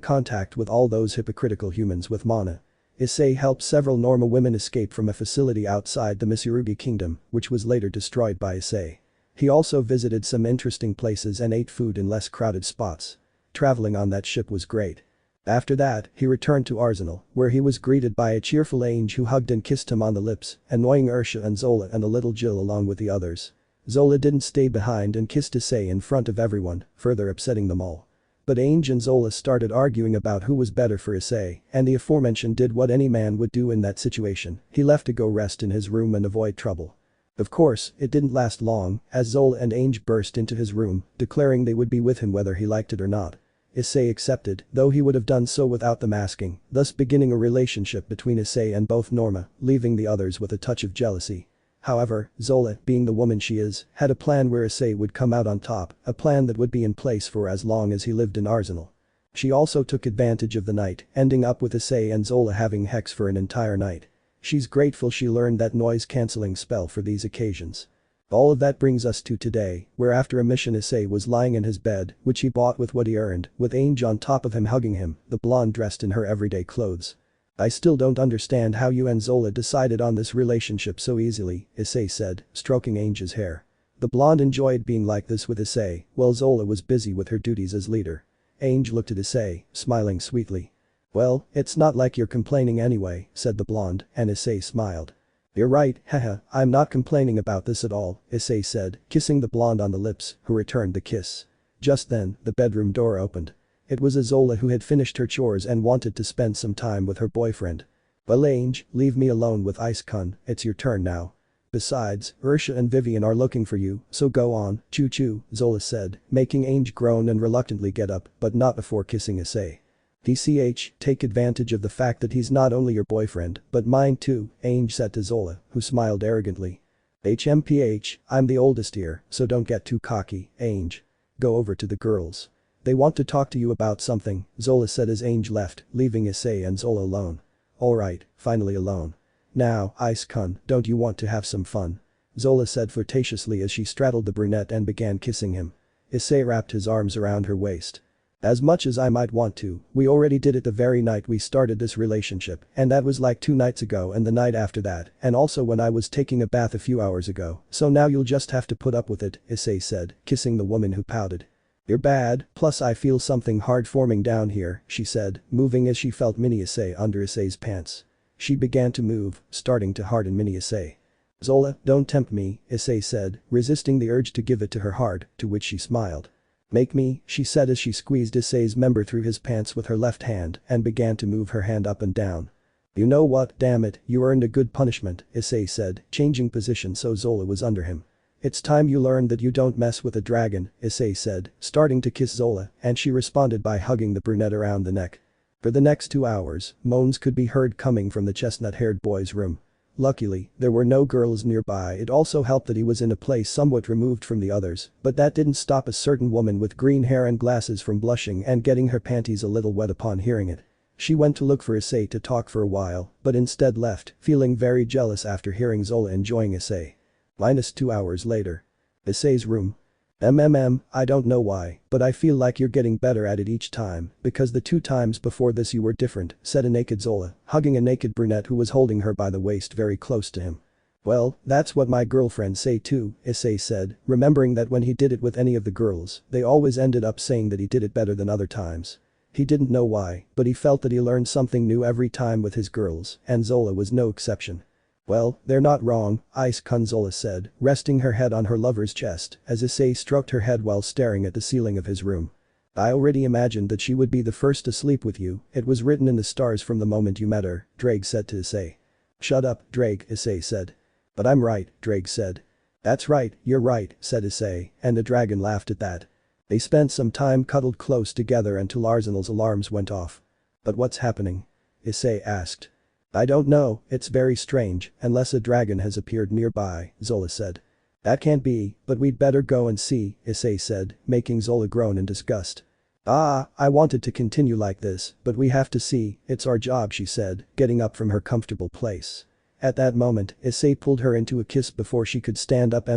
contact with all those hypocritical humans with Mana. Issei helped several normal women escape from a facility outside the Misuragi kingdom, which was later destroyed by Issei. He also visited some interesting places and ate food in less crowded spots. Traveling on that ship was great. After that, he returned to Arsenal, where he was greeted by a cheerful Ange who hugged and kissed him on the lips, annoying Ursha and Zola and a little Jill along with the others. Zola didn't stay behind and kissed Issei in front of everyone, further upsetting them all. But Ange and Zola started arguing about who was better for Issei, and the aforementioned did what any man would do in that situation, he left to go rest in his room and avoid trouble. Of course, it didn't last long, as Zola and Ange burst into his room, declaring they would be with him whether he liked it or not. Issei accepted, though he would have done so without the masking, thus beginning a relationship between Issei and both Norma, leaving the others with a touch of jealousy. However, Zola, being the woman she is, had a plan where Issei would come out on top, a plan that would be in place for as long as he lived in Arsenal. She also took advantage of the night, ending up with Issei and Zola having Hex for an entire night. She's grateful she learned that noise-cancelling spell for these occasions. All of that brings us to today, where after a mission Issei was lying in his bed, which he bought with what he earned, with Ange on top of him hugging him, the blonde dressed in her everyday clothes. I still don't understand how you and Zola decided on this relationship so easily, Issei said, stroking Ange's hair. The blonde enjoyed being like this with Issei, while Zola was busy with her duties as leader. Ange looked at Issei, smiling sweetly. Well, it's not like you're complaining anyway, said the blonde, and Issei smiled. You're right, haha, I'm not complaining about this at all, Issei said, kissing the blonde on the lips, who returned the kiss. Just then, the bedroom door opened. It was Zola who had finished her chores and wanted to spend some time with her boyfriend. Well Ange, leave me alone with Issei-kun, it's your turn now. Besides, Ursha and Vivian are looking for you, so go on, choo-choo, Zola said, making Ange groan and reluctantly get up, but not before kissing Issei. TCH, take advantage of the fact that he's not only your boyfriend, but mine too, Ange said to Zola, who smiled arrogantly. HMPH, I'm the oldest here, so don't get too cocky, Ange. Go over to the girls. They want to talk to you about something, Zola said as Ange left, leaving Issei and Zola alone. Alright, finally alone. Now, Ice-kun, don't you want to have some fun? Zola said flirtatiously as she straddled the brunette and began kissing him. Issei wrapped his arms around her waist. As much as I might want to, we already did it the very night we started this relationship, and that was like 2 nights ago and the night after that, and also when I was taking a bath a few hours ago, so now you'll just have to put up with it, Issei said, kissing the woman who pouted. You're bad, plus I feel something hard forming down here, she said, moving as she felt Mini Issei under Issei's pants. She began to move, starting to harden Mini Issei. Zola, don't tempt me, Issei said, resisting the urge to give it to her hard, to which she smiled. Make me, she said as she squeezed Issei's member through his pants with her left hand and began to move her hand up and down. You know what, damn it, you earned a good punishment, Issei said, changing position so Zola was under him. It's time you learned that you don't mess with a dragon, Issei said, starting to kiss Zola, and she responded by hugging the brunette around the neck. For the next 2 hours, moans could be heard coming from the chestnut-haired boy's room. Luckily, there were no girls nearby. It also helped that he was in a place somewhat removed from the others, but that didn't stop a certain woman with green hair and glasses from blushing and getting her panties a little wet upon hearing it. She went to look for Issei to talk for a while, but instead left, feeling very jealous after hearing Zola enjoying Issei. -2 hours later. Issei's room. I don't know why, but I feel like you're getting better at it each time, because the 2 times before this you were different, said a naked Zola, hugging a naked brunette who was holding her by the waist very close to him. Well, that's what my girlfriends say too, Issei said, remembering that when he did it with any of the girls, they always ended up saying that he did it better than other times. He didn't know why, but he felt that he learned something new every time with his girls, and Zola was no exception. Well, they're not wrong, Ice-kun, Zola said, resting her head on her lover's chest as Issei stroked her head while staring at the ceiling of his room. I already imagined that she would be the first to sleep with you, it was written in the stars from the moment you met her, Drake said to Issei. Shut up, Drake, Issei said. But I'm right, Drake said. That's right, you're right, said Issei, and the dragon laughed at that. They spent some time cuddled close together until Arsenal's alarms went off. But what's happening? Issei asked. I don't know, it's very strange, unless a dragon has appeared nearby, Zola said. That can't be, but we'd better go and see, Issei said, making Zola groan in disgust. I wanted to continue like this, but we have to see, it's our job, she said, getting up from her comfortable place. At that moment, Issei pulled her into a kiss before she could stand up.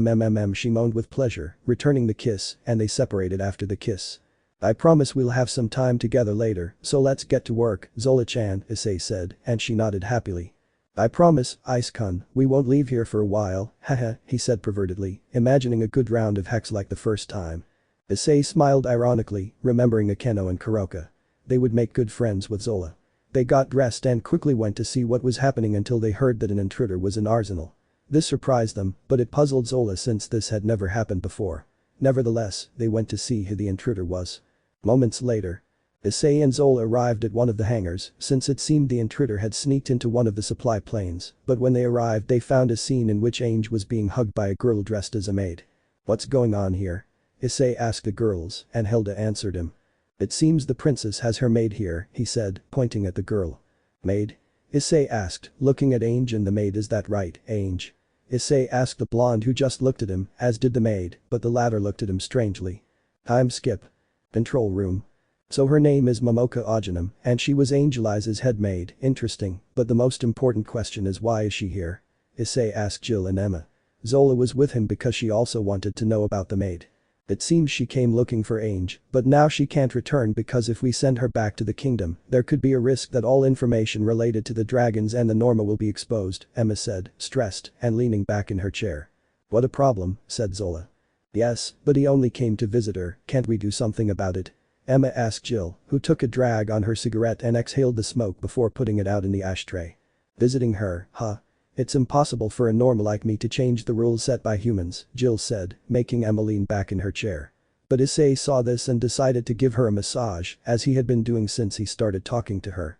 She moaned with pleasure, returning the kiss, and they separated after the kiss. I promise we'll have some time together later, so let's get to work, Zola-chan, Issei said, and she nodded happily. I promise, Ice-kun, we won't leave here for a while, haha, he said pervertedly, imagining a good round of hex like the first time. Issei smiled ironically, remembering Akeno and Kuroka. They would make good friends with Zola. They got dressed and quickly went to see what was happening until they heard that an intruder was in Arsenal. This surprised them, but it puzzled Zola since this had never happened before. Nevertheless, they went to see who the intruder was. Moments later. Issei and Zola arrived at one of the hangars, since it seemed the intruder had sneaked into one of the supply planes, but when they arrived they found a scene in which Ange was being hugged by a girl dressed as a maid. What's going on here? Issei asked the girls, and Hilda answered him. It seems the princess has her maid here, he said, pointing at the girl. Maid? Issei asked, looking at Ange and the maid. Is that right, Ange? Issei asked the blonde who just looked at him, as did the maid, but the latter looked at him strangely. Time skip. Control room. So her name is Momoka Ojanum, and she was Angelize's head maid, interesting, but the most important question is why is she here? Issei asked Jill and Emma. Zola was with him because she also wanted to know about the maid. It seems she came looking for Ange, but now she can't return because if we send her back to the kingdom, there could be a risk that all information related to the dragons and the Norma will be exposed, Emma said, stressed and leaning back in her chair. What a problem, said Zola. Yes, but he only came to visit her, can't we do something about it? Emma asked Jill, who took a drag on her cigarette and exhaled the smoke before putting it out in the ashtray. Visiting her, huh? It's impossible for a Norma like me to change the rules set by humans, Jill said, making Emma lean back in her chair. But Issei saw this and decided to give her a massage, as he had been doing since he started talking to her.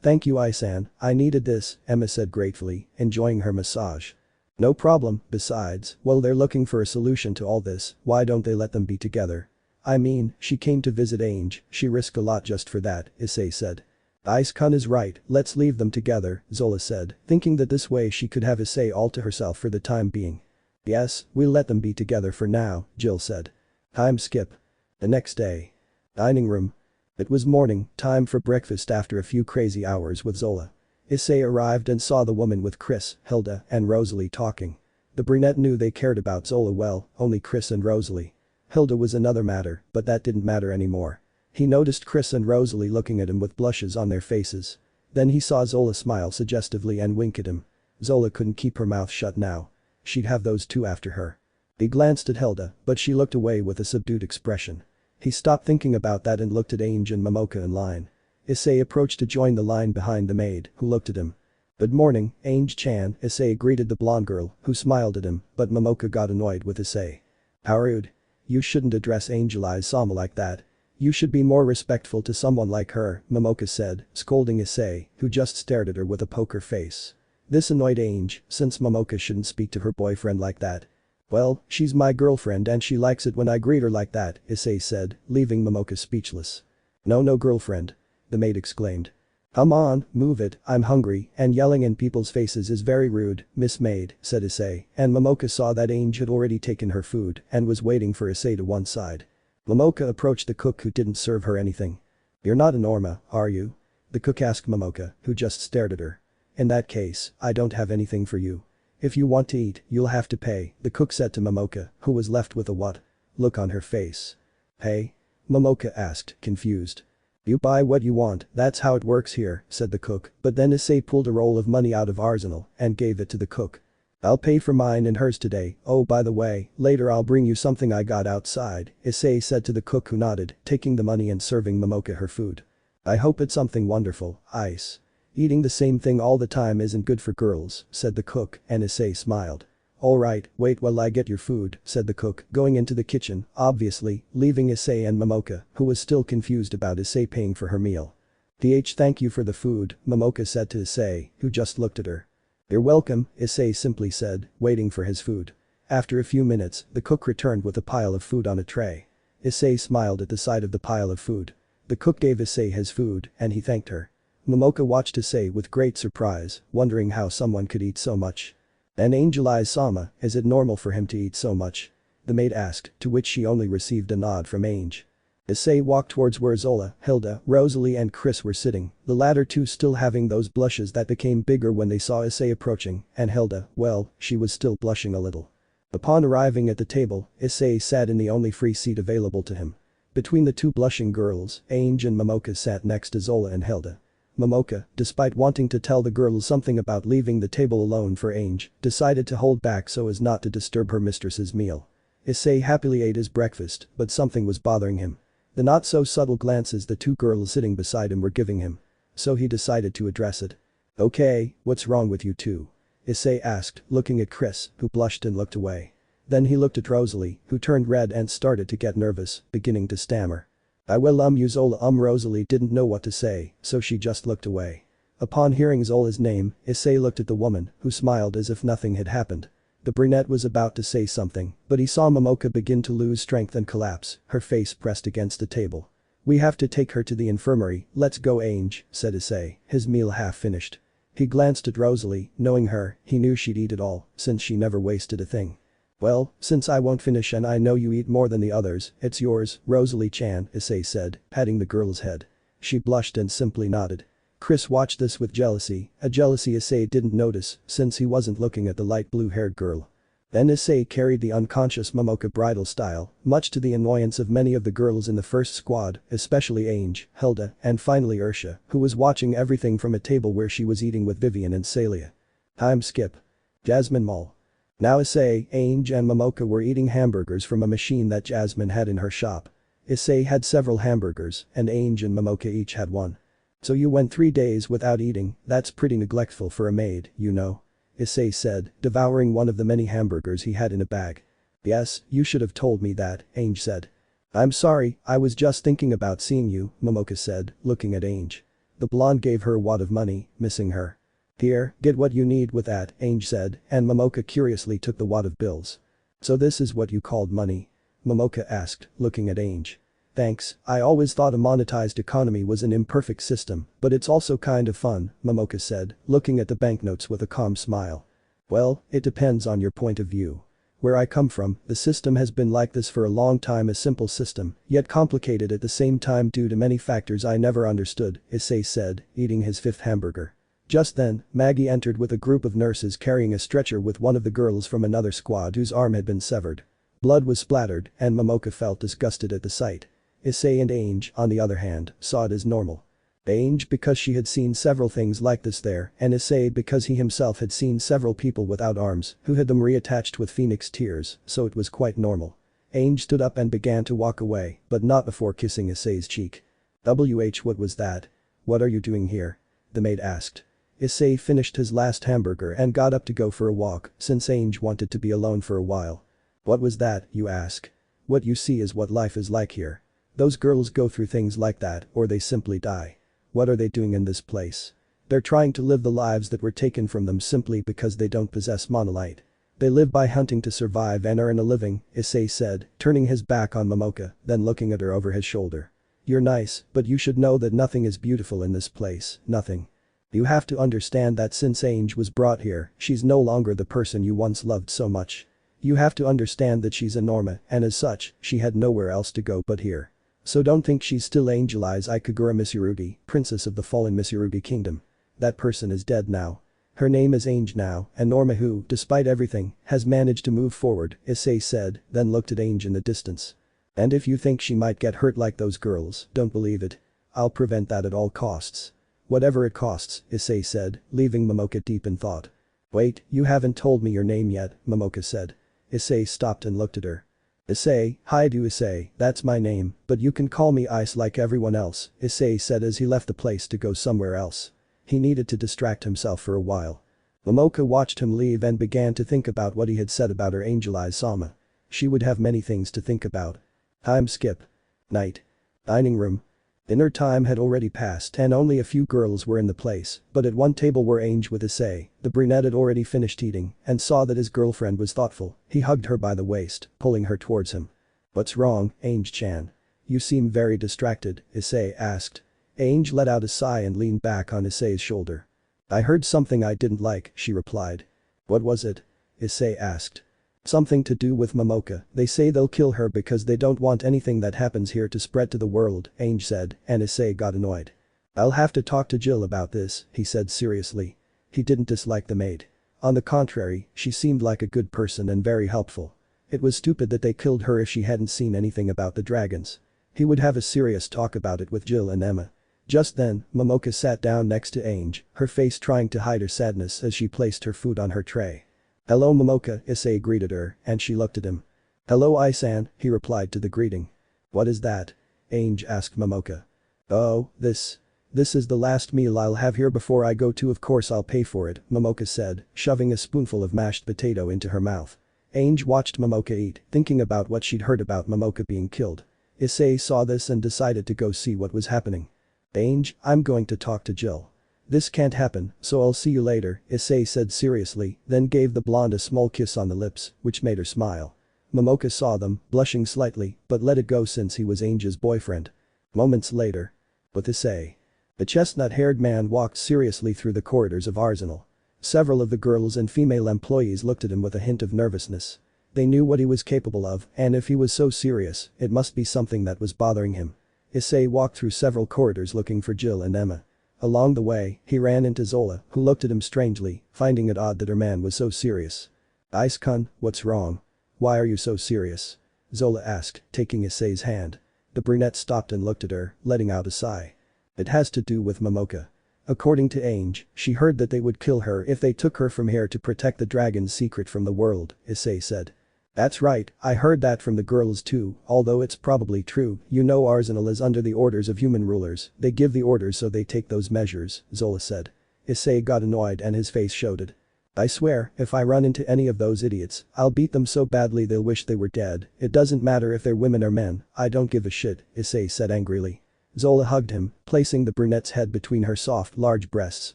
Thank you Isan, I needed this, Emma said gratefully, enjoying her massage. No problem, besides, well they're looking for a solution to all this, why don't they let them be together? I mean, she came to visit Ange, she risked a lot just for that, Issei said. Ice-kun is right, let's leave them together, Zola said, thinking that this way she could have Issei all to herself for the time being. Yes, we'll let them be together for now, Jill said. Time skip. The next day. Dining room. It was morning, time for breakfast after a few crazy hours with Zola. Issei arrived and saw the woman with Chris, Hilda, and Rosalie talking. The brunette knew they cared about Zola well, only Chris and Rosalie. Hilda was another matter, but that didn't matter anymore. He noticed Chris and Rosalie looking at him with blushes on their faces. Then he saw Zola smile suggestively and wink at him. Zola couldn't keep her mouth shut now. She'd have those two after her. He glanced at Hilda, but she looked away with a subdued expression. He stopped thinking about that and looked at Ange and Momoka in line. Issei approached to join the line behind the maid, who looked at him. "Good morning, Ange-chan," Issei greeted the blonde girl, who smiled at him, but Momoka got annoyed with Issei. "How rude. You shouldn't address Angelize-sama like that. You should be more respectful to someone like her," Momoka said, scolding Issei, who just stared at her with a poker face. This annoyed Ange, since Momoka shouldn't speak to her boyfriend like that. "Well, she's my girlfriend and she likes it when I greet her like that," Issei said, leaving Momoka speechless. No girlfriend," the maid exclaimed. "Come on, move it, I'm hungry, and yelling in people's faces is very rude, Miss Maid," said Issei, and Momoka saw that Ange had already taken her food and was waiting for Issei to one side. Momoka approached the cook who didn't serve her anything. "You're not a Norma, are you?" the cook asked Momoka, who just stared at her. "In that case, I don't have anything for you. If you want to eat, you'll have to pay," the cook said to Momoka, who was left with a what? Look on her face. "Hey?" Momoka asked, confused. "You buy what you want, that's how it works here," said the cook, but then Issei pulled a roll of money out of arsenal and gave it to the cook. "I'll pay for mine and hers today, oh by the way, later I'll bring you something I got outside," Issei said to the cook who nodded, taking the money and serving Momoka her food. "I hope it's something wonderful, Ice. Eating the same thing all the time isn't good for girls," said the cook, and Issei smiled. "Alright, wait while I get your food," said the cook, going into the kitchen, obviously, leaving Issei and Momoka, who was still confused about Issei paying for her meal. Thank you for the food," Momoka said to Issei, who just looked at her. "You're welcome," Issei simply said, waiting for his food. After a few minutes, the cook returned with a pile of food on a tray. Issei smiled at the sight of the pile of food. The cook gave Issei his food, and he thanked her. Momoka watched Issei with great surprise, wondering how someone could eat so much. "And Angelize-sama, is it normal for him to eat so much?" the maid asked, to which she only received a nod from Ange. Issei walked towards where Zola, Hilda, Rosalie and Chris were sitting, the latter two still having those blushes that became bigger when they saw Issei approaching, and Hilda, well, she was still blushing a little. Upon arriving at the table, Issei sat in the only free seat available to him. Between the two blushing girls, Ange and Momoka sat next to Zola and Hilda. Momoka, despite wanting to tell the girls something about leaving the table alone for Ange, decided to hold back so as not to disturb her mistress's meal. Issei happily ate his breakfast, but something was bothering him. The not-so-subtle glances the two girls sitting beside him were giving him. So he decided to address it. "Okay, what's wrong with you two?" Issei asked, looking at Chris, who blushed and looked away. Then he looked at Rosalie, who turned red and started to get nervous, beginning to stammer. You Zola Rosalie didn't know what to say, so she just looked away. Upon hearing Zola's name, Issei looked at the woman, who smiled as if nothing had happened. The brunette was about to say something, but he saw Momoka begin to lose strength and collapse, her face pressed against the table. "We have to take her to the infirmary, let's go Ange," said Issei, his meal half finished. He glanced at Rosalie, knowing her, he knew she'd eat it all, since she never wasted a thing. "Well, since I won't finish and I know you eat more than the others, it's yours, Rosalie-chan," Issei said, patting the girl's head. She blushed and simply nodded. Chris watched this with jealousy, a jealousy Issei didn't notice since he wasn't looking at the light blue-haired girl. Then Issei carried the unconscious Momoka bridal style, much to the annoyance of many of the girls in the first squad, especially Ange, Hilda, and finally Ursha, who was watching everything from a table where she was eating with Vivian and Celia. Time skip. Jasmine Mall. Now Issei, Ange and Momoka were eating hamburgers from a machine that Jasmine had in her shop. Issei had several hamburgers, and Ange and Momoka each had one. "So you went 3 days without eating, that's pretty neglectful for a maid, you know," Issei said, devouring one of the many hamburgers he had in a bag. "Yes, you should have told me that," Ange said. "I'm sorry, I was just thinking about seeing you," Momoka said, looking at Ange. The blonde gave her a wad of money, missing her. "Here, get what you need with that," Ange said, and Momoka curiously took the wad of bills. "So this is what you called money?" Momoka asked, looking at Ange. "Thanks, I always thought a monetized economy was an imperfect system, but it's also kind of fun," Momoka said, looking at the banknotes with a calm smile. "Well, it depends on your point of view. Where I come from, the system has been like this for a long time, a simple system, yet complicated at the same time due to many factors I never understood," Issei said, eating his 5th hamburger. Just then, Maggie entered with a group of nurses carrying a stretcher with one of the girls from another squad whose arm had been severed. Blood was splattered and Momoka felt disgusted at the sight. Issei and Ange, on the other hand, saw it as normal. Ange because she had seen several things like this there, and Issei because he himself had seen several people without arms who had them reattached with phoenix tears, so it was quite normal. Ange stood up and began to walk away, but not before kissing Issei's cheek. What was that? What are you doing here? The maid asked. Issei finished his last hamburger and got up to go for a walk, since Ange wanted to be alone for a while. What was that, you ask? What you see is what life is like here. Those girls go through things like that, or they simply die. What are they doing in this place? They're trying to live the lives that were taken from them simply because they don't possess monolite. They live by hunting to survive and earn a living, Issei said, turning his back on Momoka, then looking at her over his shoulder. You're nice, but you should know that nothing is beautiful in this place, nothing. You have to understand that since Ange was brought here, she's no longer the person you once loved so much. You have to understand that she's a Norma, and as such, she had nowhere else to go but here. So don't think she's still Angel Eyes Ikagura Mitsurugi, princess of the fallen Mitsurugi kingdom. That person is dead now. Her name is Ange now, and Norma who, despite everything, has managed to move forward, Issei said, then looked at Ange in the distance. And if you think she might get hurt like those girls, don't believe it. I'll prevent that at all costs. Whatever it costs, Issei said, leaving Momoka deep in thought. Wait, you haven't told me your name yet, Momoka said. Issei stopped and looked at her. Issei, hi to Issei, that's my name, but you can call me Ice like everyone else, Issei said as he left the place to go somewhere else. He needed to distract himself for a while. Momoka watched him leave and began to think about what he had said about her Angel Eyes Sama. She would have many things to think about. Time skip. Night. Dining room. Dinner time had already passed and only a few girls were in the place, but at one table were Ange with Issei. The brunette had already finished eating and saw that his girlfriend was thoughtful. He hugged her by the waist, pulling her towards him. What's wrong, Ange-chan? You seem very distracted, Issei asked. Ange let out a sigh and leaned back on Issei's shoulder. I heard something I didn't like, she replied. What was it? Issei asked. Something to do with Momoka. They say they'll kill her because they don't want anything that happens here to spread to the world, Ange said, and Issei got annoyed. I'll have to talk to Jill about this, he said seriously. He didn't dislike the maid. On the contrary, she seemed like a good person and very helpful. It was stupid that they killed her if she hadn't seen anything about the dragons. He would have a serious talk about it with Jill and Emma. Just then, Momoka sat down next to Ange, her face trying to hide her sadness as she placed her food on her tray. Hello Momoka, Issei greeted her, and she looked at him. Hello Isan, he replied to the greeting. What is that? Ange asked Momoka. Oh, this is the last meal I'll have here before I go too. Of course I'll pay for it, Momoka said, shoving a spoonful of mashed potato into her mouth. Ange watched Momoka eat, thinking about what she'd heard about Momoka being killed. Issei saw this and decided to go see what was happening. Ange, I'm going to talk to Jill. This can't happen, so I'll see you later, Issei said seriously, then gave the blonde a small kiss on the lips, which made her smile. Momoka saw them, blushing slightly, but let it go since he was Ange's boyfriend. Moments later. With Issei. The chestnut-haired man walked seriously through the corridors of Arsenal. Several of the girls and female employees looked at him with a hint of nervousness. They knew what he was capable of, and if he was so serious, it must be something that was bothering him. Issei walked through several corridors looking for Jill and Emma. Along the way, he ran into Zola, who looked at him strangely, finding it odd that her man was so serious. Ice-kun, what's wrong? Why are you so serious? Zola asked, taking Issei's hand. The brunette stopped and looked at her, letting out a sigh. It has to do with Momoka. According to Ange, she heard that they would kill her if they took her from here to protect the dragon's secret from the world, Issei said. That's right, I heard that from the girls too, although it's probably true. You know Arsenal is under the orders of human rulers, they give the orders so they take those measures, Zola said. Issei got annoyed and his face showed it. I swear, if I run into any of those idiots, I'll beat them so badly they'll wish they were dead. It doesn't matter if they're women or men, I don't give a shit, Issei said angrily. Zola hugged him, placing the brunette's head between her soft large breasts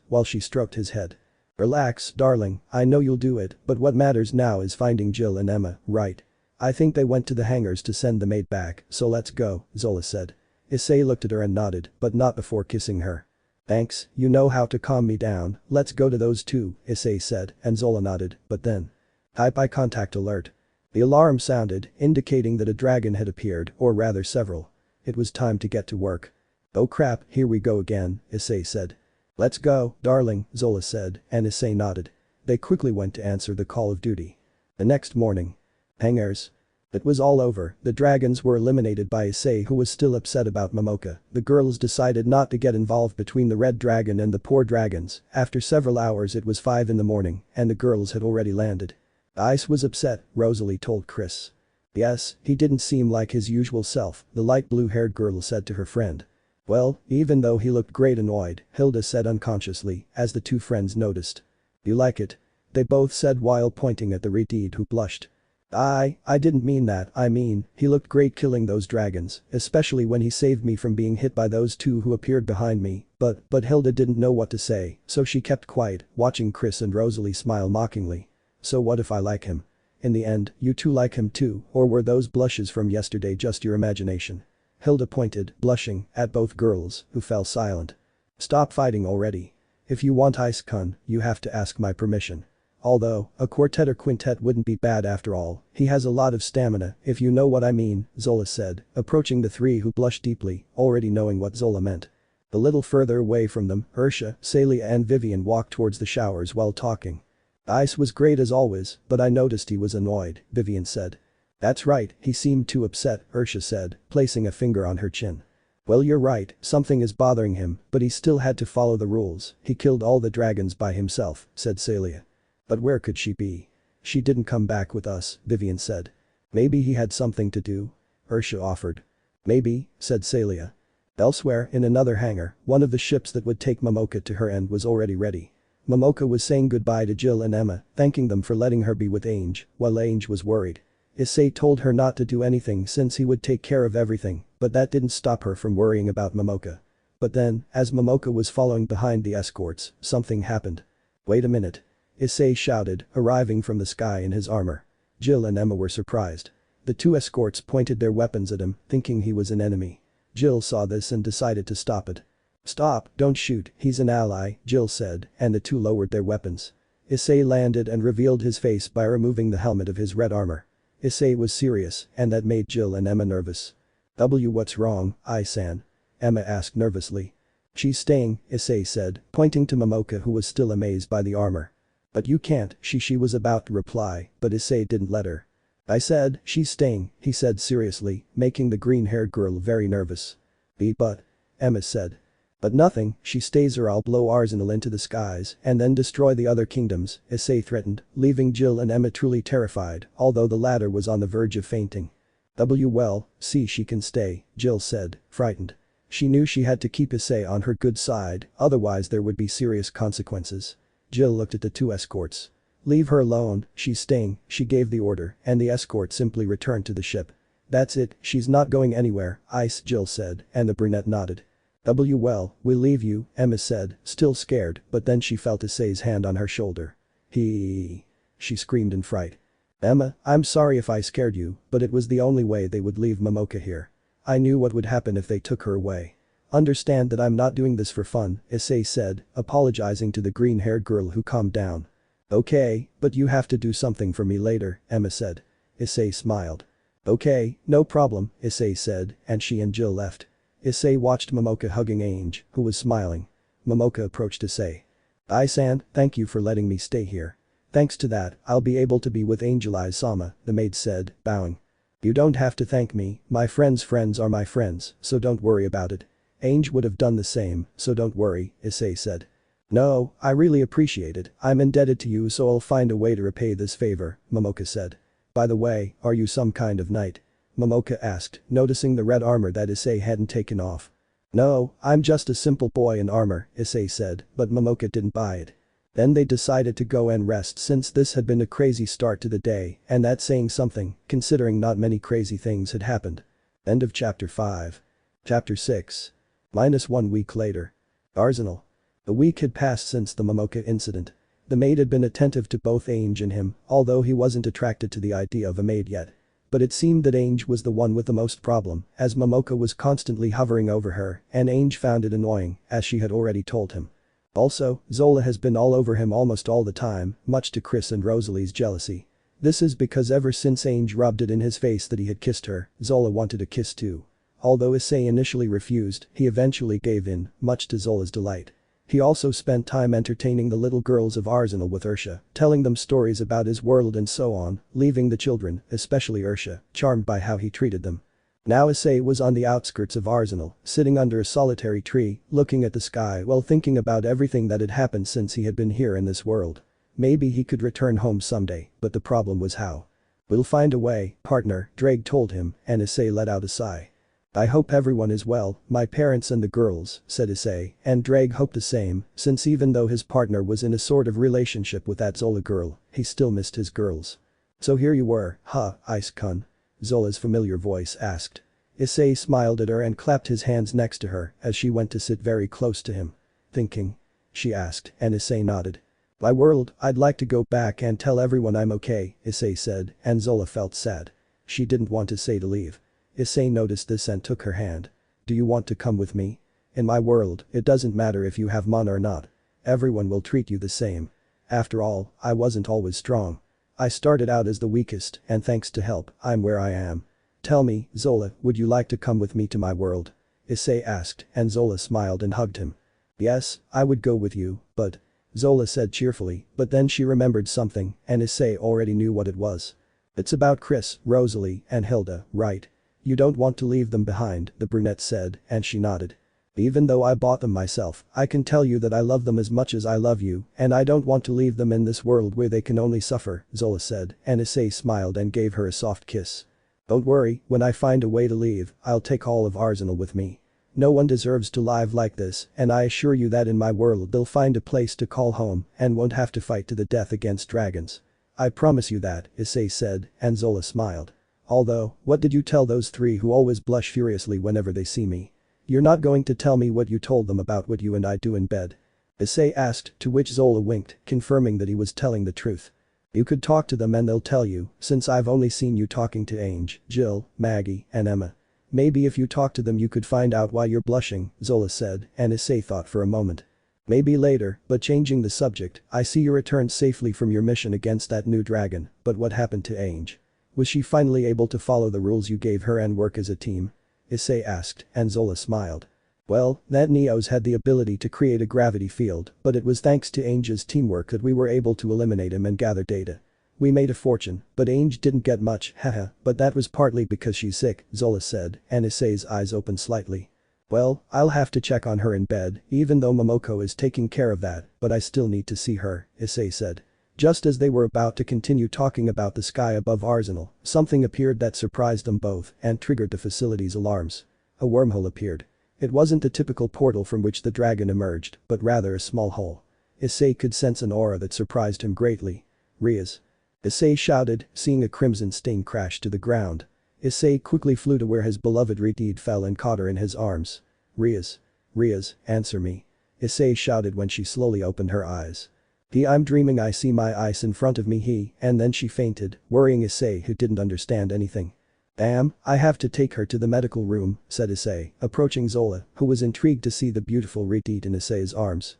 while she stroked his head. Relax, darling, I know you'll do it, but what matters now is finding Jill and Emma, right? I think they went to the hangars to send the maid back, so let's go, Zola said. Issei looked at her and nodded, but not before kissing her. Thanks, you know how to calm me down, let's go to those two, Issei said, and Zola nodded, but then. Type eye contact alert. The alarm sounded, indicating that a dragon had appeared, or rather several. It was time to get to work. Oh crap, here we go again, Issei said. "Let's go, darling," Zola said, and Issei nodded. They quickly went to answer the call of duty. The next morning. Hangers. It was all over, the dragons were eliminated by Issei, who was still upset about Momoka. The girls decided not to get involved between the red dragon and the poor dragons. After several hours it was 5 in the morning, and the girls had already landed. Ice was upset, Rosalie told Chris. Yes, he didn't seem like his usual self, the light blue-haired girl said to her friend. Well, even though he looked great annoyed, Hilda said unconsciously, as the two friends noticed. You like it? They both said while pointing at the redhead, who blushed. I didn't mean that, I mean, he looked great killing those dragons, especially when he saved me from being hit by those two who appeared behind me, but Hilda didn't know what to say, so she kept quiet, watching Chris and Rosalie smile mockingly. So what if I like him? In the end, you two like him too, or were those blushes from yesterday just your imagination? Hilda pointed, blushing, at both girls, who fell silent. Stop fighting already. If you want Ice-kun, you have to ask my permission. Although, a quartet or quintet wouldn't be bad after all, he has a lot of stamina, if you know what I mean, Zola said, approaching the three who blushed deeply, already knowing what Zola meant. A little further away from them, Ursha, Celia and Vivian walked towards the showers while talking. Ice was great as always, but I noticed he was annoyed, Vivian said. That's right, he seemed too upset, Ursha said, placing a finger on her chin. Well, you're right, something is bothering him, but he still had to follow the rules, he killed all the dragons by himself, said Celia. But where could she be? She didn't come back with us, Vivian said. Maybe he had something to do? Ursha offered. Maybe, said Celia. Elsewhere, in another hangar, one of the ships that would take Momoka to her end was already ready. Momoka was saying goodbye to Jill and Emma, thanking them for letting her be with Ange, while Ange was worried. Issei told her not to do anything since he would take care of everything, but that didn't stop her from worrying about Momoka. But then, as Momoka was following behind the escorts, something happened. Wait a minute. Issei shouted, arriving from the sky in his armor. Jill and Emma were surprised. The two escorts pointed their weapons at him, thinking he was an enemy. Jill saw this and decided to stop it. Stop, don't shoot, he's an ally, Jill said, and the two lowered their weapons. Issei landed and revealed his face by removing the helmet of his red armor. Issei was serious, and that made Jill and Emma nervous. What's wrong, Ai-san? Emma asked nervously. She's staying, Issei said, pointing to Momoka, who was still amazed by the armor. But you can't, she was about to reply, but Issei didn't let her. I said, she's staying, he said seriously, making the green-haired girl very nervous. But, Emma said. But nothing, she stays or I'll blow Arsenal into the skies and then destroy the other kingdoms, Issei threatened, leaving Jill and Emma truly terrified, although the latter was on the verge of fainting. Well, see, she can stay, Jill said, frightened. She knew she had to keep Issei on her good side, otherwise there would be serious consequences. Jill looked at the two escorts. Leave her alone, she's staying, she gave the order, and the escort simply returned to the ship. That's it, she's not going anywhere, Jill said, and the brunette nodded. Well, we'll leave you, Emma said, still scared, but then she felt Issei's hand on her shoulder. She screamed in fright. Emma, I'm sorry if I scared you, but it was the only way they would leave Momoka here. I knew what would happen if they took her away. Understand that I'm not doing this for fun, Issei said, apologizing to the green-haired girl, who calmed down. Okay, but you have to do something for me later, Emma said. Issei smiled. Okay, no problem, Issei said, and she and Jill left. Issei watched Momoka hugging Ange, who was smiling. Momoka approached Issei. Ai-san, thank you for letting me stay here. Thanks to that, I'll be able to be with Angel Ai-sama, the maid said, bowing. You don't have to thank me, my friends' friends are my friends, so don't worry about it. Ange would have done the same, so don't worry, Issei said. No, I really appreciate it, I'm indebted to you, so I'll find a way to repay this favor, Momoka said. By the way, are you some kind of knight? Momoka asked, noticing the red armor that Issei hadn't taken off. No, I'm just a simple boy in armor, Issei said, but Momoka didn't buy it. Then they decided to go and rest since this had been a crazy start to the day, and that's saying something, considering not many crazy things had happened. End of chapter 5. Chapter 6. -1 week later. Arsenal. A week had passed since the Momoka incident. The maid had been attentive to both Ange and him, although he wasn't attracted to the idea of a maid yet. But it seemed that Ange was the one with the most problem, as Momoka was constantly hovering over her, and Ange found it annoying, as she had already told him. Also, Zola has been all over him almost all the time, much to Chris and Rosalie's jealousy. This is because ever since Ange rubbed it in his face that he had kissed her, Zola wanted a kiss too. Although Issei initially refused, he eventually gave in, much to Zola's delight. He also spent time entertaining the little girls of Arsenal with Ursha, telling them stories about his world and so on, leaving the children, especially Ursha, charmed by how he treated them. Now Issei was on the outskirts of Arsenal, sitting under a solitary tree, looking at the sky while thinking about everything that had happened since he had been here in this world. Maybe he could return home someday, but the problem was how. "We'll find a way, partner," Drake told him, and Issei let out a sigh. "I hope everyone is well, my parents and the girls," said Issei, and Drake hoped the same, since even though his partner was in a sort of relationship with that Zola girl, he still missed his girls. "So here you were, huh, Ice-kun?" Zola's familiar voice asked. Issei smiled at her and clapped his hands next to her as she went to sit very close to him. "Thinking?" she asked, and Issei nodded. "My world, I'd like to go back and tell everyone I'm okay," Issei said, and Zola felt sad. She didn't want Issei to leave. Issei noticed this and took her hand. "Do you want to come with me? In my world, it doesn't matter if you have mana or not. Everyone will treat you the same. After all, I wasn't always strong. I started out as the weakest, and thanks to help, I'm where I am. Tell me, Zola, would you like to come with me to my world?" Issei asked, and Zola smiled and hugged him. "Yes, I would go with you, but..." Zola said cheerfully, but then she remembered something, and Issei already knew what it was. "It's about Chris, Rosalie, and Hilda, right? You don't want to leave them behind," the brunette said, and she nodded. "Even though I bought them myself, I can tell you that I love them as much as I love you, and I don't want to leave them in this world where they can only suffer," Zola said, and Issei smiled and gave her a soft kiss. "Don't worry, when I find a way to leave, I'll take all of Arsenal with me. No one deserves to live like this, and I assure you that in my world they'll find a place to call home and won't have to fight to the death against dragons. I promise you that," Issei said, and Zola smiled. "Although, what did you tell those three who always blush furiously whenever they see me? You're not going to tell me what you told them about what you and I do in bed?" Issei asked, to which Zola winked, confirming that he was telling the truth. "You could talk to them and they'll tell you, since I've only seen you talking to Ange, Jill, Maggie, and Emma. Maybe if you talk to them you could find out why you're blushing," Zola said, and Issei thought for a moment. "Maybe later, but changing the subject, I see you returned safely from your mission against that new dragon, but what happened to Ange? Was she finally able to follow the rules you gave her and work as a team?" Issei asked, and Zola smiled. "Well, that Neos had the ability to create a gravity field, but it was thanks to Ange's teamwork that we were able to eliminate him and gather data. We made a fortune, but Ange didn't get much, haha, but that was partly because she's sick," Zola said, and Issei's eyes opened slightly. "Well, I'll have to check on her in bed, even though Momoko is taking care of that, but I still need to see her," Issei said. Just as they were about to continue talking about the sky above Arsenal, something appeared that surprised them both and triggered the facility's alarms. A wormhole appeared. It wasn't the typical portal from which the dragon emerged, but rather a small hole. Issei could sense an aura that surprised him greatly. "Rias!" Issei shouted, seeing a crimson stain crash to the ground. Issei quickly flew to where his beloved Reteed fell and caught her in his arms. "Rias! Rias, answer me!" Issei shouted when she slowly opened her eyes. "I'm dreaming, I see my ice in front of me," and then she fainted, worrying Issei who didn't understand anything. "Damn, I have to take her to the medical room," said Issei, approaching Zola, who was intrigued to see the beautiful Reteed in Issei's arms.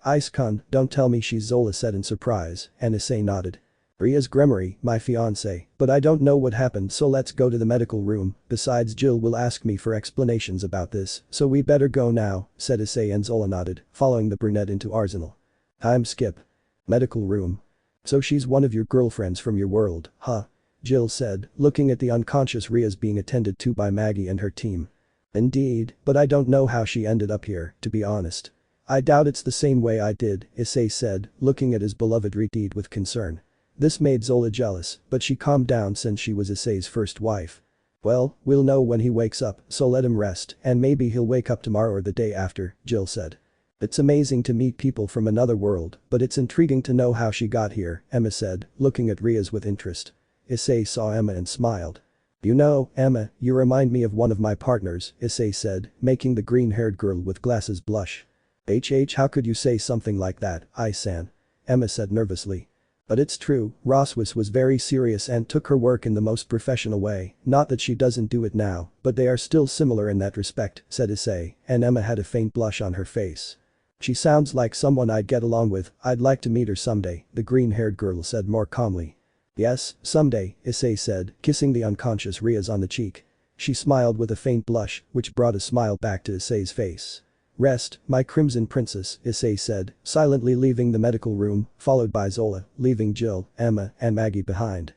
Ice-kun, don't tell me she's," Zola said in surprise, and Issei nodded. "Rias Gremory, my fiancé, but I don't know what happened, so let's go to the medical room, besides Jill will ask me for explanations about this, so we better go now," said Issei, and Zola nodded, following the brunette into Arsenal. Time skip. Medical room. "So she's one of your girlfriends from your world, huh?" Jill said, looking at the unconscious Rias being attended to by Maggie and her team. "Indeed, but I don't know how she ended up here, to be honest. I doubt it's the same way I did," Issei said, looking at his beloved Reteed with concern. This made Zola jealous, but she calmed down since she was Issei's first wife. "Well, we'll know when he wakes up, so let him rest, and maybe he'll wake up tomorrow or the day after," Jill said. "It's amazing to meet people from another world, but it's intriguing to know how she got here," Emma said, looking at Rias with interest. Issei saw Emma and smiled. "You know, Emma, you remind me of one of my partners," Issei said, making the green-haired girl with glasses blush. How could you say something like that, Ai-san?" Emma said nervously. "But it's true, Rossweisse was very serious and took her work in the most professional way, not that she doesn't do it now, but they are still similar in that respect," said Issei, and Emma had a faint blush on her face. "She sounds like someone I'd get along with, I'd like to meet her someday," the green-haired girl said more calmly. "Yes, someday," Issei said, kissing the unconscious Rias on the cheek. She smiled with a faint blush, which brought a smile back to Issei's face. Rest, my crimson princess, Issei said, silently leaving the medical room, followed by Zola, leaving Jill, Emma, and Maggie behind.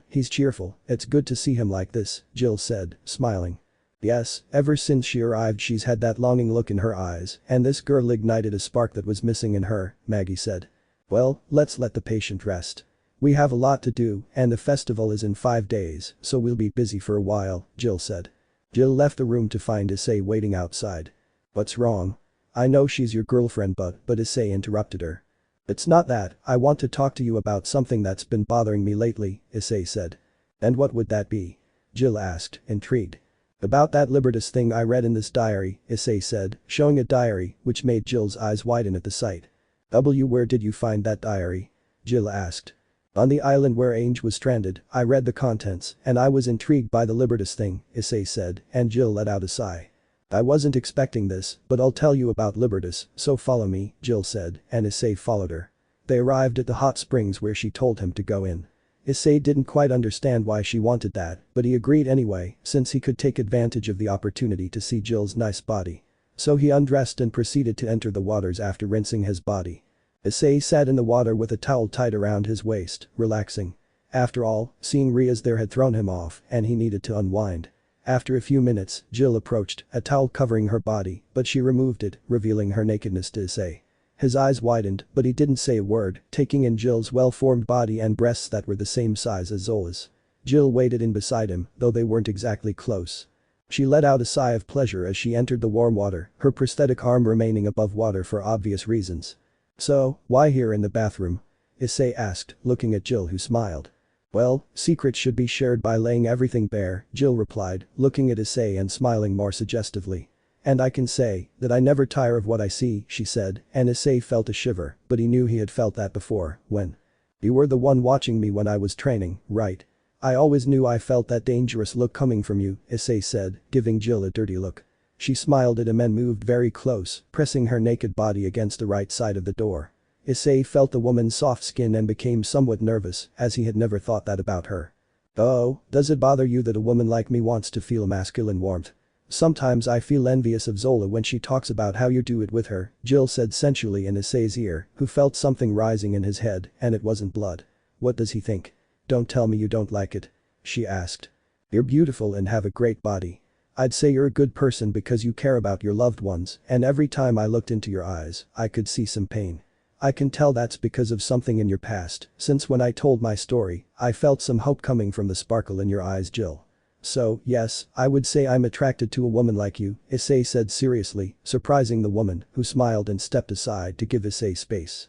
He's cheerful, it's good to see him like this, Jill said, smiling. Yes, ever since she arrived she's had that longing look in her eyes, and this girl ignited a spark that was missing in her, Maggie said. Well, let's let the patient rest. We have a lot to do, and the festival is in 5 days, so we'll be busy for a while, Jill said. Jill left the room to find Issei waiting outside. What's wrong? I know she's your girlfriend but Issei interrupted her. It's not that, I want to talk to you about something that's been bothering me lately, Issei said. And what would that be? Jill asked, intrigued. About that Libertas thing I read in this diary, Issei said, showing a diary, which made Jill's eyes widen at the sight. Where did you find that diary? Jill asked. On the island where Ange was stranded, I read the contents, and I was intrigued by the Libertas thing, Issei said, and Jill let out a sigh. I wasn't expecting this, but I'll tell you about Libertas, so follow me, Jill said, and Issei followed her. They arrived at the hot springs where she told him to go in. Issei didn't quite understand why she wanted that, but he agreed anyway, since he could take advantage of the opportunity to see Jill's nice body. So he undressed and proceeded to enter the waters after rinsing his body. Issei sat in the water with a towel tied around his waist, relaxing. After all, seeing Rias there had thrown him off, and he needed to unwind. After a few minutes, Jill approached, a towel covering her body, but she removed it, revealing her nakedness to Issei. His eyes widened, but he didn't say a word, taking in Jill's well-formed body and breasts that were the same size as Zola's. Jill waded in beside him, though they weren't exactly close. She let out a sigh of pleasure as she entered the warm water, her prosthetic arm remaining above water for obvious reasons. So, why here in the bathroom? Issei asked, looking at Jill who smiled. Well, secrets should be shared by laying everything bare, Jill replied, looking at Issei and smiling more suggestively. And I can say that I never tire of what I see, she said, and Issei felt a shiver, but he knew he had felt that before, when. You were the one watching me when I was training, right? I always knew I felt that dangerous look coming from you, Issei said, giving Jill a dirty look. She smiled at him and moved very close, pressing her naked body against the right side of the door. Issei felt the woman's soft skin and became somewhat nervous, as he had never thought that about her. Oh, does it bother you that a woman like me wants to feel masculine warmth? Sometimes I feel envious of Zola when she talks about how you do it with her, Jill said sensually in Issei's ear, who felt something rising in his head, and it wasn't blood. What does he think? Don't tell me you don't like it. She asked. You're beautiful and have a great body. I'd say you're a good person because you care about your loved ones, and every time I looked into your eyes, I could see some pain. I can tell that's because of something in your past, since when I told my story, I felt some hope coming from the sparkle in your eyes, Jill. So, yes, I would say I'm attracted to a woman like you, Issei said seriously, surprising the woman, who smiled and stepped aside to give Issei space.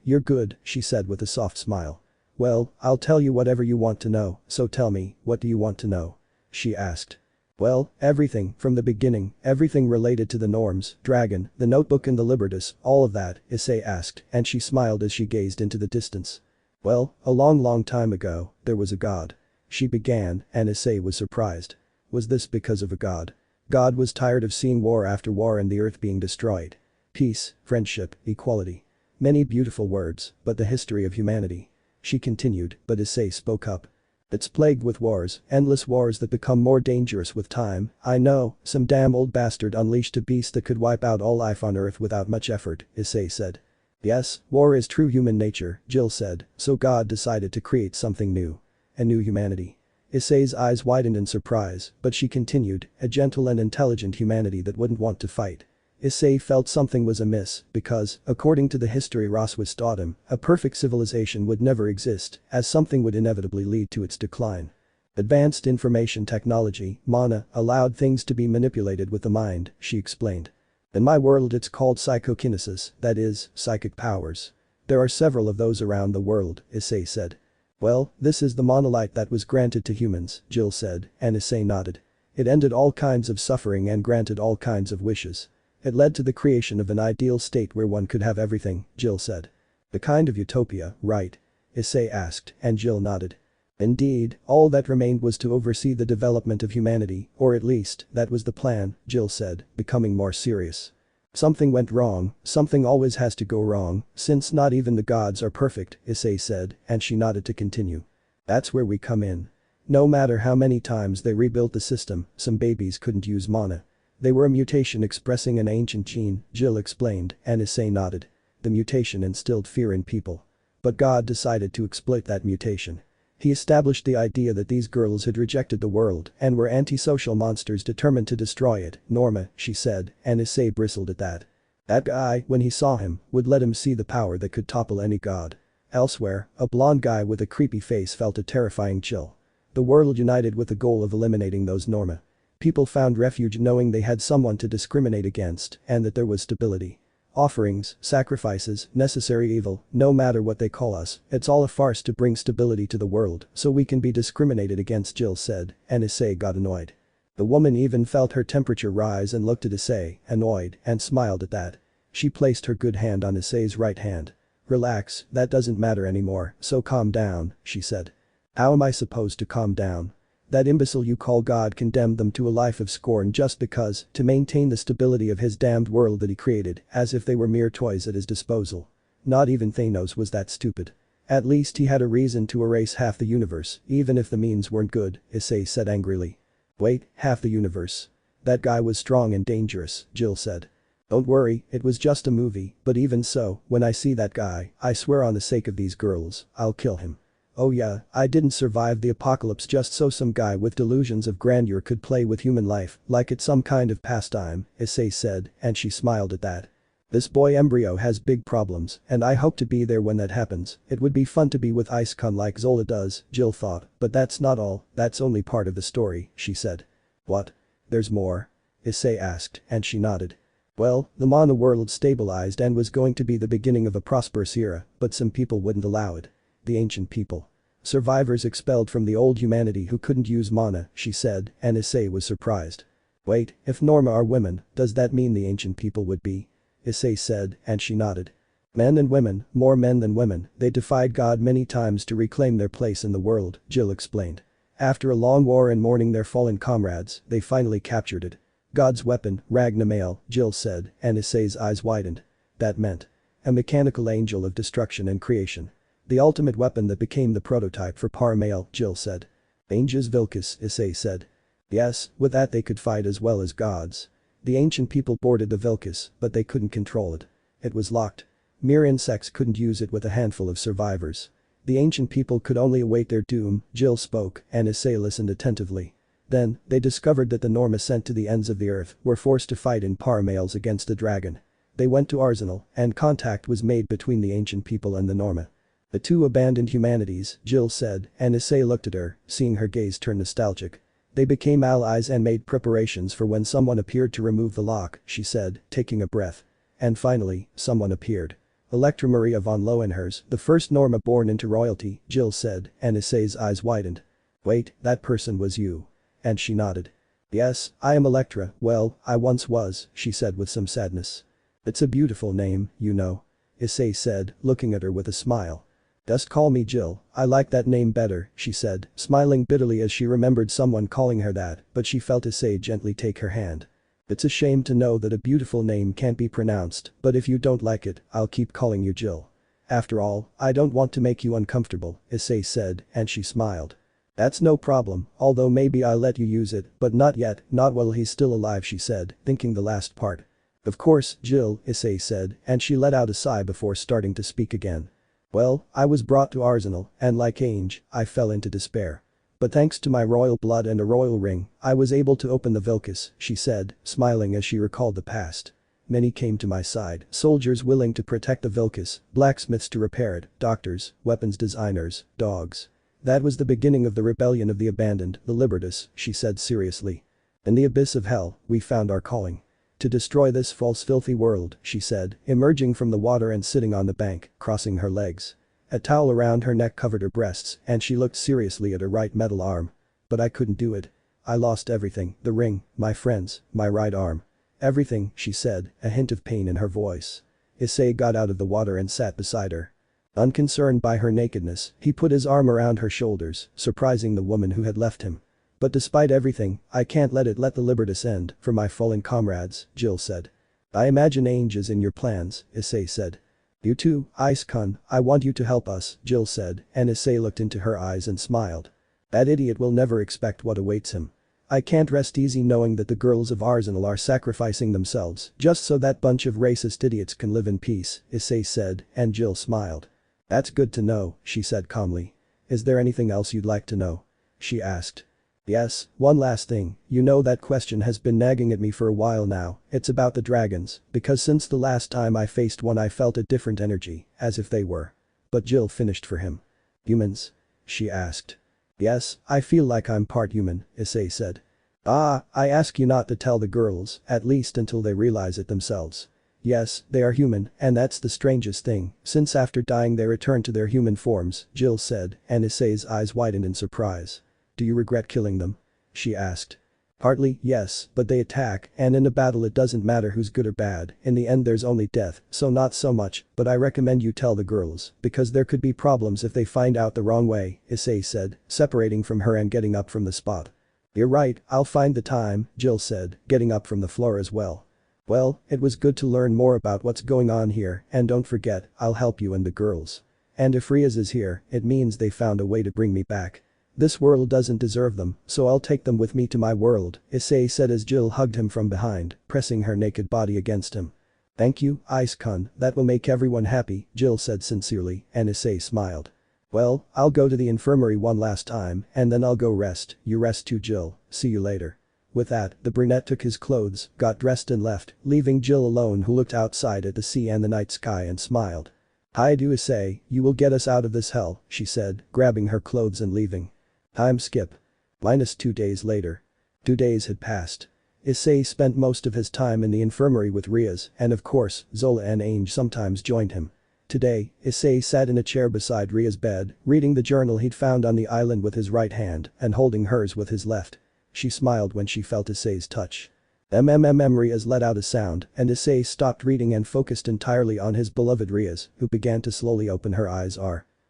You're good, she said with a soft smile. Well, I'll tell you whatever you want to know, so tell me, what do you want to know? She asked. Well, everything, from the beginning, everything related to the norms, Dragon, the notebook and the Libertas, all of that, Issei asked, and she smiled as she gazed into the distance. Well, a long time ago, there was a god. She began, and Issei was surprised. Was this because of a god? God was tired of seeing war after war and the earth being destroyed. Peace, friendship, equality. Many beautiful words, but the history of humanity. She continued, but Issei spoke up. It's plagued with wars, endless wars that become more dangerous with time. I know, some damn old bastard unleashed a beast that could wipe out all life on Earth without much effort, Issei said. Yes, war is true human nature, Jill said, so God decided to create something new. A new humanity. Issei's eyes widened in surprise, but she continued, a gentle and intelligent humanity that wouldn't want to fight. Issei felt something was amiss, because, according to the history Rossweisse taught him, a perfect civilization would never exist, as something would inevitably lead to its decline. Advanced information technology, mana, allowed things to be manipulated with the mind, she explained. In my world it's called psychokinesis, that is, psychic powers. There are several of those around the world, Issei said. Well, this is the monolith that was granted to humans, Jill said, and Issei nodded. It ended all kinds of suffering and granted all kinds of wishes. It led to the creation of an ideal state where one could have everything, Jill said. The kind of utopia, right? Issei asked, and Jill nodded. Indeed, all that remained was to oversee the development of humanity, or at least, that was the plan, Jill said, becoming more serious. Something went wrong, something always has to go wrong, since not even the gods are perfect, Issei said, and she nodded to continue. That's where we come in. No matter how many times they rebuilt the system, some babies couldn't use mana. They were a mutation expressing an ancient gene, Jill explained, and Issei nodded. The mutation instilled fear in people. But God decided to exploit that mutation. He established the idea that these girls had rejected the world and were antisocial monsters determined to destroy it. Norma, she said, and Issei bristled at that. That guy, when he saw him, would let him see the power that could topple any god. Elsewhere, a blonde guy with a creepy face felt a terrifying chill. The world united with the goal of eliminating those Norma. People found refuge knowing they had someone to discriminate against and that there was stability. Offerings, sacrifices, necessary evil, no matter what they call us, it's all a farce to bring stability to the world so we can be discriminated against, Jill said, and Issei got annoyed. The woman even felt her temperature rise and looked at Issei, annoyed, and smiled at that. She placed her good hand on Issei's right hand. Relax, that doesn't matter anymore, so calm down, she said. How am I supposed to calm down? That imbecile you call God condemned them to a life of scorn just because, to maintain the stability of his damned world that he created, as if they were mere toys at his disposal. Not even Thanos was that stupid. At least he had a reason to erase half the universe, even if the means weren't good, Issei said angrily. Wait, half the universe? That guy was strong and dangerous, Jill said. Don't worry, it was just a movie, but even so, when I see that guy, I swear on the sake of these girls, I'll kill him. Oh yeah, I didn't survive the apocalypse just so some guy with delusions of grandeur could play with human life like it's some kind of pastime, Issei said, and she smiled at that. This boy embryo has big problems, and I hope to be there when that happens. It would be fun to be with Icecon like Zola does, Jill thought, but that's not all, that's only part of the story, she said. What? There's more? Issei asked, and she nodded. Well, the Mana world stabilized and was going to be the beginning of a prosperous era, but some people wouldn't allow it. The ancient people. Survivors expelled from the old humanity who couldn't use mana, she said, and Issei was surprised. Wait, if Norma are women, does that mean the ancient people would be? Issei said, and she nodded. Men and women, more men than women, they defied God many times to reclaim their place in the world, Jill explained. After a long war and mourning their fallen comrades, they finally captured it. God's weapon, Ragnamail, Jill said, and Issei's eyes widened. That meant a mechanical angel of destruction and creation. The ultimate weapon that became the prototype for Paramail, Jill said. Ange's Vilcus, Issei said. Yes, with that they could fight as well as gods. The ancient people boarded the Vilcus, but they couldn't control it. It was locked. Mere insects couldn't use it with a handful of survivors. The ancient people could only await their doom, Jill spoke, and Issei listened attentively. Then, they discovered that the Norma sent to the ends of the earth were forced to fight in Paramails against the dragon. They went to Arsenal, and contact was made between the ancient people and the Norma. The two abandoned humanities, Jill said, and Issei looked at her, seeing her gaze turn nostalgic. They became allies and made preparations for when someone appeared to remove the lock, she said, taking a breath. And finally, someone appeared. Electra Maria von Lohenhers, the first Norma born into royalty, Jill said, and Issei's eyes widened. Wait, that person was you. And she nodded. Yes, I am Electra, well, I once was, she said with some sadness. It's a beautiful name, you know. Issei said, looking at her with a smile. Just call me Jill, I like that name better, she said, smiling bitterly as she remembered someone calling her that, but she felt Issei gently take her hand. It's a shame to know that a beautiful name can't be pronounced, but if you don't like it, I'll keep calling you Jill. After all, I don't want to make you uncomfortable, Issei said, and she smiled. That's no problem, although maybe I'll let you use it, but not yet, not while he's still alive, she said, thinking the last part. Of course, Jill, Issei said, and she let out a sigh before starting to speak again. Well, I was brought to Arsenal, and like Ange, I fell into despair. But thanks to my royal blood and a royal ring, I was able to open the Vilcus, she said, smiling as she recalled the past. Many came to my side, soldiers willing to protect the Vilcus, blacksmiths to repair it, doctors, weapons designers, dogs. That was the beginning of the rebellion of the abandoned, the Libertas, she said seriously. In the abyss of hell, we found our calling. To destroy this false filthy world, she said, emerging from the water and sitting on the bank, crossing her legs. A towel around her neck covered her breasts, and she looked seriously at her right metal arm. But I couldn't do it. I lost everything, the ring, my friends, my right arm. Everything, she said, a hint of pain in her voice. Issei got out of the water and sat beside her. Unconcerned by her nakedness, he put his arm around her shoulders, surprising the woman who had left him. But despite everything, I can't let the Libertas end, for my fallen comrades, Jill said. I imagine Ange is in your plans, Issei said. You too, Icecon, I want you to help us, Jill said, and Issei looked into her eyes and smiled. That idiot will never expect what awaits him. I can't rest easy knowing that the girls of Arsenal are sacrificing themselves just so that bunch of racist idiots can live in peace, Issei said, and Jill smiled. That's good to know, she said calmly. Is there anything else you'd like to know? She asked. Yes, one last thing, you know that question has been nagging at me for a while now, it's about the dragons, because since the last time I faced one I felt a different energy, as if they were. But Jill finished for him. Humans? She asked. Yes, I feel like I'm part human, Issei said. Ah, I ask you not to tell the girls, at least until they realize it themselves. Yes, they are human, and that's the strangest thing, since after dying they return to their human forms, Jill said, and Issei's eyes widened in surprise. Do you regret killing them? She asked. Partly, yes, but they attack, and in a battle it doesn't matter who's good or bad, in the end there's only death, so not so much, but I recommend you tell the girls, because there could be problems if they find out the wrong way, Issei said, separating from her and getting up from the spot. You're right, I'll find the time, Jill said, getting up from the floor as well. Well, it was good to learn more about what's going on here, and don't forget, I'll help you and the girls. And if Rias is here, it means they found a way to bring me back. This world doesn't deserve them, so I'll take them with me to my world, Issei said as Jill hugged him from behind, pressing her naked body against him. Thank you, Ice-kun, that will make everyone happy, Jill said sincerely, and Issei smiled. Well, I'll go to the infirmary one last time, and then I'll go rest, you rest too Jill, see you later. With that, the brunette took his clothes, got dressed and left, leaving Jill alone who looked outside at the sea and the night sky and smiled. Hi do Issei, you will get us out of this hell, she said, grabbing her clothes and leaving. Time skip. -2 days later. 2 days had passed. Issei spent most of his time in the infirmary with Rias, and of course, Zola and Ange sometimes joined him. Today, Issei sat in a chair beside Rias' bed, reading the journal he'd found on the island with his right hand and holding hers with his left. She smiled when she felt Issei's touch. Rias let out a sound, and Issei stopped reading and focused entirely on his beloved Rias, who began to slowly open her eyes.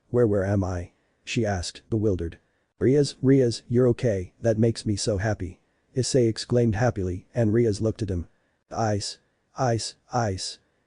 Where am I? She asked, bewildered. Rias, you're okay, that makes me so happy. Issei exclaimed happily, and Rias looked at him. Ice.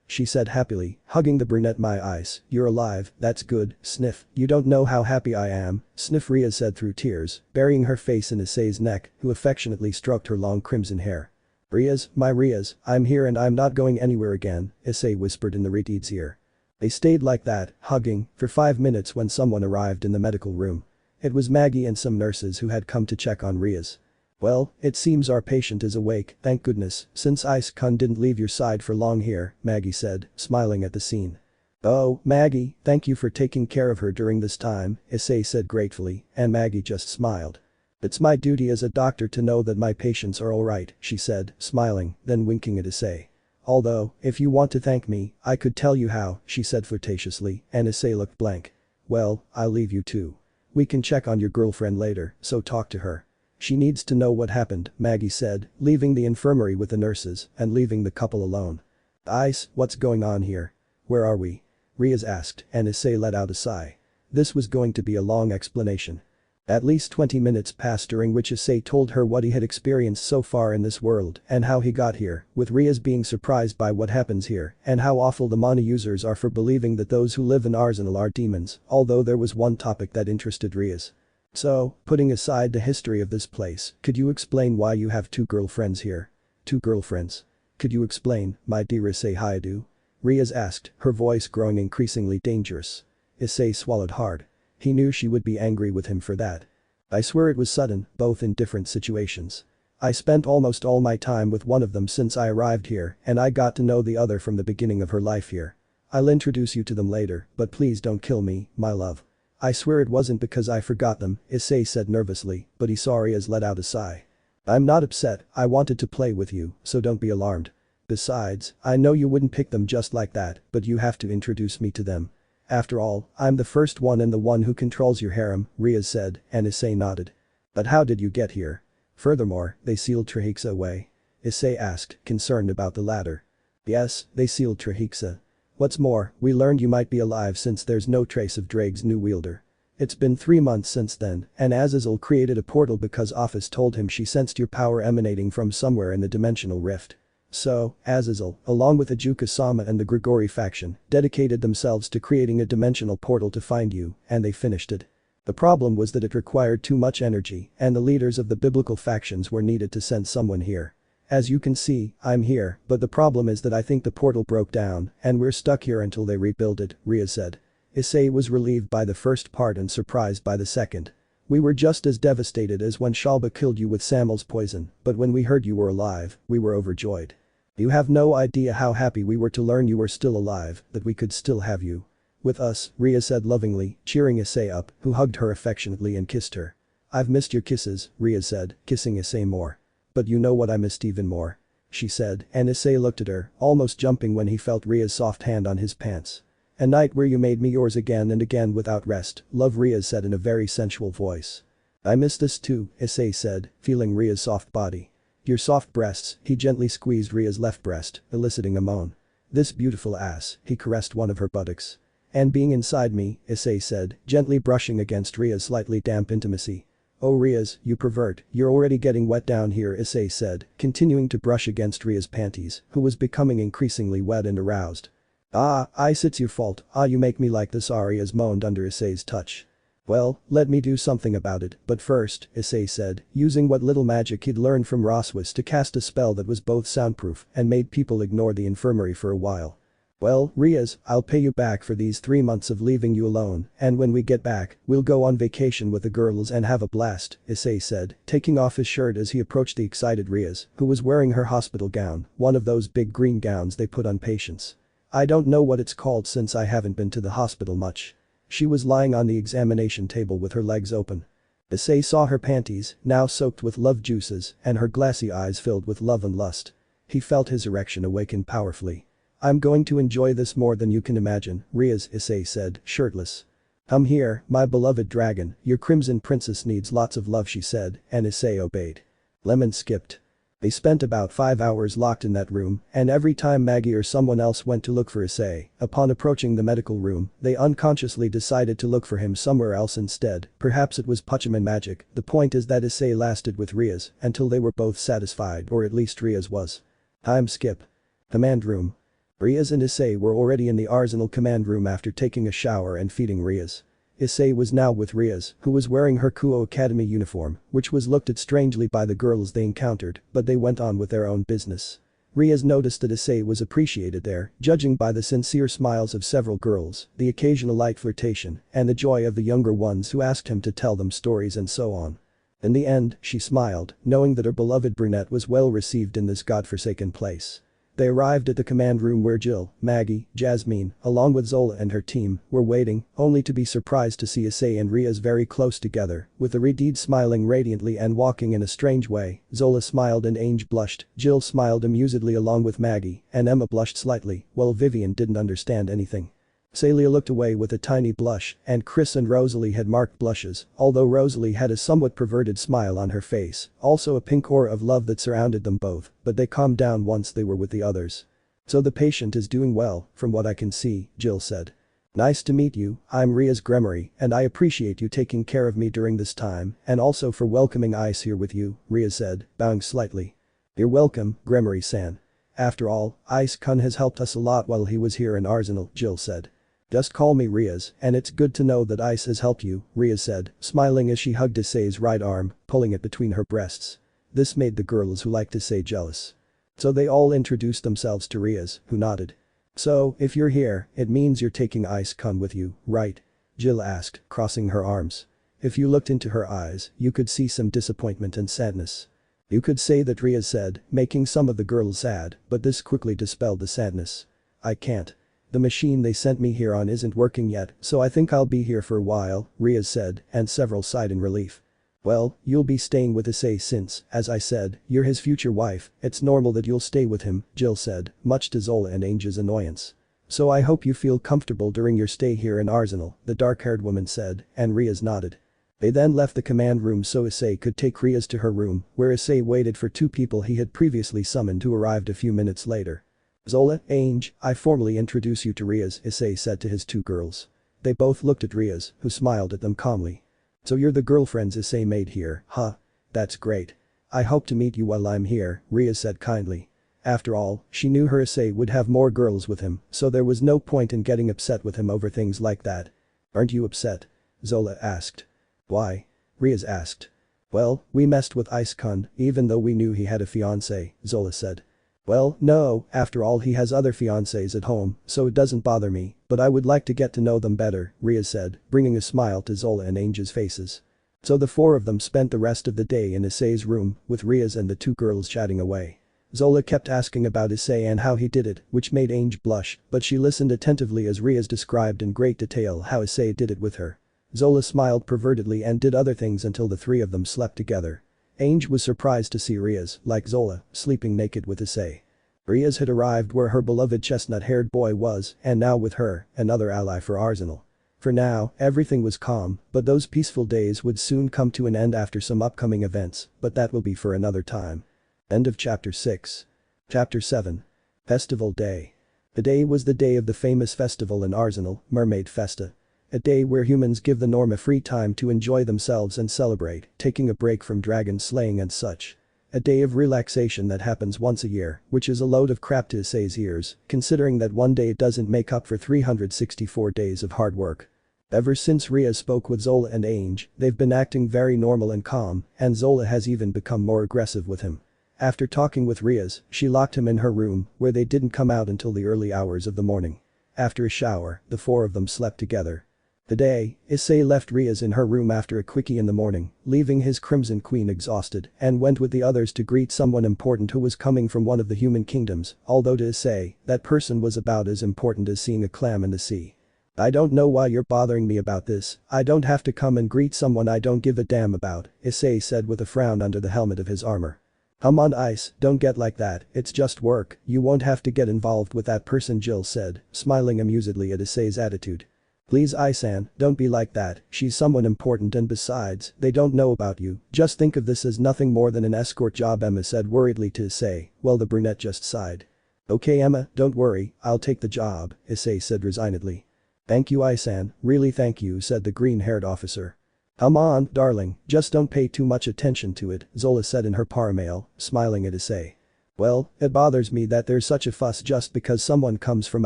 She said happily, hugging the brunette. My ice, you're alive, that's good, sniff, you don't know how happy I am, sniff Rias said through tears, burying her face in Issei's neck, who affectionately stroked her long crimson hair. Rias, my Rias, I'm here and I'm not going anywhere again, Issei whispered in the retard's ear. They stayed like that, hugging, for 5 minutes when someone arrived in the medical room. It was Maggie and some nurses who had come to check on Rias. Well, it seems our patient is awake, thank goodness, since Ice-kun didn't leave your side for long here, Maggie said, smiling at the scene. Oh, Maggie, thank you for taking care of her during this time, Issei said gratefully, and Maggie just smiled. It's my duty as a doctor to know that my patients are alright, she said, smiling, then winking at Issei. Although, if you want to thank me, I could tell you how, she said flirtatiously, and Issei looked blank. Well, I'll leave you too. We can check on your girlfriend later, so talk to her. She needs to know what happened, Maggie said, leaving the infirmary with the nurses and leaving the couple alone. Ice, what's going on here? Where are we? Rias asked, and Issei let out a sigh. This was going to be a long explanation. At least 20 minutes passed during which Issei told her what he had experienced so far in this world and how he got here, with Rias being surprised by what happens here and how awful the mana users are for believing that those who live in Arsenal are demons, although there was one topic that interested Rias. So, putting aside the history of this place, could you explain why you have 2 girlfriends here? 2 girlfriends? Could you explain, my dear Issei Hayadu? Rias asked, her voice growing increasingly dangerous. Issei swallowed hard. He knew she would be angry with him for that. I swear it was sudden, both in different situations. I spent almost all my time with one of them since I arrived here and I got to know the other from the beginning of her life here. I'll introduce you to them later, but please don't kill me, my love. I swear it wasn't because I forgot them, Issei said nervously, but he saw Rias let out a sigh. I'm not upset, I wanted to play with you, so don't be alarmed. Besides, I know you wouldn't pick them just like that, but you have to introduce me to them. After all, I'm the first one and the one who controls your harem, Rias said, and Issei nodded. But how did you get here? Furthermore, they sealed Trihexa away? Issei asked, concerned about the latter. Yes, they sealed Trihexa. What's more, we learned you might be alive since there's no trace of Drake's new wielder. It's been 3 months since then, and Azazel created a portal because Office told him she sensed your power emanating from somewhere in the dimensional rift. So, Azazel, along with Ajuka-sama and the Gregory faction, dedicated themselves to creating a dimensional portal to find you, and they finished it. The problem was that it required too much energy and the leaders of the biblical factions were needed to send someone here. As you can see, I'm here, but the problem is that I think the portal broke down and we're stuck here until they rebuild it, Rias said. Issei was relieved by the first part and surprised by the second. We were just as devastated as when Shalba killed you with Samuel's poison, but when we heard you were alive, we were overjoyed. You have no idea how happy we were to learn you were still alive, that we could still have you with us, Rias said lovingly, cheering Issei up, who hugged her affectionately and kissed her. I've missed your kisses, Rias said, kissing Issei more. But you know what I missed even more? She said, and Issei looked at her, almost jumping when he felt Ria's soft hand on his pants. A night where you made me yours again and again without rest, love, Rias said in a very sensual voice. I miss this too, Issei said, feeling Ria's soft body. Your soft breasts, he gently squeezed Ria's left breast, eliciting a moan. This beautiful ass, he caressed one of her buttocks. And being inside me, Issei said, gently brushing against Ria's slightly damp intimacy. Oh Rias, you pervert, you're already getting wet down here, Issei said, continuing to brush against Ria's panties, who was becoming increasingly wet and aroused. It's your fault, you make me like this, Rias moaned under Issei's touch. Well, let me do something about it, but first, Issei said, using what little magic he'd learned from Rossweisse to cast a spell that was both soundproof and made people ignore the infirmary for a while. Well, Rias, I'll pay you back for these 3 months of leaving you alone, and when we get back, we'll go on vacation with the girls and have a blast, Issei said, taking off his shirt as he approached the excited Rias, who was wearing her hospital gown, one of those big green gowns they put on patients. I don't know what it's called since I haven't been to the hospital much. She was lying on the examination table with her legs open. Issei saw her panties, now soaked with love juices, and her glassy eyes filled with love and lust. He felt his erection awaken powerfully. I'm going to enjoy this more than you can imagine, Rias, Issei said, shirtless. Come here, my beloved dragon, your crimson princess needs lots of love, she said, and Issei obeyed. Lemon skipped. They spent about 5 hours locked in that room, and every time Maggie or someone else went to look for Issei, upon approaching the medical room, they unconsciously decided to look for him somewhere else instead. Perhaps it was Pachman magic. The point is that Issei lasted with Rias until they were both satisfied, or at least Rias was. Time skip. Command room. Rias and Issei were already in the Arsenal command room after taking a shower and feeding Rias. Issei was now with Rias, who was wearing her Kuo Academy uniform, which was looked at strangely by the girls they encountered, but they went on with their own business. Rias noticed that Issei was appreciated there, judging by the sincere smiles of several girls, the occasional light flirtation, and the joy of the younger ones who asked him to tell them stories and so on. In the end, she smiled, knowing that her beloved brunette was well received in this godforsaken place. They arrived at the command room where Jill, Maggie, Jasmine, along with Zola and her team, were waiting, only to be surprised to see Issei and Rias very close together, with the Redeed smiling radiantly and walking in a strange way. Zola smiled and Ange blushed, Jill smiled amusedly along with Maggie, and Emma blushed slightly, while Vivian didn't understand anything. Celia looked away with a tiny blush, and Chris and Rosalie had marked blushes, although Rosalie had a somewhat perverted smile on her face, also a pink aura of love that surrounded them both, but they calmed down once they were with the others. So the patient is doing well, from what I can see, Jill said. Nice to meet you, I'm Rias Gremory, and I appreciate you taking care of me during this time, and also for welcoming Ice here with you, Rias said, bowing slightly. You're welcome, Gremory-san. After all, Ice-kun has helped us a lot while he was here in Arsenal, Jill said. Just call me Rias, and it's good to know that Ice has helped you, Rias said, smiling as she hugged Issei's right arm, pulling it between her breasts. This made the girls who liked Issei jealous. So they all introduced themselves to Rias, who nodded. So, if you're here, it means you're taking Ice-kun with you, right? Jill asked, crossing her arms. If you looked into her eyes, you could see some disappointment and sadness. You could say that, Rias said, making some of the girls sad, but this quickly dispelled the sadness. I can't. The machine they sent me here on isn't working yet, so I think I'll be here for a while, Rias said, and several sighed in relief. Well, you'll be staying with Issei since, as I said, you're his future wife, it's normal that you'll stay with him, Jill said, much to Zola and Ange's annoyance. So I hope you feel comfortable during your stay here in Arsenal, the dark-haired woman said, and Rias nodded. They then left the command room so Issei could take Rias to her room, where Issei waited for 2 people he had previously summoned who arrived a few minutes later. Zola, Ange, I formally introduce you to Rias, Issei said to his 2 girls. They both looked at Rias, who smiled at them calmly. So you're the girlfriends Issei made here, huh? That's great. I hope to meet you while I'm here, Rias said kindly. After all, she knew her Issei would have more girls with him, so there was no point in getting upset with him over things like that. Aren't you upset? Zola asked. Why? Rias asked. Well, we messed with Issei, even though we knew he had a fiancé, Zola said. Well, no, after all he has other fiancés at home, so it doesn't bother me, but I would like to get to know them better, Rias said, bringing a smile to Zola and Ange's faces. So the four of them spent the rest of the day in Issei's room, with Rias and the two girls chatting away. Zola kept asking about Issei and how he did it, which made Ange blush, but she listened attentively as Rias described in great detail how Issei did it with her. Zola smiled pervertedly and did other things until the three of them slept together. Ange was surprised to see Rias, like Zola, sleeping naked with Issei. Rias had arrived where her beloved chestnut-haired boy was, and now with her, another ally for Arsenal. For now, everything was calm, but those peaceful days would soon come to an end after some upcoming events, but that will be for another time. End of Chapter 6. Chapter 7. Festival Day. The day was the day of the famous festival in Arsenal, Mermaid Festa. A day where humans give the norm a free time to enjoy themselves and celebrate, taking a break from dragon slaying and such. A day of relaxation that happens once a year, which is a load of crap to Issei's ears, considering that one day doesn't make up for 364 days of hard work. Ever since Rias spoke with Zola and Ange, they've been acting very normal and calm, and Zola has even become more aggressive with him. After talking with Rias, she locked him in her room, where they didn't come out until the early hours of the morning. After a shower, the four of them slept together. The day, Issei left Rias in her room after a quickie in the morning, leaving his Crimson Queen exhausted, and went with the others to greet someone important who was coming from one of the human kingdoms, although to Issei, that person was about as important as seeing a clam in the sea. I don't know why you're bothering me about this, I don't have to come and greet someone I don't give a damn about, Issei said with a frown under the helmet of his armor. Come on Ice, don't get like that, it's just work, you won't have to get involved with that person, Jill said, smiling amusedly at Issei's attitude. Please Isan, don't be like that, she's someone important and besides, they don't know about you, just think of this as nothing more than an escort job, Emma said worriedly to Issei, while the brunette just sighed. Okay Emma, don't worry, I'll take the job, Issei said resignedly. Thank you Isan, really thank you, said the green-haired officer. Come on, darling, just don't pay too much attention to it, Zola said in her paramail, smiling at Issei. Well, it bothers me that there's such a fuss just because someone comes from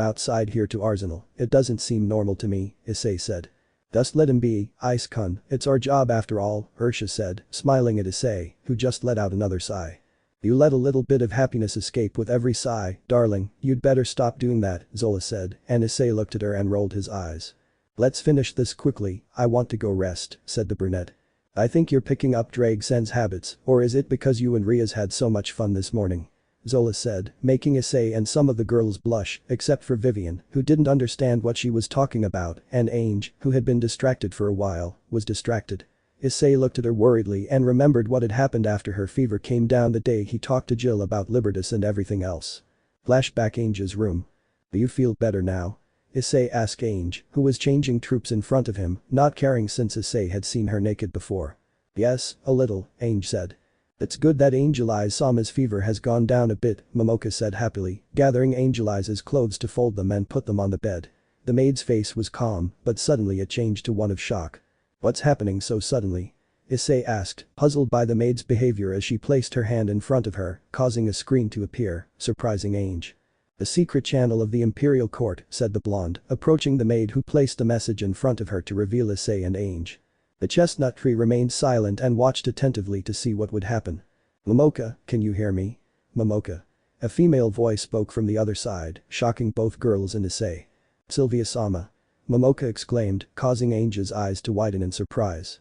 outside here to Arsenal, it doesn't seem normal to me, Issei said. Just let him be, Ice-kun, it's our job after all, Ursha said, smiling at Issei, who just let out another sigh. You let a little bit of happiness escape with every sigh, darling, you'd better stop doing that, Zola said, and Issei looked at her and rolled his eyes. Let's finish this quickly, I want to go rest, said the brunette. I think you're picking up Dragsen's habits, or is it because you and Rias had so much fun this morning? Zola said, making Issei and some of the girls blush, except for Vivian, who didn't understand what she was talking about, and Ange, who had been distracted for a while, was distracted. Issei looked at her worriedly and remembered what had happened after her fever came down the day he talked to Jill about Libertas and everything else. Flashback Ange's room. Do you feel better now? Issei asked Ange, who was changing troops in front of him, not caring since Issei had seen her naked before. Yes, a little, Ange said. It's good that Angel-Sama's fever has gone down a bit, Momoka said happily, gathering Angel-I's clothes to fold them and put them on the bed. The maid's face was calm, but suddenly it changed to one of shock. What's happening so suddenly? Issei asked, puzzled by the maid's behavior as she placed her hand in front of her, causing a screen to appear, surprising Ange. The secret channel of the Imperial Court, said the blonde, approaching the maid who placed the message in front of her to reveal Issei and Ange. The chestnut tree remained silent and watched attentively to see what would happen. Momoka, can you hear me? Momoka. A female voice spoke from the other side, shocking both girls and Issei. Sylvia-sama. Momoka exclaimed, causing Ange's eyes to widen in surprise.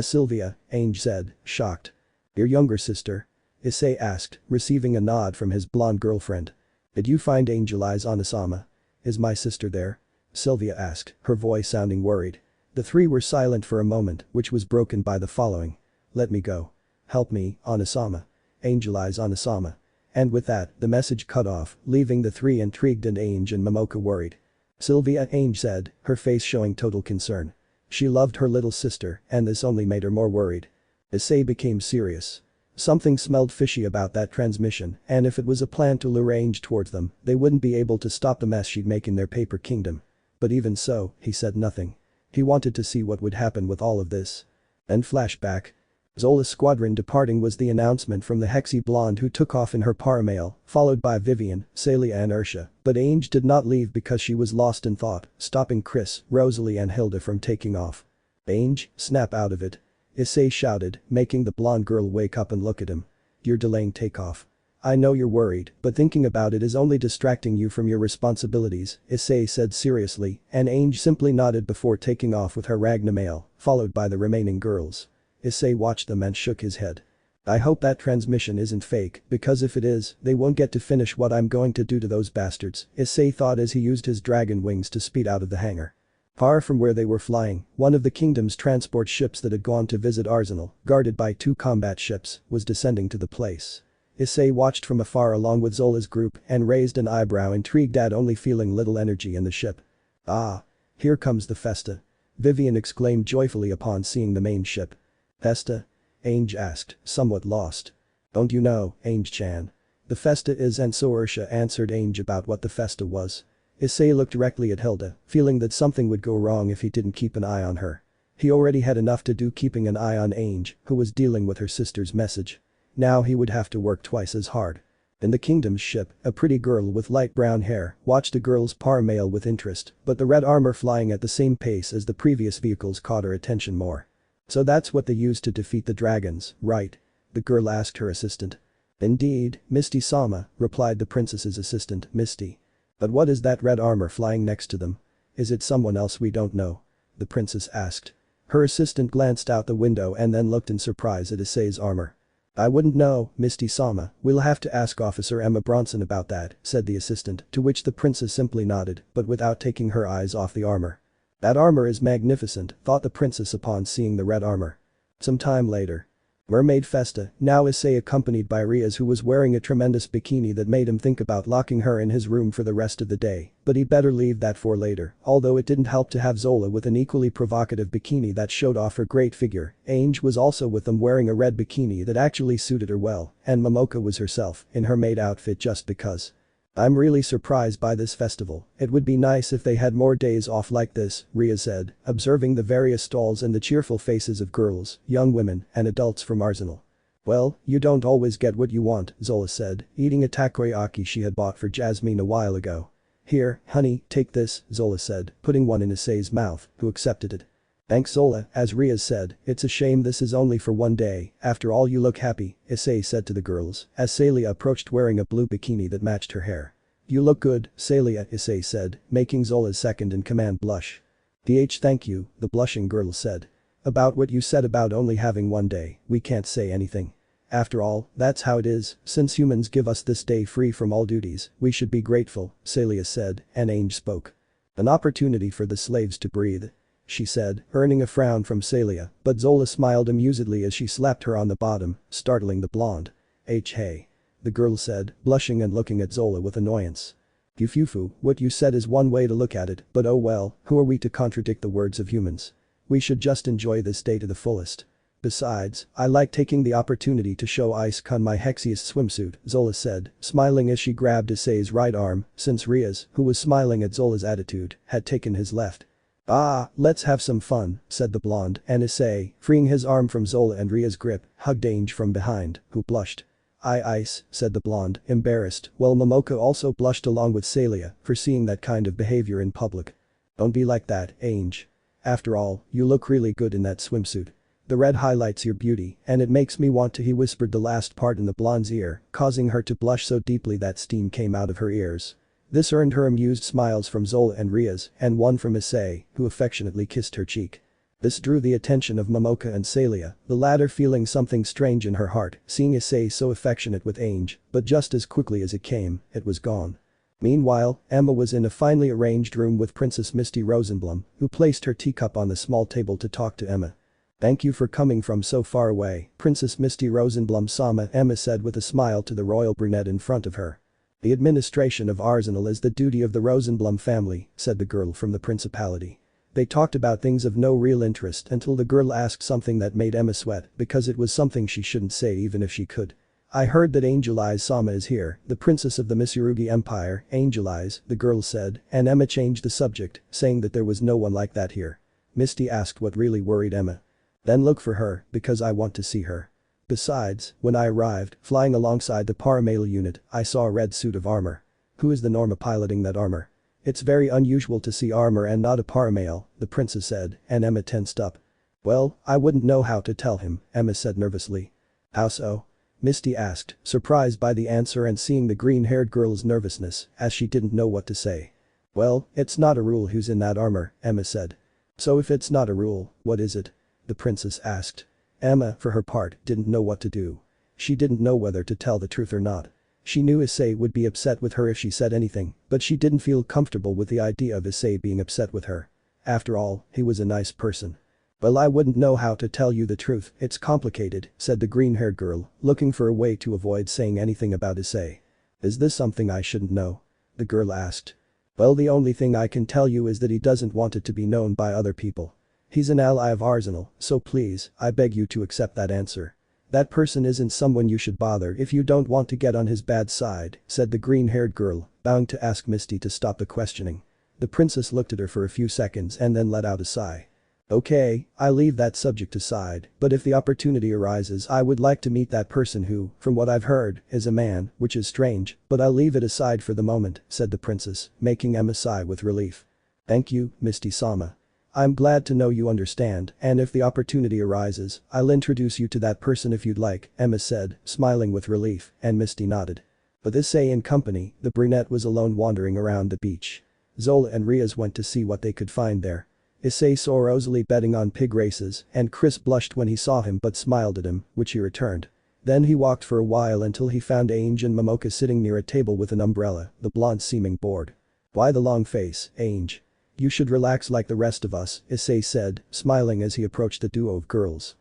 Sylvia, Ange said, shocked. Your younger sister? Issei asked, receiving a nod from his blonde girlfriend. Did you find Angel-I's Onasama? Is my sister there? Sylvia asked, her voice sounding worried. The three were silent for a moment, which was broken by the following. Let me go. Help me, Onasama. Angel-I's Onasama. And with that, the message cut off, leaving the three intrigued and Ange and Momoka worried. Sylvia, Ange said, her face showing total concern. She loved her little sister, and this only made her more worried. Issei became serious. Something smelled fishy about that transmission, and if it was a plan to lure Ange towards them, they wouldn't be able to stop the mess she'd make in their paper kingdom. But even so, he said nothing. He wanted to see what would happen with all of this. Then flashback. Zola's squadron departing was the announcement from the Hexy blonde who took off in her paramail, followed by Vivian, Celia and Ursha, but Ange did not leave because she was lost in thought, stopping Chris, Rosalie and Hilda from taking off. Ange, snap out of it. Issei shouted, making the blonde girl wake up and look at him. "You're delaying takeoff. I know you're worried, but thinking about it is only distracting you from your responsibilities," Issei said seriously, and Ange simply nodded before taking off with her Ragnamail, followed by the remaining girls. Issei watched them and shook his head. "I hope that transmission isn't fake, because if it is, they won't get to finish what I'm going to do to those bastards," Issei thought as he used his dragon wings to speed out of the hangar. Far from where they were flying, one of the kingdom's transport ships that had gone to visit Arsenal, guarded by 2 combat ships, was descending to the place. Issei watched from afar along with Zola's group and raised an eyebrow, intrigued at only feeling little energy in the ship. "Ah. Here comes the Festa," Vivian exclaimed joyfully upon seeing the main ship. "Festa?" Ange asked, somewhat lost. "Don't you know, Ange-chan? The Festa is," and so Ursha answered Ange about what the Festa was. Issei looked directly at Hilda, feeling that something would go wrong if he didn't keep an eye on her. He already had enough to do keeping an eye on Ange, who was dealing with her sister's message. Now he would have to work twice as hard. In the kingdom's ship, a pretty girl with light brown hair watched a girl's parmail with interest, but the red armor flying at the same pace as the previous vehicles caught her attention more. "So that's what they used to defeat the dragons, right?" the girl asked her assistant. "Indeed, Misty-sama," replied the princess's assistant, Misty. "But what is that red armor flying next to them? Is it someone else we don't know?" the princess asked. Her assistant glanced out the window and then looked in surprise at Issei's armor. "I wouldn't know, Misty-sama, we'll have to ask Officer Emma Bronson about that," said the assistant, to which the princess simply nodded, but without taking her eyes off the armor. "That armor is magnificent," thought the princess upon seeing the red armor. Some time later. Mermaid Festa, now Issei accompanied by Rias, who was wearing a tremendous bikini that made him think about locking her in his room for the rest of the day, but he'd better leave that for later, although it didn't help to have Zola with an equally provocative bikini that showed off her great figure. Ange was also with them wearing a red bikini that actually suited her well, and Momoka was herself in her maid outfit just because. "I'm really surprised by this festival, it would be nice if they had more days off like this," Rias said, observing the various stalls and the cheerful faces of girls, young women, and adults from Arsenal. "Well, you don't always get what you want," Zola said, eating a takoyaki she had bought for Jasmine a while ago. "Here, honey, take this," Zola said, putting one in Issei's mouth, who accepted it. "Thanks Zola," as Rias said, "it's a shame this is only for one day, after all you look happy," Issei said to the girls, as Celia approached wearing a blue bikini that matched her hair. "You look good, Celia," Issei said, making Zola's second-in-command blush. Thank you," the blushing girl said. "About what you said about only having one day, we can't say anything. After all, that's how it is, since humans give us this day free from all duties, we should be grateful," Celia said, and Ange spoke. "An opportunity for the slaves to breathe," she said, earning a frown from Celia, but Zola smiled amusedly as she slapped her on the bottom, startling the blonde. Hey," the girl said, blushing and looking at Zola with annoyance. "Yufufu, what you said is one way to look at it, but oh well, who are we to contradict the words of humans? We should just enjoy this day to the fullest. Besides, I like taking the opportunity to show Ice-kun my hexiest swimsuit," Zola said, smiling as she grabbed Issei's right arm, since Rias, who was smiling at Zola's attitude, had taken his left. "Ah, let's have some fun," said the blonde, and Issei, freeing his arm from Zola and Ria's grip, hugged Ange from behind, who blushed. Ice," said the blonde, embarrassed, while Momoka also blushed along with Celia for seeing that kind of behavior in public. "Don't be like that, Ange. After all, you look really good in that swimsuit. The red highlights your beauty, and it makes me want to," he whispered the last part in the blonde's ear, causing her to blush so deeply that steam came out of her ears. This earned her amused smiles from Zola and Rias, and one from Issei, who affectionately kissed her cheek. This drew the attention of Momoka and Celia, the latter feeling something strange in her heart, seeing Issei so affectionate with Ange, but just as quickly as it came, it was gone. Meanwhile, Emma was in a finely arranged room with Princess Misty Rosenblum, who placed her teacup on the small table to talk to Emma. "Thank you for coming from so far away, Princess Misty Rosenblum-sama," Emma said with a smile to the royal brunette in front of her. "The administration of Arsenal is the duty of the Rosenblum family," said the girl from the principality. They talked about things of no real interest until the girl asked something that made Emma sweat because it was something she shouldn't say even if she could. "I heard that Angel Eyes-sama is here, the princess of the Mitsurugi Empire." "Angel Eyes," the girl said, and Emma changed the subject, saying that there was no one like that here. Misty asked what really worried Emma. "Then look for her, because I want to see her. Besides, when I arrived, flying alongside the Paramail unit, I saw a red suit of armor. Who is the Norma piloting that armor? It's very unusual to see armor and not a Paramail," the princess said, and Emma tensed up. Well, I wouldn't know how to tell him, Emma said nervously. How so? Misty asked, surprised by the answer and seeing the green-haired girl's nervousness, as she didn't know what to say. Well, it's not a rule who's in that armor, Emma said. So if it's not a rule, what is it? The princess asked. Emma, for her part, didn't know what to do. She didn't know whether to tell the truth or not. She knew Issei would be upset with her if she said anything, but she didn't feel comfortable with the idea of Issei being upset with her. After all, he was a nice person. Well, I wouldn't know how to tell you the truth, it's complicated, said the green-haired girl, looking for a way to avoid saying anything about Issei. Is this something I shouldn't know? The girl asked. Well, the only thing I can tell you is that he doesn't want it to be known by other people. He's an ally of Arsenal, so please, I beg you to accept that answer. That person isn't someone you should bother if you don't want to get on his bad side, said the green-haired girl, bound to ask Misty to stop the questioning. The princess looked at her for a few seconds and then let out a sigh. Okay, I leave that subject aside, but if the opportunity arises I would like to meet that person who, from what I've heard, is a man, which is strange, but I'll leave it aside for the moment, said the princess, making Emma sigh with relief. Thank you, Misty-sama. I'm glad to know you understand, and if the opportunity arises, I'll introduce you to that person if you'd like, Emma said, smiling with relief, and Misty nodded. With Issei in company, the brunette was alone wandering around the beach. Zola and Rias went to see what they could find there. Issei saw Rosalie betting on pig races, and Chris blushed when he saw him but smiled at him, which he returned. Then he walked for a while until he found Ange and Momoka sitting near a table with an umbrella, the blonde seeming bored. Why the long face, Ange? You should relax like the rest of us, Issei said, smiling as he approached the duo of girls.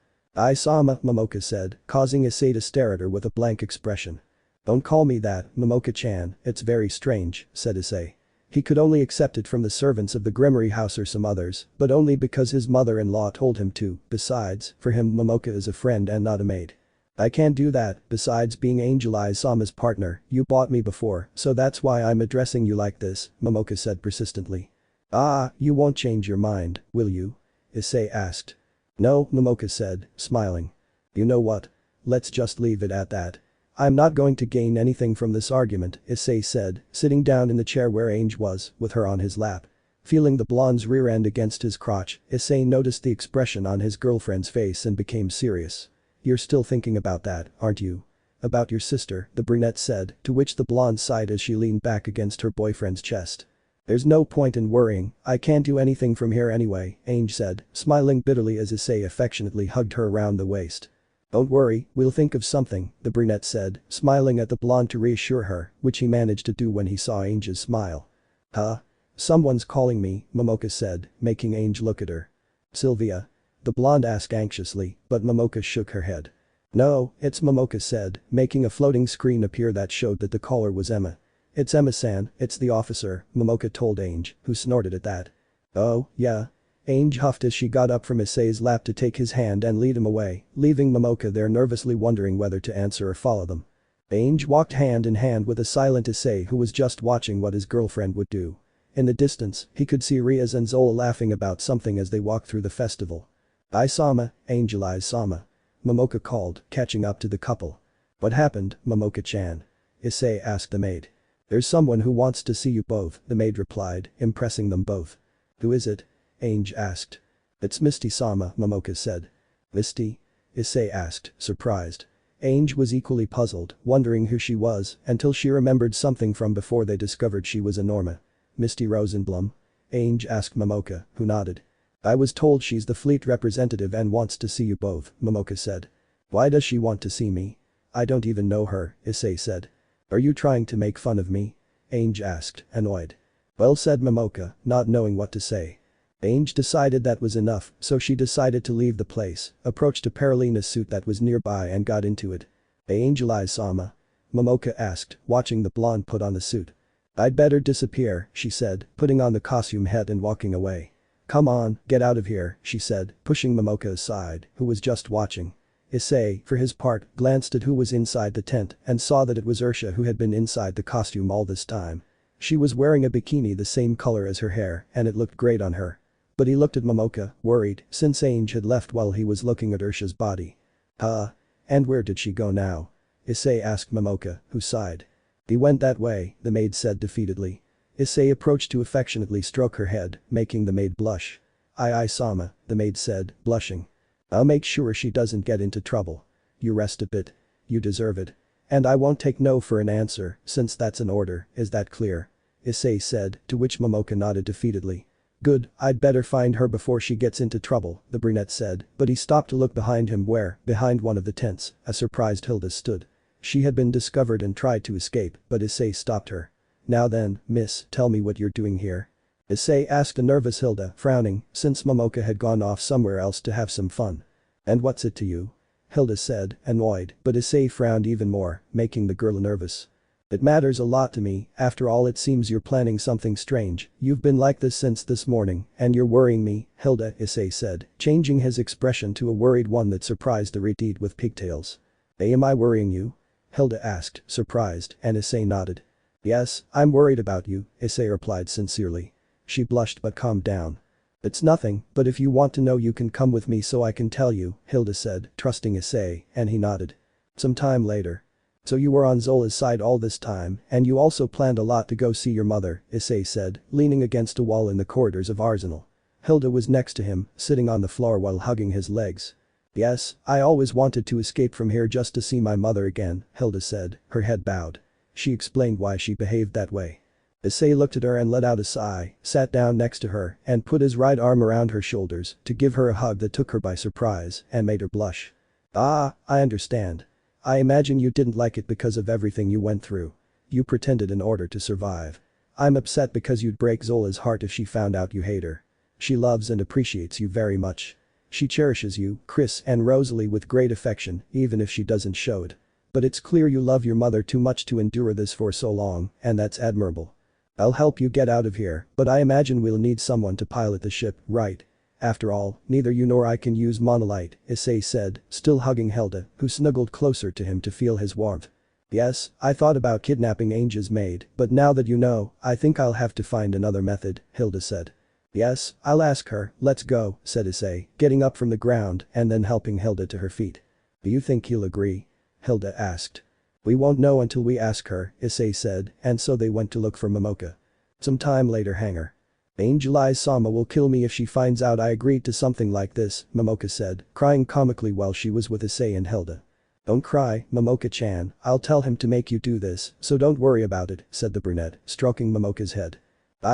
Sama, Momoka said, causing Issei to stare at her with a blank expression. Don't call me that, Momoka-chan, it's very strange, said Issei. He could only accept it from the servants of the Gremory house or some others, but only because his mother-in-law told him to. Besides, for him Momoka is a friend and not a maid. I can't do that, besides being Angel Sama's partner, you bought me before, so that's why I'm addressing you like this, Momoka said persistently. You won't change your mind, will you? Issei asked. No, Momoka said, smiling. You know what? Let's just leave it at that. I'm not going to gain anything from this argument, Issei said, sitting down in the chair where Ange was, with her on his lap. Feeling the blonde's rear end against his crotch, Issei noticed the expression on his girlfriend's face and became serious. You're still thinking about that, aren't you? About your sister, the brunette said, to which the blonde sighed as she leaned back against her boyfriend's chest. There's no point in worrying, I can't do anything from here anyway, Ange said, smiling bitterly as Issei affectionately hugged her around the waist. Don't worry, we'll think of something, the brunette said, smiling at the blonde to reassure her, which he managed to do when he saw Ange's smile. Huh? Someone's calling me, Momoka said, making Ange look at her. Sylvia? The blonde asked anxiously, but Momoka shook her head. No, it's Momoka said, making a floating screen appear that showed that the caller was Emma. It's Emma-san, it's the officer, Momoka told Ange, who snorted at that. Oh, yeah. Ange huffed as she got up from Issei's lap to take his hand and lead him away, leaving Momoka there nervously wondering whether to answer or follow them. Ange walked hand in hand with a silent Issei who was just watching what his girlfriend would do. In the distance, he could see Rias and Zola laughing about something as they walked through the festival. Sama, Angel Sama. Momoka called, catching up to the couple. What happened, Momoka-chan? Issei asked the maid. There's someone who wants to see you both, the maid replied, impressing them both. Who is it? Ange asked. It's Misty-sama, Momoka said. Misty? Issei asked, surprised. Ange was equally puzzled, wondering who she was, until she remembered something from before they discovered she was a Norma. Misty Rosenblum? Ange asked Momoka, who nodded. I was told she's the fleet representative and wants to see you both, Momoka said. Why does she want to see me? I don't even know her, Issei said. Are you trying to make fun of me? Ange asked, annoyed. Well, said Momoka, not knowing what to say. Ange decided that was enough, so she decided to leave the place, approached a Paralina suit that was nearby and got into it. Angel Sama? Momoka asked, watching the blonde put on the suit. I'd better disappear, she said, putting on the costume hat and walking away. Come on, get out of here, she said, pushing Momoka aside, who was just watching. Issei, for his part, glanced at who was inside the tent and saw that it was Ursha who had been inside the costume all this time. She was wearing a bikini the same color as her hair and it looked great on her. But he looked at Momoka, worried, since Ange had left while he was looking at Ursha's body. And where did she go now? Issei asked Momoka, who sighed. He went that way, the maid said defeatedly. Issei approached to affectionately stroke her head, making the maid blush. Sama, the maid said, blushing. I'll make sure she doesn't get into trouble. You rest a bit. You deserve it. And I won't take no for an answer, since that's an order, is that clear? Issei said, to which Momoka nodded defeatedly. Good, I'd better find her before she gets into trouble, the brunette said, but he stopped to look behind him where, behind one of the tents, a surprised Hilda stood. She had been discovered and tried to escape, but Issei stopped her. Now then, miss, tell me what you're doing here. Issei asked a nervous Hilda, frowning, since Momoka had gone off somewhere else to have some fun. And what's it to you? Hilda said, annoyed, but Issei frowned even more, making the girl nervous. It matters a lot to me, after all it seems you're planning something strange, you've been like this since this morning, and you're worrying me, Hilda, Issei said, changing his expression to a worried one that surprised the redhead with pigtails. Am I worrying you? Hilda asked, surprised, and Issei nodded. Yes, I'm worried about you, Issei replied sincerely. She blushed but calmed down. It's nothing, but if you want to know you can come with me so I can tell you, Hilda said, trusting Issei, and he nodded. Some time later. So you were on Zola's side all this time, and you also planned a lot to go see your mother, Issei said, leaning against a wall in the corridors of Arsenal. Hilda was next to him, sitting on the floor while hugging his legs. Yes, I always wanted to escape from here just to see my mother again, Hilda said, her head bowed. She explained why she behaved that way. Issei looked at her and let out a sigh, sat down next to her, and put his right arm around her shoulders to give her a hug that took her by surprise and made her blush. Ah, I understand. I imagine you didn't like it because of everything you went through. You pretended in order to survive. I'm upset because you'd break Zola's heart if she found out you hate her. She loves and appreciates you very much. She cherishes you, Chris and Rosalie with great affection, even if she doesn't show it. But it's clear you love your mother too much to endure this for so long, and that's admirable. I'll help you get out of here, but I imagine we'll need someone to pilot the ship, right? After all, neither you nor I can use monolite, Issei said, still hugging Hilda, who snuggled closer to him to feel his warmth. Yes, I thought about kidnapping Ange's maid, but now that you know, I think I'll have to find another method, Hilda said. Yes, I'll ask her, let's go, said Issei, getting up from the ground and then helping Hilda to her feet. Do you think he'll agree? Hilda asked. We won't know until we ask her, Issei said, and so they went to look for Momoka. Some time later Hangar. Angel-Sama will kill me if she finds out I agreed to something like this, Momoka said, crying comically while she was with Issei and Hilda. Don't cry, Momoka-chan, I'll tell him to make you do this, so don't worry about it, said the brunette, stroking Momoka's head.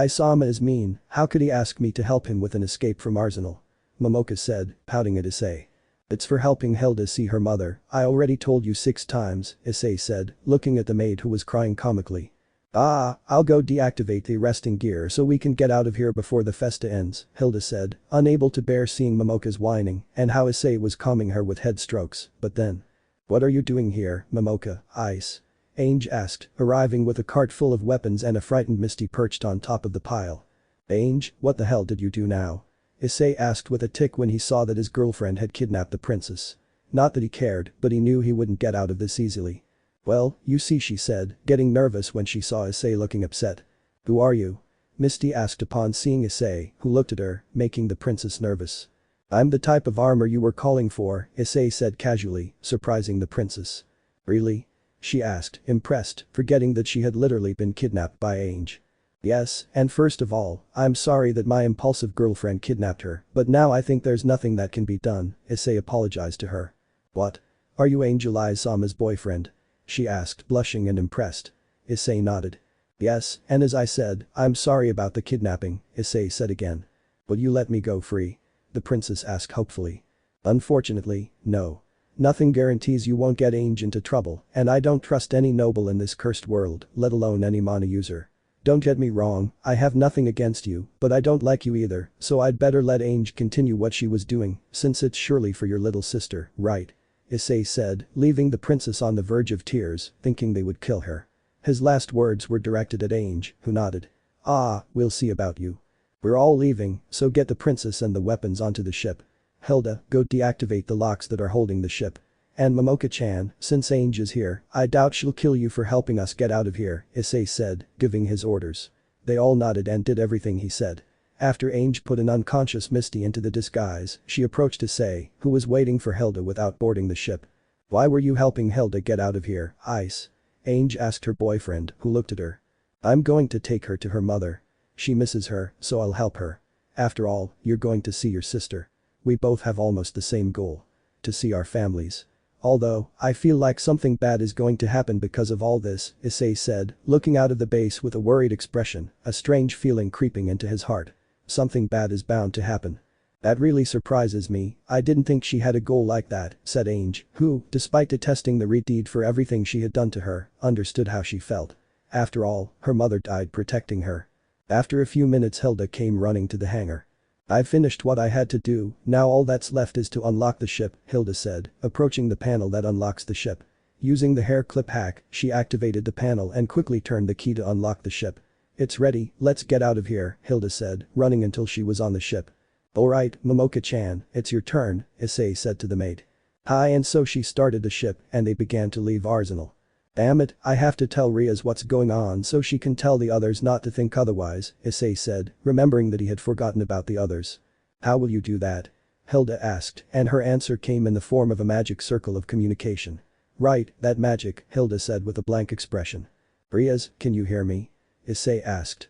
Sama is mean, how could he ask me to help him with an escape from Arsenal? Momoka said, pouting at Issei. It's for helping Hilda see her mother, I already told you 6 times, Issei said, looking at the maid who was crying comically. I'll go deactivate the arresting gear so we can get out of here before the festa ends, Hilda said, unable to bear seeing Momoka's whining and how Issei was calming her with head strokes, but then. What are you doing here, Momoka, Ice? Ange asked, arriving with a cart full of weapons and a frightened Misty perched on top of the pile. Ange, what the hell did you do now? Issei asked with a tick when he saw that his girlfriend had kidnapped the princess. Not that he cared, but he knew he wouldn't get out of this easily. Well, you see, she said, getting nervous when she saw Issei looking upset. Who are you? Misty asked upon seeing Issei, who looked at her, making the princess nervous. I'm the type of armor you were calling for, Issei said casually, surprising the princess. Really? She asked, impressed, forgetting that she had literally been kidnapped by Ange. Yes, and first of all, I'm sorry that my impulsive girlfriend kidnapped her, but now I think there's nothing that can be done, Issei apologized to her. What? Are you Angel-Sama's boyfriend? She asked, blushing and impressed. Issei nodded. Yes, and as I said, I'm sorry about the kidnapping, Issei said again. Will you let me go free? The princess asked hopefully. Unfortunately, no. Nothing guarantees you won't get Ange into trouble, and I don't trust any noble in this cursed world, let alone any mana user. Don't get me wrong, I have nothing against you, but I don't like you either, so I'd better let Ange continue what she was doing, since it's surely for your little sister, right? Issei said, leaving the princess on the verge of tears, thinking they would kill her. His last words were directed at Ange, who nodded. We'll see about you. We're all leaving, so get the princess and the weapons onto the ship. Hilda, go deactivate the locks that are holding the ship. And Momoka-chan, since Ange is here, I doubt she'll kill you for helping us get out of here, Issei said, giving his orders. They all nodded and did everything he said. After Ange put an unconscious Misty into the disguise, she approached Issei, who was waiting for Hilda without boarding the ship. Why were you helping Hilda get out of here, Ice? Ange asked her boyfriend, who looked at her. I'm going to take her to her mother. She misses her, so I'll help her. After all, you're going to see your sister. We both have almost the same goal. To see our families. Although, I feel like something bad is going to happen because of all this, Issei said, looking out of the base with a worried expression, a strange feeling creeping into his heart. Something bad is bound to happen. That really surprises me, I didn't think she had a goal like that, said Ange, who, despite detesting the Redeed for everything she had done to her, understood how she felt. After all, her mother died protecting her. After a few minutes Hilda came running to the hangar. I've finished what I had to do, now all that's left is to unlock the ship, Hilda said, approaching the panel that unlocks the ship. Using the hair clip hack, she activated the panel and quickly turned the key to unlock the ship. It's ready, let's get out of here, Hilda said, running until she was on the ship. Alright, Momoka-chan, it's your turn, Issei said to the maid. Hi, and so she started the ship and they began to leave Arsenal. Damn it, I have to tell Rias what's going on so she can tell the others not to think otherwise, Issei said, remembering that he had forgotten about the others. How will you do that? Hilda asked, and her answer came in the form of a magic circle of communication. Right, that magic, Hilda said with a blank expression. Rias, can you hear me? Issei asked.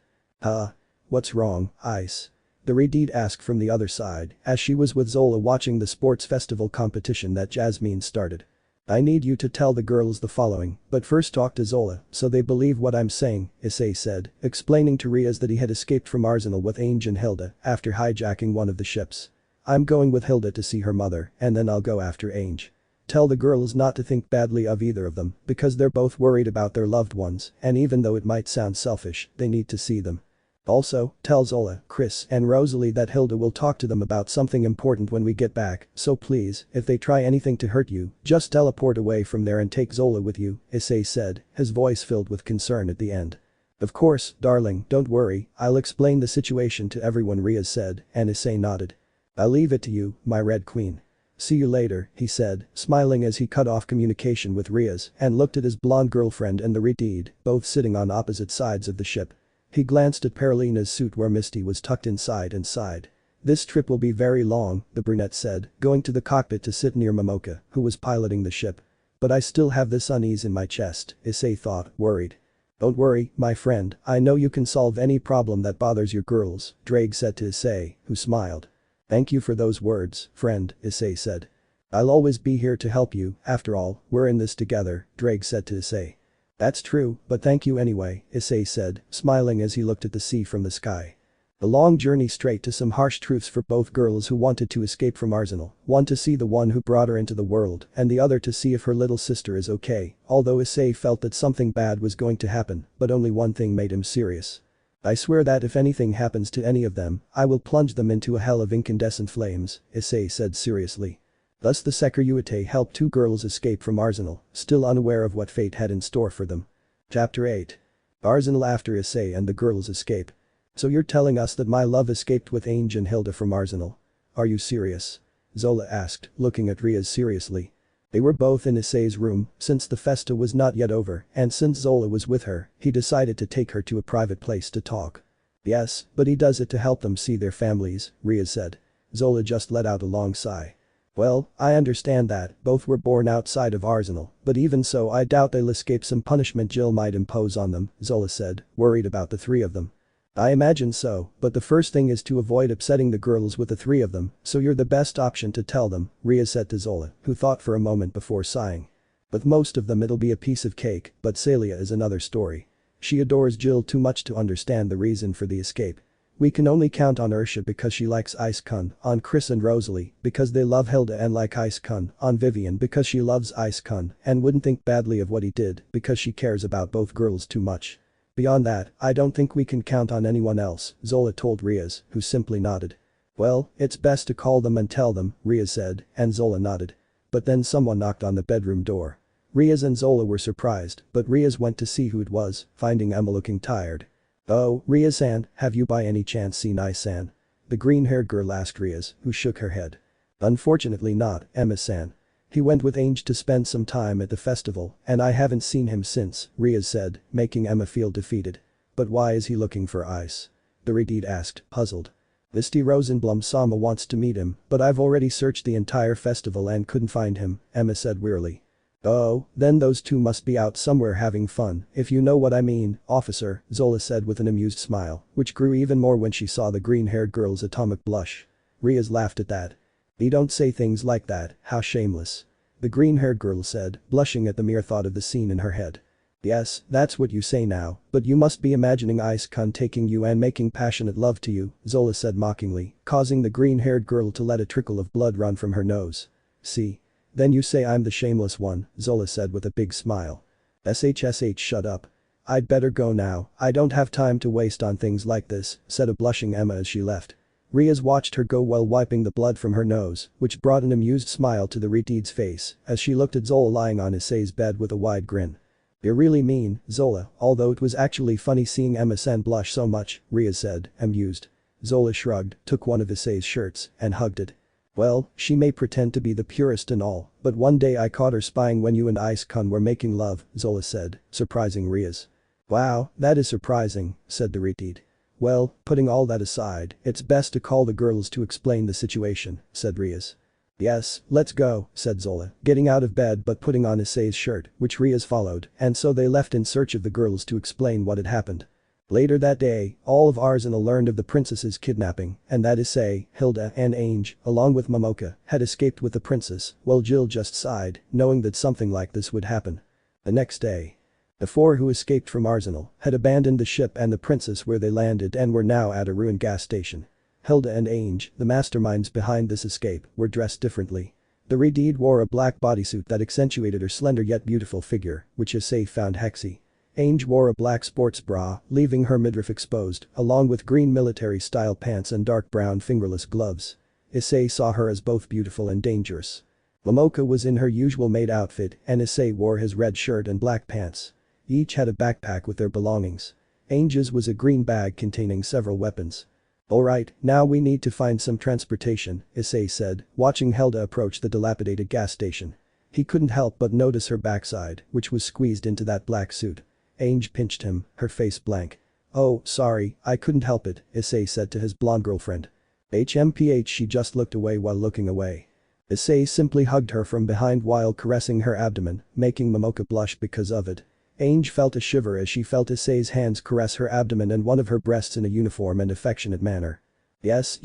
What's wrong, Ice? The Redeed asked from the other side, as she was with Zola watching the sports festival competition that Jasmine started. I need you to tell the girls the following, but first talk to Zola, so they believe what I'm saying, Issei said, explaining to Rias that he had escaped from Arsenal with Ange and Hilda after hijacking one of the ships. I'm going with Hilda to see her mother, and then I'll go after Ange. Tell the girls not to think badly of either of them, because they're both worried about their loved ones, and even though it might sound selfish, they need to see them. Also, tell Zola, Chris, and Rosalie that Hilda will talk to them about something important when we get back, so please, if they try anything to hurt you, just teleport away from there and take Zola with you, Issei said, his voice filled with concern at the end. Of course, darling, don't worry, I'll explain the situation to everyone, Rias said, and Issei nodded. I'll leave it to you, my Red Queen. See you later, he said, smiling as he cut off communication with Rias and looked at his blonde girlfriend and the Redeed, both sitting on opposite sides of the ship. He glanced at Perlina's suit where Misty was tucked inside and sighed. This trip will be very long, the brunette said, going to the cockpit to sit near Momoka, who was piloting the ship. But I still have this unease in my chest, Issei thought, worried. Don't worry, my friend, I know you can solve any problem that bothers your girls, Drake said to Issei, who smiled. Thank you for those words, friend, Issei said. I'll always be here to help you, after all, we're in this together, Drake said to Issei. That's true, but thank you anyway, Issei said, smiling as he looked at the sea from the sky. A long journey straight to some harsh truths for both girls who wanted to escape from Arsenal, one to see the one who brought her into the world and the other to see if her little sister is okay, although Issei felt that something bad was going to happen, but only one thing made him serious. I swear that if anything happens to any of them, I will plunge them into a hell of incandescent flames, Issei said seriously. Thus the Sekiryuutei helped two girls escape from Arsenal, still unaware of what fate had in store for them. Chapter 8. Arsenal after Issei and the girls escape. So you're telling us that my love escaped with Ange and Hilda from Arsenal? Are you serious? Zola asked, looking at Rias seriously. They were both in Issei's room, since the festa was not yet over, and since Zola was with her, he decided to take her to a private place to talk. Yes, but he does it to help them see their families, Rias said. Zola just let out a long sigh. Well, I understand that, both were born outside of Arsenal, but even so I doubt they'll escape some punishment Jill might impose on them, Zola said, worried about the three of them. I imagine so, but the first thing is to avoid upsetting the girls with the three of them, so you're the best option to tell them, Rias said to Zola, who thought for a moment before sighing. With most of them it'll be a piece of cake, but Celia is another story. She adores Jill too much to understand the reason for the escape. We can only count on Ursha because she likes Ice-kun, on Chris and Rosalie because they love Hilda and like Ice-kun, on Vivian because she loves Ice-kun and wouldn't think badly of what he did because she cares about both girls too much. Beyond that, I don't think we can count on anyone else, Zola told Rias, who simply nodded. Well, it's best to call them and tell them, Rias said, and Zola nodded. But then someone knocked on the bedroom door. Rias and Zola were surprised, but Rias went to see who it was, finding Emma looking tired. Oh, Rias-san, have you by any chance seen Ice-san? The green-haired girl asked Rias, who shook her head. Unfortunately not, Emma-san. He went with Ange to spend some time at the festival, and I haven't seen him since, Rias said, making Emma feel defeated. But why is he looking for Ice? The Redeed asked, puzzled. Misty Rosenblum-sama wants to meet him, but I've already searched the entire festival and couldn't find him, Emma said wearily. Oh, then those two must be out somewhere having fun, if you know what I mean, officer, Zola said with an amused smile, which grew even more when she saw the green-haired girl's atomic blush. Rias laughed at that. You don't say things like that, how shameless. The green-haired girl said, blushing at the mere thought of the scene in her head. Yes, that's what you say now, but you must be imagining Ice-kun taking you and making passionate love to you, Zola said mockingly, causing the green-haired girl to let a trickle of blood run from her nose. See? Then you say I'm the shameless one, Zola said with a big smile. Shut up. I'd better go now, I don't have time to waste on things like this, said a blushing Emma as she left. Rias watched her go while wiping the blood from her nose, which brought an amused smile to the Retide's face as she looked at Zola lying on Issei's bed with a wide grin. You're really mean, Zola, although it was actually funny seeing Emma-san blush so much, Rias said, amused. Zola shrugged, took one of Issei's shirts, and hugged it. Well, she may pretend to be the purest and all, but one day I caught her spying when you and Ice-kun were making love, Zola said, surprising Rias. Wow, that is surprising, said the Retide. Well, putting all that aside, it's best to call the girls to explain the situation, said Rias. Yes, let's go, said Zola, getting out of bed but putting on Issei's shirt, which Rias followed, and so they left in search of the girls to explain what had happened. Later that day, all of Arsenal learned of the princess's kidnapping, and that Issei, Hilda, and Ange, along with Momoka, had escaped with the princess, while Jill just sighed, knowing that something like this would happen. The next day. The four who escaped from Arsenal had abandoned the ship and the princess where they landed and were now at a ruined gas station. Hilda and Ange, the masterminds behind this escape, were dressed differently. The Retide wore a black bodysuit that accentuated her slender yet beautiful figure, which Issei found hexy. Ange wore a black sports bra, leaving her midriff exposed, along with green military-style pants and dark brown fingerless gloves. Issei saw her as both beautiful and dangerous. Momoka was in her usual maid outfit and Issei wore his red shirt and black pants. Each had a backpack with their belongings. Ange's was a green bag containing several weapons. Alright, now we need to find some transportation, Issei said, watching Hilda approach the dilapidated gas station. He couldn't help but notice her backside, which was squeezed into that black suit. Ange pinched him, her face blank. Oh, sorry, I couldn't help it, Issei said to his blonde girlfriend. HMPH she just looked away while looking away. Issei simply hugged her from behind while caressing her abdomen, making Momoka blush because of it. Ange felt a shiver as she felt Issei's hands caress her abdomen and one of her breasts in a uniform and affectionate manner. Yes,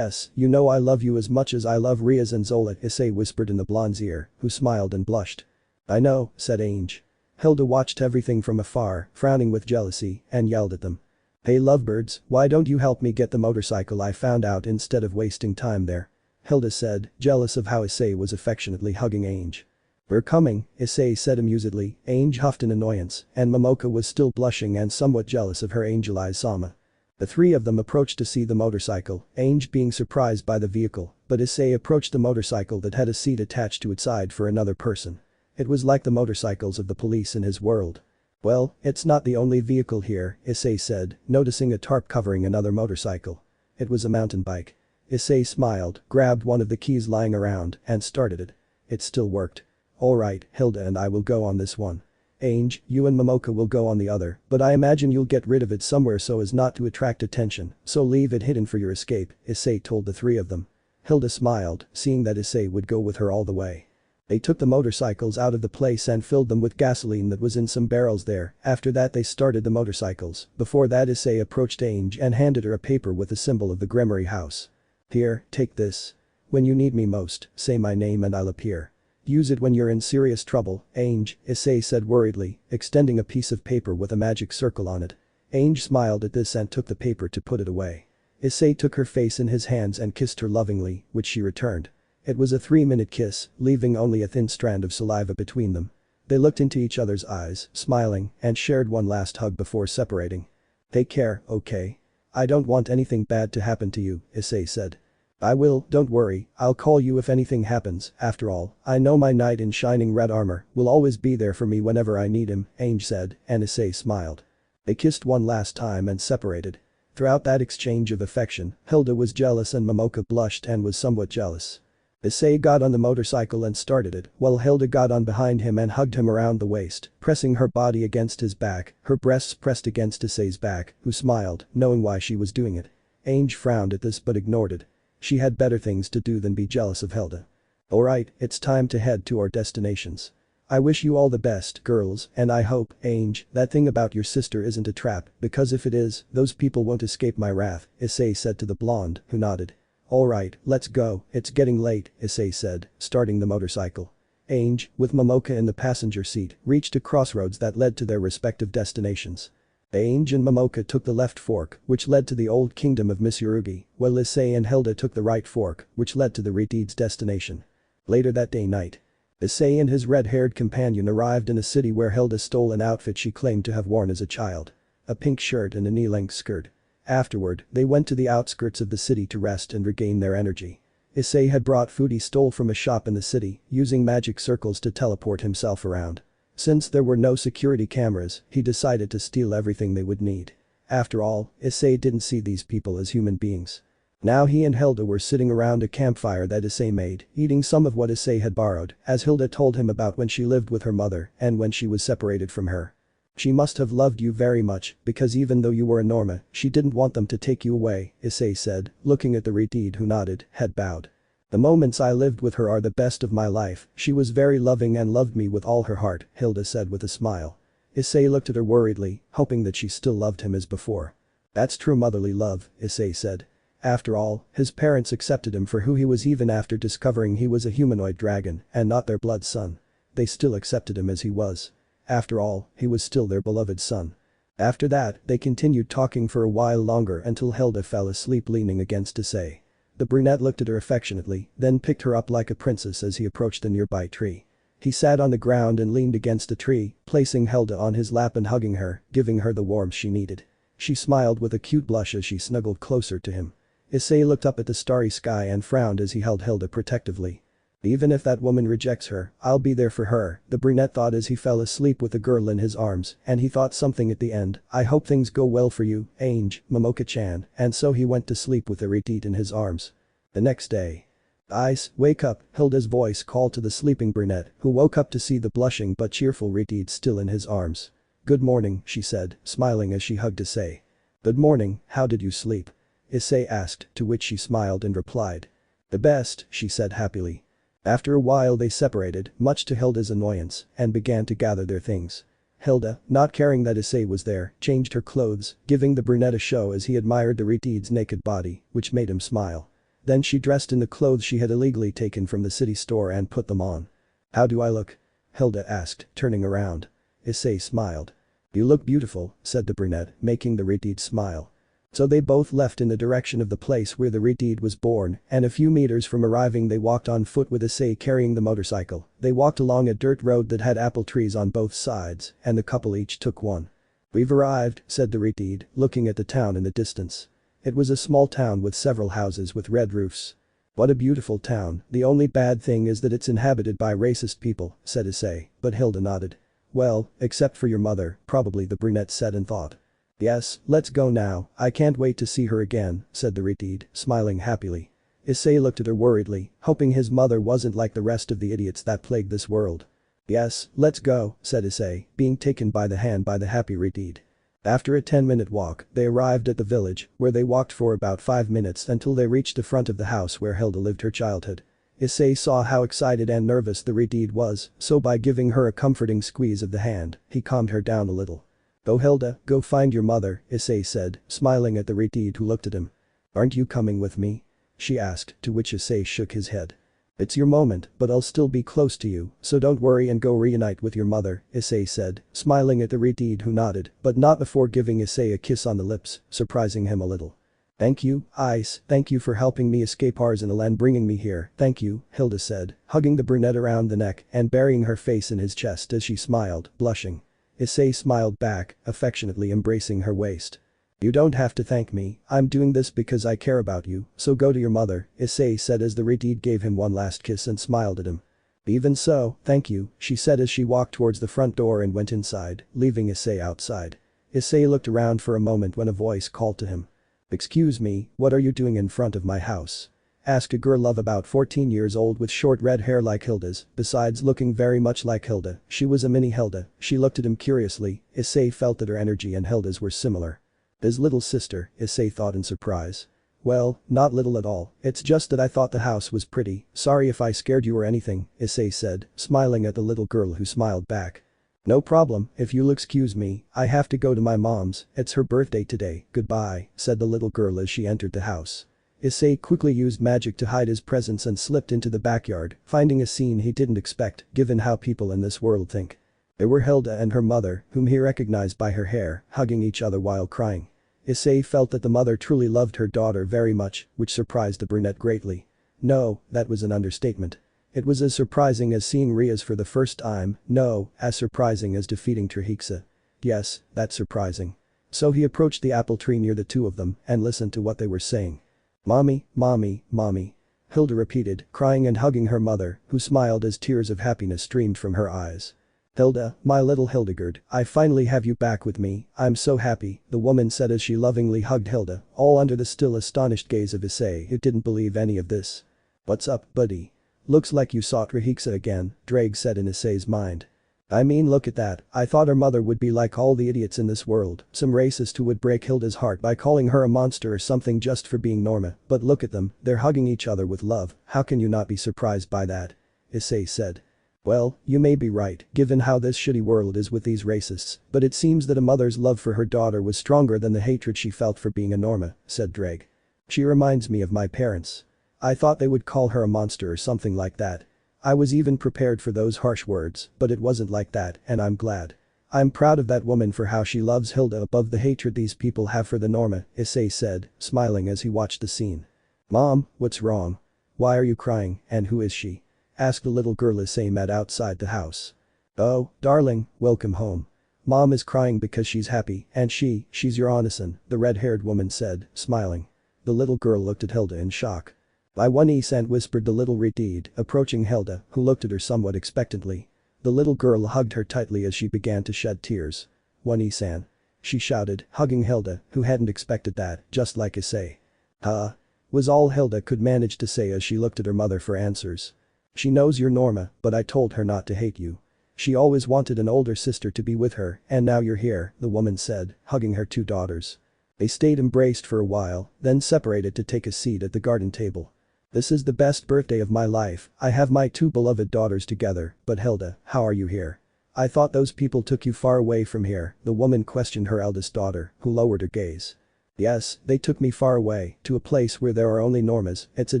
you know I love you as much as I love Rias and Zola, Issei whispered in the blonde's ear, who smiled and blushed. I know, said Ange. Hilda watched everything from afar, frowning with jealousy, and yelled at them. Hey lovebirds, why don't you help me get the motorcycle I found out instead of wasting time there? Hilda said, jealous of how Issei was affectionately hugging Ange. We're coming, Issei said amusedly. Ange huffed in annoyance, and Momoka was still blushing and somewhat jealous of her angel eyes Sama. The three of them approached to see the motorcycle, Ange being surprised by the vehicle, but Issei approached the motorcycle that had a seat attached to its side for another person. It was like the motorcycles of the police in his world. Well, it's not the only vehicle here, Issei said, noticing a tarp covering another motorcycle. It was a mountain bike. Issei smiled, grabbed one of the keys lying around, and started it. It still worked. Alright, Hilda and I will go on this one. Ange, you and Momoka will go on the other, but I imagine you'll get rid of it somewhere so as not to attract attention, so leave it hidden for your escape, Issei told the three of them. Hilda smiled, seeing that Issei would go with her all the way. They took the motorcycles out of the place and filled them with gasoline that was in some barrels there, after that they started the motorcycles. Before that Issei approached Ange and handed her a paper with a symbol of the Gremory house. Here, take this. When you need me most, say my name and I'll appear. Use it when you're in serious trouble, Ange, Issei said worriedly, extending a piece of paper with a magic circle on it. Ange smiled at this and took the paper to put it away. Issei took her face in his hands and kissed her lovingly, which she returned. It was a 3-minute kiss, leaving only a thin strand of saliva between them. They looked into each other's eyes, smiling, and shared one last hug before separating. Take care, okay? I don't want anything bad to happen to you, Issei said. I will, don't worry, I'll call you if anything happens, after all, I know my knight in shining red armor will always be there for me whenever I need him, Ange said, and Issei smiled. They kissed one last time and separated. Throughout that exchange of affection, Hilda was jealous and Momoka blushed and was somewhat jealous. Issei got on the motorcycle and started it, while Hilda got on behind him and hugged him around the waist, pressing her body against his back, her breasts pressed against Issei's back, who smiled, knowing why she was doing it. Ange frowned at this but ignored it. She had better things to do than be jealous of Hilda. Alright, it's time to head to our destinations. I wish you all the best, girls, and I hope, Ange, that thing about your sister isn't a trap, because if it is, those people won't escape my wrath, Issei said to the blonde, who nodded. Alright, let's go, it's getting late, Issei said, starting the motorcycle. Ange, with Momoka in the passenger seat, reached a crossroads that led to their respective destinations. Ange and Momoka took the left fork, which led to the old kingdom of Misurgi, while Issei and Hilda took the right fork, which led to the Retide's destination. Later that day night. Issei and his red-haired companion arrived in a city where Hilda stole an outfit she claimed to have worn as a child. A pink shirt and a knee-length skirt. Afterward, they went to the outskirts of the city to rest and regain their energy. Issei had brought food he stole from a shop in the city, using magic circles to teleport himself around. Since there were no security cameras, he decided to steal everything they would need. After all, Issei didn't see these people as human beings. Now he and Hilda were sitting around a campfire that Issei made, eating some of what Issei had borrowed, as Hilda told him about when she lived with her mother and when she was separated from her. She must have loved you very much, because even though you were a Norma, she didn't want them to take you away, Issei said, looking at the Retide who nodded, head bowed. The moments I lived with her are the best of my life, she was very loving and loved me with all her heart, Hilda said with a smile. Issei looked at her worriedly, hoping that she still loved him as before. That's true motherly love, Issei said. After all, his parents accepted him for who he was even after discovering he was a humanoid dragon and not their blood son. They still accepted him as he was. After all, he was still their beloved son. After that, they continued talking for a while longer until Hilda fell asleep leaning against Issei. The brunette looked at her affectionately, then picked her up like a princess as he approached a nearby tree. He sat on the ground and leaned against a tree, placing Hilda on his lap and hugging her, giving her the warmth she needed. She smiled with a cute blush as she snuggled closer to him. Issei looked up at the starry sky and frowned as he held Hilda protectively. Even if that woman rejects her, I'll be there for her, the brunette thought as he fell asleep with the girl in his arms, and he thought something at the end, I hope things go well for you, Ange, Momoka-chan, and so he went to sleep with the Retide in his arms. The next day. Ice, wake up, Hilda's voice called to the sleeping brunette, who woke up to see the blushing but cheerful Retide still in his arms. Good morning, she said, smiling as she hugged Issei. Good morning, how did you sleep? Issei asked, to which she smiled and replied. The best, she said happily. After a while they separated, much to Hilda's annoyance, and began to gather their things. Hilda, not caring that Issei was there, changed her clothes, giving the brunette a show as he admired the Retide's naked body, which made him smile. Then she dressed in the clothes she had illegally taken from the city store and put them on. How do I look? Hilda asked, turning around. Issei smiled. You look beautiful, said the brunette, making the Retide smile. So they both left in the direction of the place where the Retide was born, and a few meters from arriving they walked on foot with Issei carrying the motorcycle. They walked along a dirt road that had apple trees on both sides, and the couple each took one. We've arrived, said the Retide, looking at the town in the distance. It was a small town with several houses with red roofs. What a beautiful town, the only bad thing is that it's inhabited by racist people, said Issei, but Hilda nodded. Well, except for your mother, probably the brunette said in thought. Yes, let's go now, I can't wait to see her again, said the Retide, smiling happily. Issei looked at her worriedly, hoping his mother wasn't like the rest of the idiots that plague this world. Yes, let's go, said Issei, being taken by the hand by the happy Retide. After a 10-minute walk, they arrived at the village, where they walked for about 5 minutes until they reached the front of the house where Hilda lived her childhood. Issei saw how excited and nervous the Retide was, so by giving her a comforting squeeze of the hand, he calmed her down a little. Go Hilda, go find your mother, Issei said, smiling at the Retide who looked at him. Aren't you coming with me? She asked, to which Issei shook his head. It's your moment, but I'll still be close to you, so don't worry and go reunite with your mother, Issei said, smiling at the Retide who nodded, but not before giving Issei a kiss on the lips, surprising him a little. Thank you, Ice, thank you for helping me escape Arsenal and bringing me here, thank you, Hilda said, hugging the brunette around the neck and burying her face in his chest as she smiled, blushing. Issei smiled back, affectionately embracing her waist. You don't have to thank me, I'm doing this because I care about you, so go to your mother, Issei said as the Retide gave him one last kiss and smiled at him. Even so, thank you, she said as she walked towards the front door and went inside, leaving Issei outside. Issei looked around for a moment when a voice called to him. Excuse me, what are you doing in front of my house? Asked a girl of about 14 years old with short red hair like Hilda's, besides looking very much like Hilda, she was a mini Hilda, she looked at him curiously, Issei felt that her energy and Hilda's were similar. His little sister, Issei thought in surprise. Well, not little at all, it's just that I thought the house was pretty, sorry if I scared you or anything, Issei said, smiling at the little girl who smiled back. No problem, if you'll excuse me, I have to go to my mom's, it's her birthday today, goodbye, said the little girl as she entered the house. Issei quickly used magic to hide his presence and slipped into the backyard, finding a scene he didn't expect, given how people in this world think. There were Hilda and her mother, whom he recognized by her hair, hugging each other while crying. Issei felt that the mother truly loved her daughter very much, which surprised the brunette greatly. No, that was an understatement. It was as surprising as seeing Rias for the first time, no, as surprising as defeating Trihexa. Yes, that's surprising. So he approached the apple tree near the two of them and listened to what they were saying. "Mommy, mommy, mommy." Hilda repeated, crying and hugging her mother, who smiled as tears of happiness streamed from her eyes. "Hilda, my little Hildegard, I finally have you back with me, I'm so happy," the woman said as she lovingly hugged Hilda, all under the still astonished gaze of Issei, who didn't believe any of this. "What's up, buddy? Looks like you saw Trihexa again," Drake said in Issei's mind. "I mean, look at that, I thought her mother would be like all the idiots in this world, some racist who would break Hilda's heart by calling her a monster or something just for being Norma, but look at them, they're hugging each other with love, how can you not be surprised by that?" Issei said. "Well, you may be right, given how this shitty world is with these racists, but it seems that a mother's love for her daughter was stronger than the hatred she felt for being a Norma," said Drake. "She reminds me of my parents. I thought they would call her a monster or something like that. I was even prepared for those harsh words, but it wasn't like that, and I'm glad. I'm proud of that woman for how she loves Hilda above the hatred these people have for the Norma," Issei said, smiling as he watched the scene. "Mom, what's wrong? Why are you crying, and who is she?" asked the little girl Issei met outside the house. "Oh, darling, welcome home. Mom is crying because she's happy, and she's your Onison," the red-haired woman said, smiling. The little girl looked at Hilda in shock. "I one Issei," whispered the little redhead, approaching Hilda, who looked at her somewhat expectantly. The little girl hugged her tightly as she began to shed tears. "One Issei," she shouted, hugging Hilda, who hadn't expected that, just like Issei. "Huh?" was all Hilda could manage to say as she looked at her mother for answers. "She knows you're Norma, but I told her not to hate you. She always wanted an older sister to be with her, and now you're here," the woman said, hugging her two daughters. They stayed embraced for a while, then separated to take a seat at the garden table. "This is the best birthday of my life, I have my two beloved daughters together, but Hilda, how are you here? I thought those people took you far away from here," the woman questioned her eldest daughter, who lowered her gaze. "Yes, they took me far away, to a place where there are only Normas, it's a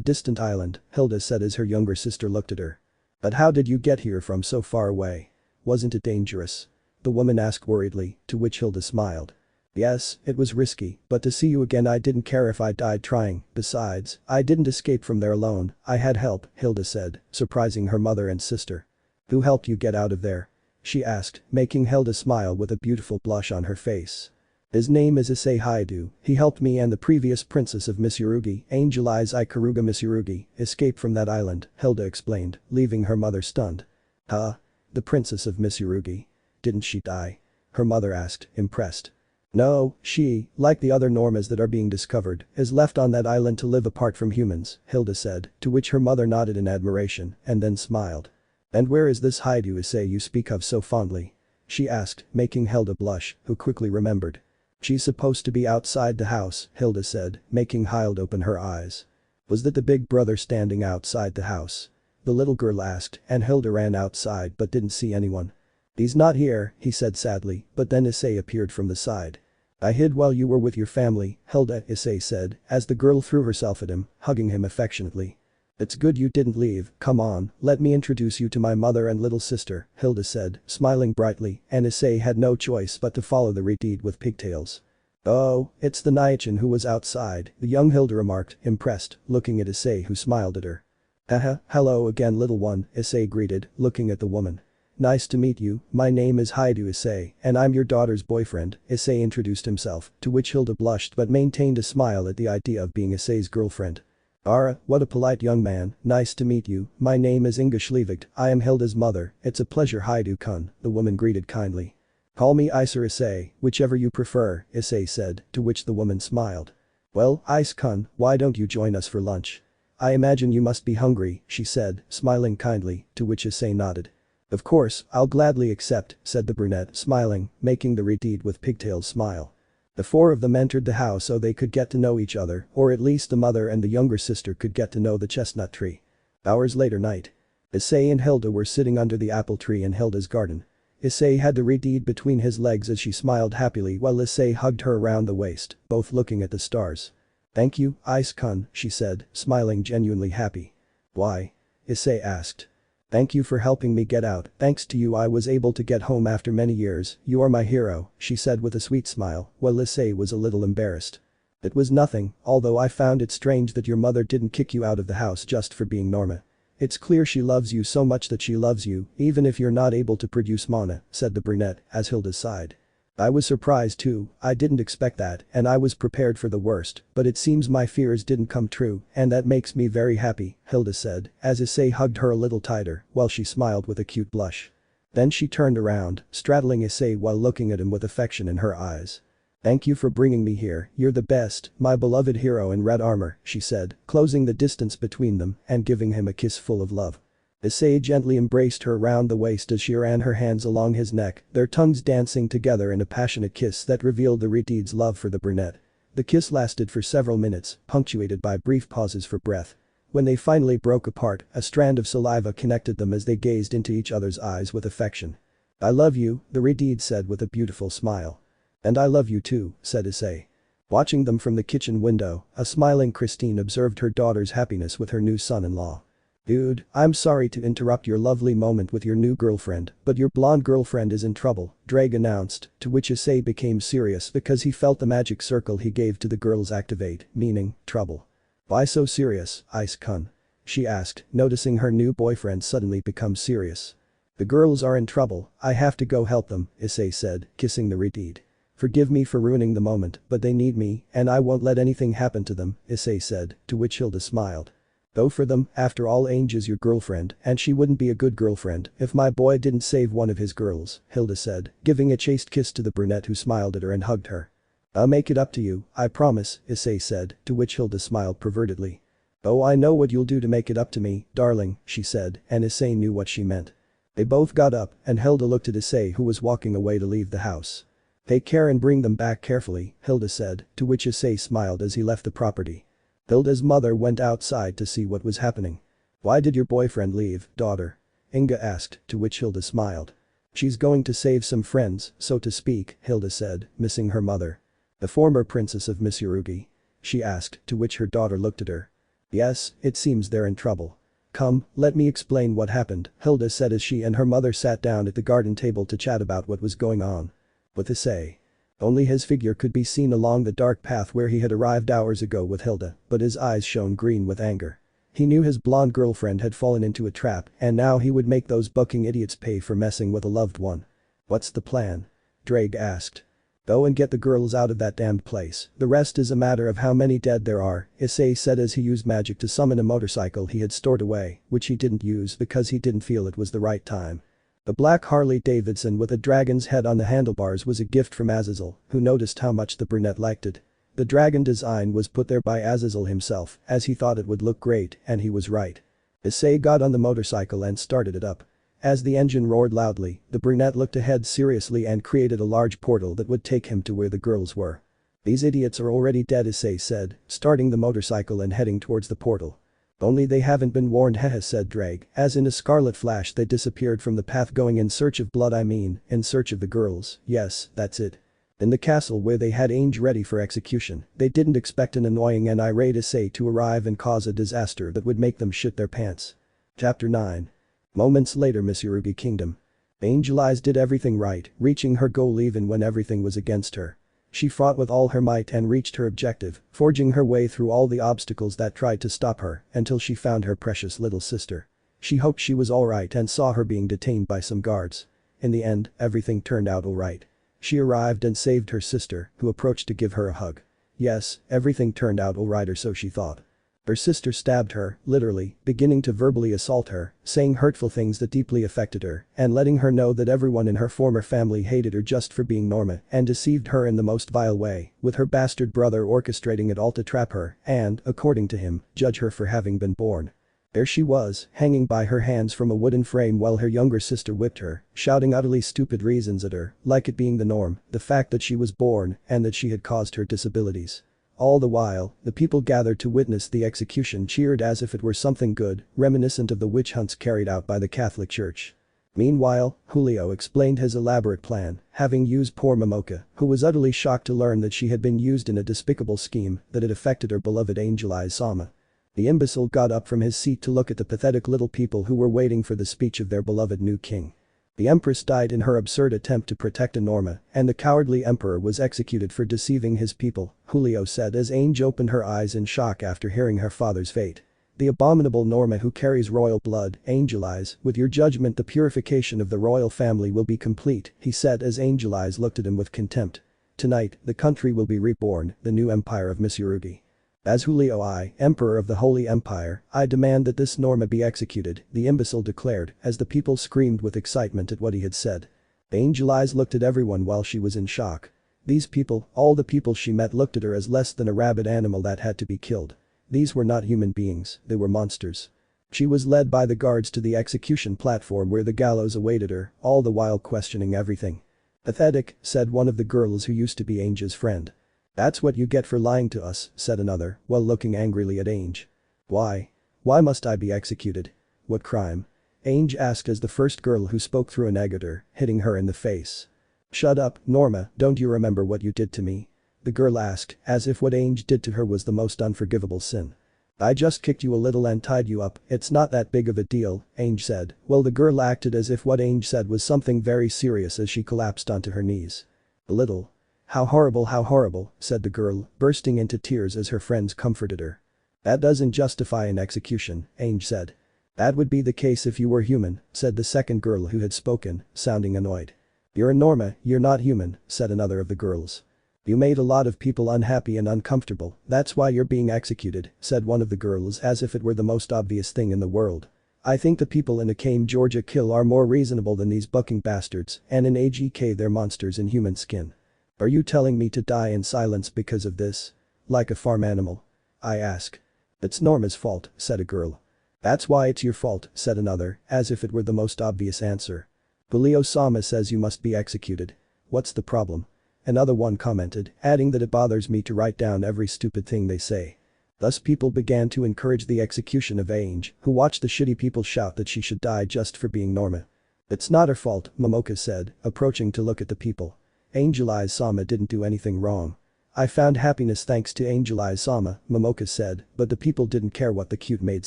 distant island," Hilda said as her younger sister looked at her. "But how did you get here from so far away? Wasn't it dangerous?" the woman asked worriedly, to which Hilda smiled. "Yes, it was risky, but to see you again I didn't care if I died trying, besides, I didn't escape from there alone, I had help," Hilda said, surprising her mother and sister. "Who helped you get out of there?" she asked, making Hilda smile with a beautiful blush on her face. "His name is Issei Haidu, he helped me and the previous princess of Misuragi, Angel Ikaruga Misuragi, escape from that island," Hilda explained, leaving her mother stunned. "Huh? The princess of Misuragi? Didn't she die?" her mother asked, impressed. "No, she, like the other Normas that are being discovered, is left on that island to live apart from humans," Hilda said, to which her mother nodded in admiration and then smiled. "And where is this Haidu Issei you speak of so fondly?" she asked, making Hilda blush, who quickly remembered. "She's supposed to be outside the house," Hilda said, making Hilda open her eyes. "Was that the big brother standing outside the house?" the little girl asked, and Hilda ran outside but didn't see anyone. "He's not here," he said sadly, but then Issei appeared from the side. "I hid while you were with your family, Hilda," Issei said, as the girl threw herself at him, hugging him affectionately. "It's good you didn't leave, come on, let me introduce you to my mother and little sister," Hilda said, smiling brightly, and Issei had no choice but to follow the redhead with pigtails. "Oh, it's the Niachin who was outside," the young Hilda remarked, impressed, looking at Issei who smiled at her. "Haha, hello again little one," Issei greeted, looking at the woman. "Nice to meet you, my name is Haidu Issei, and I'm your daughter's boyfriend," Issei introduced himself, to which Hilda blushed but maintained a smile at the idea of being Issei's girlfriend. "Ara, what a polite young man, nice to meet you, my name is Inga Schlievigt, I am Hilda's mother, it's a pleasure Haidu-kun," the woman greeted kindly. "Call me Iser Issei, whichever you prefer," Issei said, to which the woman smiled. "Well, Ice-kun, why don't you join us for lunch? I imagine you must be hungry," she said, smiling kindly, to which Issei nodded. "Of course, I'll gladly accept," said the brunette, smiling, making the redhead with pigtails smile. The four of them entered the house so they could get to know each other, or at least the mother and the younger sister could get to know the chestnut tree. Hours later night. Issei and Hilda were sitting under the apple tree in Hilda's garden. Issei had the redhead between his legs as she smiled happily while Issei hugged her around the waist, both looking at the stars. "Thank you, Ice-kun," she said, smiling genuinely happy. "Why?" Issei asked. "Thank you for helping me get out, thanks to you I was able to get home after many years, you are my hero," she said with a sweet smile, while Issei was a little embarrassed. "It was nothing, although I found it strange that your mother didn't kick you out of the house just for being Norma. It's clear she loves you so much that she loves you, even if you're not able to produce mana," said the brunette, as Hilda sighed. "I was surprised too, I didn't expect that, and I was prepared for the worst, but it seems my fears didn't come true, and that makes me very happy," Hilda said, as Issei hugged her a little tighter, while she smiled with a cute blush. Then she turned around, straddling Issei while looking at him with affection in her eyes. "Thank you for bringing me here, you're the best, my beloved hero in red armor," she said, closing the distance between them and giving him a kiss full of love. Issei gently embraced her around the waist as she ran her hands along his neck, their tongues dancing together in a passionate kiss that revealed the Retide's love for the brunette. The kiss lasted for several minutes, punctuated by brief pauses for breath. When they finally broke apart, a strand of saliva connected them as they gazed into each other's eyes with affection. "I love you," the Retide said with a beautiful smile. "And I love you too," said Issei. Watching them from the kitchen window, a smiling Christine observed her daughter's happiness with her new son-in-law. "Dude, I'm sorry to interrupt your lovely moment with your new girlfriend, but your blonde girlfriend is in trouble," Drake announced, to which Issei became serious because he felt the magic circle he gave to the girls activate, meaning, trouble. "Why so serious, Ice-kun?" she asked, noticing her new boyfriend suddenly become serious. "The girls are in trouble, I have to go help them," Issei said, kissing the Retide. "Forgive me for ruining the moment, but they need me, and I won't let anything happen to them," Issei said, to which Hilda smiled. "Though for them, after all Ange is your girlfriend, and she wouldn't be a good girlfriend if my boy didn't save one of his girls," Hilda said, giving a chaste kiss to the brunette who smiled at her and hugged her. "I'll make it up to you, I promise," Issei said, to which Hilda smiled pervertedly. "Oh, I know what you'll do to make it up to me, darling," she said, and Issei knew what she meant. They both got up, and Hilda looked at Issei who was walking away to leave the house. "Take care and bring them back carefully," Hilda said, to which Issei smiled as he left the property. Hilda's mother went outside to see what was happening. "Why did your boyfriend leave, daughter?" Inga asked, to which Hilda smiled. "She's going to save some friends, so to speak," Hilda said, missing her mother. "The former princess of Misunderstanding?" she asked, to which her daughter looked at her. "Yes, it seems they're in trouble." "Come, let me explain what happened," Hilda said as she and her mother sat down at the garden table to chat about what was going on. With Issei. Only his figure could be seen along the dark path where he had arrived hours ago with Hilda, but his eyes shone green with anger. He knew his blonde girlfriend had fallen into a trap, and now he would make those bucking idiots pay for messing with a loved one. "What's the plan?" Drake asked. "Go and get the girls out of that damned place, the rest is a matter of how many dead there are," Issei said as he used magic to summon a motorcycle he had stored away, which he didn't use because he didn't feel it was the right time. The black Harley Davidson with a dragon's head on the handlebars was a gift from Azazel, who noticed how much the brunette liked it. The dragon design was put there by Azazel himself, as he thought it would look great, and he was right. Issei got on the motorcycle and started it up. As the engine roared loudly, the brunette looked ahead seriously and created a large portal that would take him to where the girls were. "These idiots are already dead," Issei said, starting the motorcycle and heading towards the portal. "Only they haven't been warned," hehe, said Drake, as in a scarlet flash they disappeared from the path going in search of blood, in search of the girls, yes, that's it. In the castle where they had Ange ready for execution, they didn't expect an annoying and irate Issei to arrive and cause a disaster that would make them shit their pants. Chapter 9. Moments later, Misunderstanding Kingdom. Angel Eyes did everything right, reaching her goal even when everything was against her. She fought with all her might and reached her objective, forging her way through all the obstacles that tried to stop her until she found her precious little sister. She hoped she was alright and saw her being detained by some guards. In the end, everything turned out alright. She arrived and saved her sister, who approached to give her a hug. Yes, everything turned out alright, or so she thought. Her sister stabbed her, literally, beginning to verbally assault her, saying hurtful things that deeply affected her, and letting her know that everyone in her former family hated her just for being Norma and deceived her in the most vile way, with her bastard brother orchestrating it all to trap her and, according to him, judge her for having been born. There she was, hanging by her hands from a wooden frame while her younger sister whipped her, shouting utterly stupid reasons at her, like it being the norm, the fact that she was born, and that she had caused her disabilities. All the while, the people gathered to witness the execution cheered as if it were something good, reminiscent of the witch hunts carried out by the Catholic Church. Meanwhile, Julio explained his elaborate plan, having used poor Momoka, who was utterly shocked to learn that she had been used in a despicable scheme that had affected her beloved Angel Sama. The imbecile got up from his seat to look at the pathetic little people who were waiting for the speech of their beloved new king. The empress died in her absurd attempt to protect Norma, and the cowardly emperor was executed for deceiving his people, Julio said as Ange opened her eyes in shock after hearing her father's fate. The abominable Norma who carries royal blood, Angel Eyes, with your judgment the purification of the royal family will be complete, he said as Angel Eyes looked at him with contempt. Tonight, the country will be reborn, the new empire of Misuragi. As Julio I, Emperor of the Holy Empire, I demand that this Norma be executed, the imbecile declared, as the people screamed with excitement at what he had said. Angel Eyes looked at everyone while she was in shock. These people, all the people she met looked at her as less than a rabid animal that had to be killed. These were not human beings, they were monsters. She was led by the guards to the execution platform where the gallows awaited her, all the while questioning everything. Pathetic, said one of the girls who used to be Ange's friend. That's what you get for lying to us, said another, while looking angrily at Ange. Why? Why must I be executed? What crime? Ange asked as the first girl who spoke through an egg at her, hitting her in the face. Shut up, Norma, don't you remember what you did to me? The girl asked, as if what Ange did to her was the most unforgivable sin. I just kicked you a little and tied you up, it's not that big of a deal, Ange said, while the girl acted as if what Ange said was something very serious as she collapsed onto her knees. A little. How horrible, said the girl, bursting into tears as her friends comforted her. That doesn't justify an execution, Ange said. That would be the case if you were human, said the second girl who had spoken, sounding annoyed. You're a Norma, you're not human, said another of the girls. You made a lot of people unhappy and uncomfortable, that's why you're being executed, said one of the girls as if it were the most obvious thing in the world. I think the people in Akame, Georgia kill are more reasonable than these bucking bastards, and in AGK they're monsters in human skin. Are you telling me to die in silence because of this? Like a farm animal? I ask. It's Norma's fault, said a girl. That's why it's your fault, said another, as if it were the most obvious answer. Julio-sama says you must be executed. What's the problem? Another one commented, adding that it bothers me to write down every stupid thing they say. Thus people began to encourage the execution of Ange, who watched the shitty people shout that she should die just for being Norma. It's not her fault, Momoka said, approaching to look at the people. Angel Eyes Sama didn't do anything wrong. I found happiness thanks to Angel Eyes Sama, Momoka said, but the people didn't care what the cute maid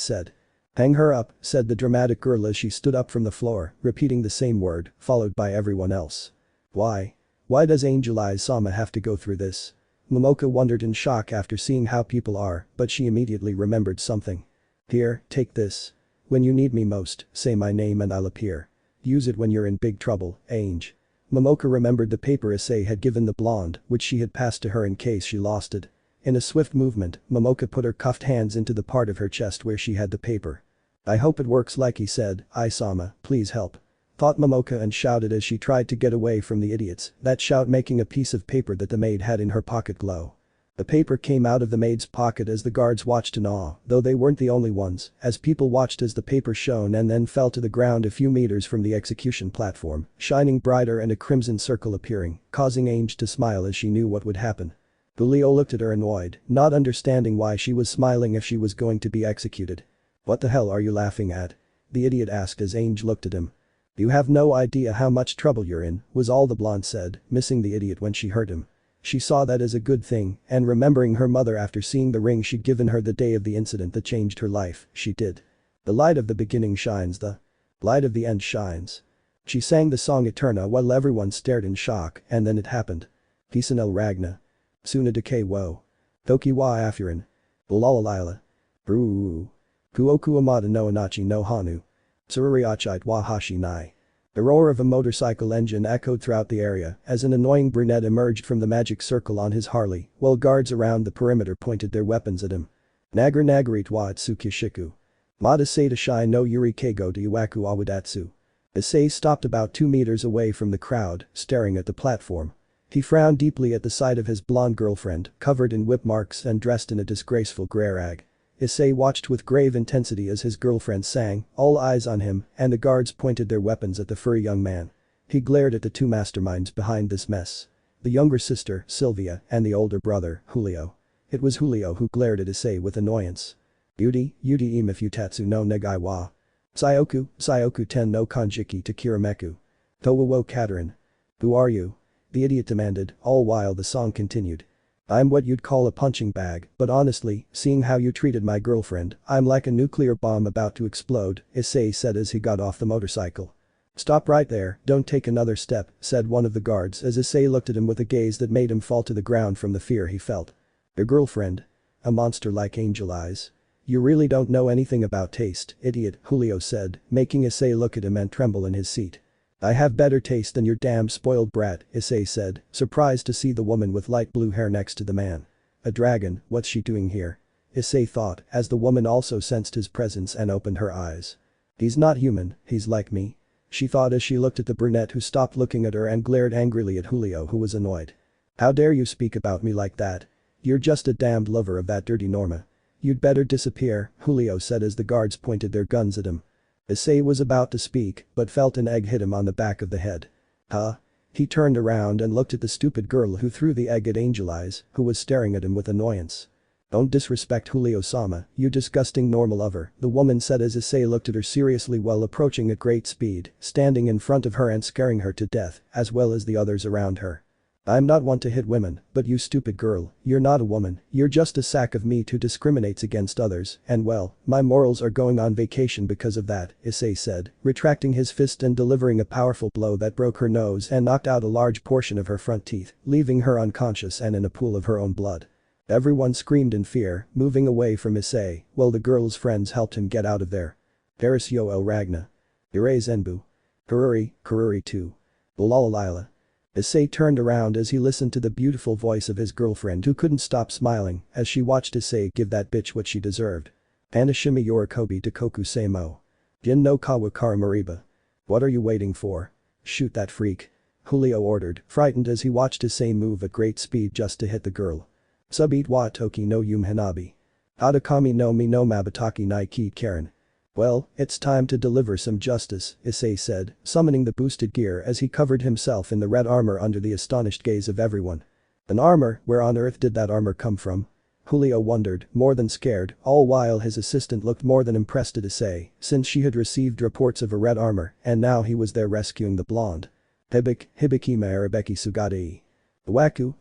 said. Hang her up, said the dramatic girl as she stood up from the floor, repeating the same word, followed by everyone else. Why? Why does Angel Eyes Sama have to go through this? Momoka wondered in shock after seeing how people are, but she immediately remembered something. Here, take this. When you need me most, say my name and I'll appear. Use it when you're in big trouble, Ange. Momoka remembered the paper Issei had given the blonde, which she had passed to her in case she lost it. In a swift movement, Momoka put her cuffed hands into the part of her chest where she had the paper. I hope it works like he said, Sama, please help. Thought Momoka and shouted as she tried to get away from the idiots, that shout making a piece of paper that the maid had in her pocket glow. The paper came out of the maid's pocket as the guards watched in awe, though they weren't the only ones, as people watched as the paper shone and then fell to the ground a few meters from the execution platform, shining brighter and a crimson circle appearing, causing Ange to smile as she knew what would happen. Julio looked at her annoyed, not understanding why she was smiling if she was going to be executed. What the hell are you laughing at? The idiot asked as Ange looked at him. You have no idea how much trouble you're in, was all the blonde said, missing the idiot when she heard him. She saw that as a good thing, and remembering her mother after seeing the ring she'd given her the day of the incident that changed her life, she did. The light of the beginning shines, the light of the end shines. She sang the song Eterna while everyone stared in shock, and then it happened. Pisanel Ragna. Suna decay wo. Toki wa afurin. Ulalalila. Bruu. Kuoku amada no anachi no hanu. Tsururiachite wa hashi nai. The roar of a motorcycle engine echoed throughout the area as an annoying brunette emerged from the magic circle on his Harley, while guards around the perimeter pointed their weapons at him. Nagar nagarit wa Tsukishiku. Mada seita shai no yuri keigo de iwaku awadatsu. Issei stopped about 2 meters away from the crowd, staring at the platform. He frowned deeply at the sight of his blonde girlfriend, covered in whip marks and dressed in a disgraceful grey rag. Issei watched with grave intensity as his girlfriend sang, all eyes on him, and the guards pointed their weapons at the furry young man. He glared at the two masterminds behind this mess. The younger sister, Sylvia, and the older brother, Julio. It was Julio who glared at Issei with annoyance. Beauty, Yuti im if utatsu no negai wa. Sayoku ten no kanjiki to Kirameku. Towa wo Katarin. Who are you? The idiot demanded, all while the song continued. I'm what you'd call a punching bag, but honestly, seeing how you treated my girlfriend, I'm like a nuclear bomb about to explode, Issei said as he got off the motorcycle. Stop right there, don't take another step, said one of the guards as Issei looked at him with a gaze that made him fall to the ground from the fear he felt. Your girlfriend? A monster like angel eyes. You really don't know anything about taste, idiot, Julio said, making Issei look at him and tremble in his seat. I have better taste than your damn spoiled brat, Issei said, surprised to see the woman with light blue hair next to the man. A dragon, what's she doing here? Issei thought, as the woman also sensed his presence and opened her eyes. He's not human, he's like me. She thought as she looked at the brunette who stopped looking at her and glared angrily at Julio who was annoyed. How dare you speak about me like that? You're just a damned lover of that dirty Norma. You'd better disappear, Julio said as the guards pointed their guns at him. Issei was about to speak, but felt an egg hit him on the back of the head. Huh? He turned around and looked at the stupid girl who threw the egg at Angel Eyes, who was staring at him with annoyance. Don't disrespect Julio-sama, you disgusting normal lover, the woman said as Issei looked at her seriously while approaching at great speed, standing in front of her and scaring her to death, as well as the others around her. I'm not one to hit women, but you stupid girl, you're not a woman, you're just a sack of meat who discriminates against others, and well, my morals are going on vacation because of that, Issei said, retracting his fist and delivering a powerful blow that broke her nose and knocked out a large portion of her front teeth, leaving her unconscious and in a pool of her own blood. Everyone screamed in fear, moving away from Issei, while the girl's friends helped him get out of there. Paris yo el Ragna. Irei Zenbu. Kururi 2. Bulalalila. Issei turned around as he listened to the beautiful voice of his girlfriend who couldn't stop smiling as she watched Issei give that bitch what she deserved. Anashimi yorikobi to koku seimo. Jin no kawakara mariba. What are you waiting for? Shoot that freak. Julio ordered, frightened as he watched Issei move at great speed just to hit the girl. Subit wa toki no yum hanabi. Adakami no mi no mabataki nai ki karen. Well, it's time to deliver some justice, Issei said, summoning the boosted gear as he covered himself in the red armor under the astonished gaze of everyone. An armor? Where on earth did that armor come from? Julio wondered, more than scared, all while his assistant looked more than impressed at Issei, since she had received reports of a red armor, and now he was there rescuing the blonde. Hibikima arabeki sugadei. Awaku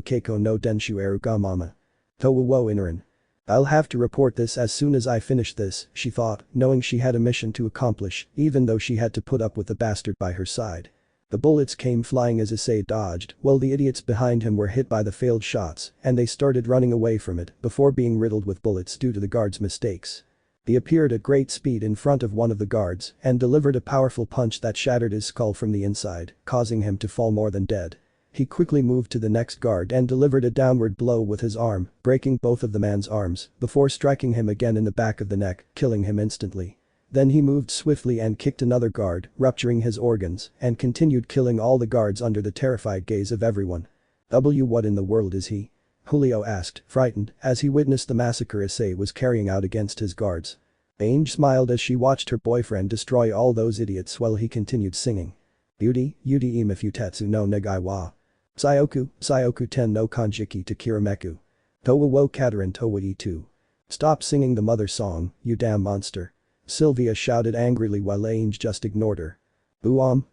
keiko no denshu eru gamama. Towa wo inarin. I'll have to report this as soon as I finish this, she thought, knowing she had a mission to accomplish, even though she had to put up with the bastard by her side. The bullets came flying as Issei dodged, while the idiots behind him were hit by the failed shots, and they started running away from it before being riddled with bullets due to the guards' mistakes. He appeared at great speed in front of one of the guards and delivered a powerful punch that shattered his skull from the inside, causing him to fall more than dead. He quickly moved to the next guard and delivered a downward blow with his arm, breaking both of the man's arms, before striking him again in the back of the neck, killing him instantly. Then he moved swiftly and kicked another guard, rupturing his organs, and continued killing all the guards under the terrified gaze of everyone. What in the world is he? Julio asked, frightened, as he witnessed the massacre Issei was carrying out against his guards. Ange smiled as she watched her boyfriend destroy all those idiots while he continued singing. Yudi ima futetsu no negai wa. Sayoku ten no kanjiki to Kirameku. Towa wo Katarin towa e2. Stop singing the mother song, you damn monster. Sylvia shouted angrily while Ange just ignored her. Buom.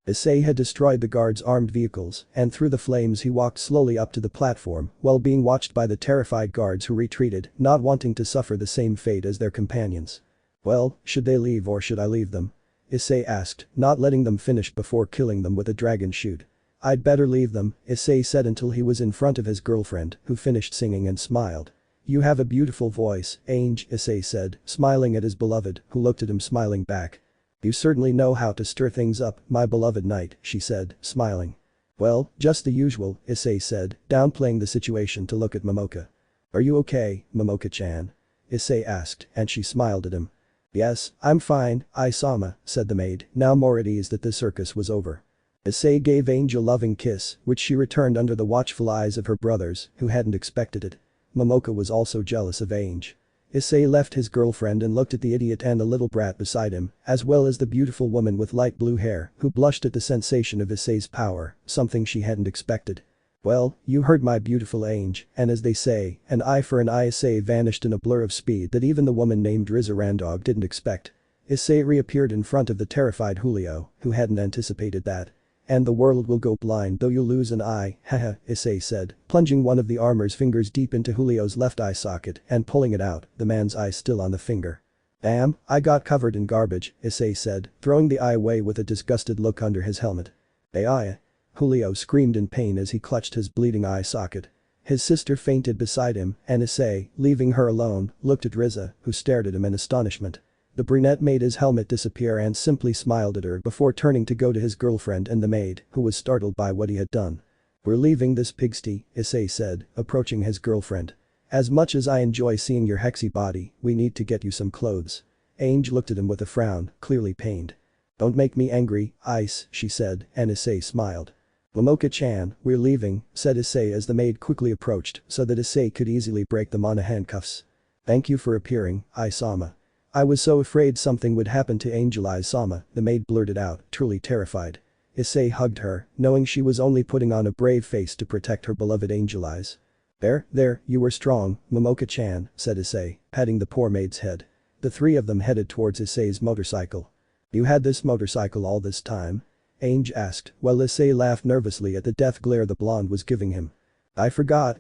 Issei had destroyed the guards' armed vehicles, and through the flames he walked slowly up to the platform while being watched by the terrified guards who retreated, not wanting to suffer the same fate as their companions. Well, should they leave or should I leave them? Issei asked, not letting them finish before killing them with a dragon shoot. I'd better leave them, Issei said until he was in front of his girlfriend, who finished singing and smiled. You have a beautiful voice, Ange, Issei said, smiling at his beloved, who looked at him smiling back. You certainly know how to stir things up, my beloved knight, she said, smiling. Well, just the usual, Issei said, downplaying the situation to look at Momoka. Are you okay, Momoka-chan? Issei asked, and she smiled at him. Yes, I'm fine, Ai-sama, said the maid, now more at ease that the circus was over. Issei gave Ange a loving kiss, which she returned under the watchful eyes of her brothers, who hadn't expected it. Momoka was also jealous of Ange. Issei left his girlfriend and looked at the idiot and the little brat beside him, as well as the beautiful woman with light blue hair, who blushed at the sensation of Issei's power, something she hadn't expected. Well, you heard my beautiful Ange, and as they say, an eye for an eye. Issei vanished in a blur of speed that even the woman named Riza Randog didn't expect. Issei reappeared in front of the terrified Julio, who hadn't anticipated that. And the world will go blind though you lose an eye, haha, Issei said, plunging one of the armor's fingers deep into Julio's left eye socket and pulling it out, the man's eye still on the finger. Damn, I got covered in garbage, Issei said, throwing the eye away with a disgusted look under his helmet. Ai. Julio screamed in pain as he clutched his bleeding eye socket. His sister fainted beside him, and Issei, leaving her alone, looked at Riza, who stared at him in astonishment. The brunette made his helmet disappear and simply smiled at her before turning to go to his girlfriend and the maid, who was startled by what he had done. We're leaving this pigsty, Issei said, approaching his girlfriend. As much as I enjoy seeing your hexy body, we need to get you some clothes. Ange looked at him with a frown, clearly pained. Don't make me angry, Ice, she said, and Issei smiled. Momoka-chan, we're leaving, said Issei as the maid quickly approached so that Issei could easily break them on the handcuffs. Thank you for appearing, Ai-sama. I was so afraid something would happen to Angel Ai-sama, the maid blurted out, truly terrified. Issei hugged her, knowing she was only putting on a brave face to protect her beloved Angel Eyes. There, you were strong, Momoka-chan, said Issei, patting the poor maid's head. The three of them headed towards Issei's motorcycle. You had this motorcycle all this time? Ange asked, while Issei laughed nervously at the death glare the blonde was giving him. I forgot,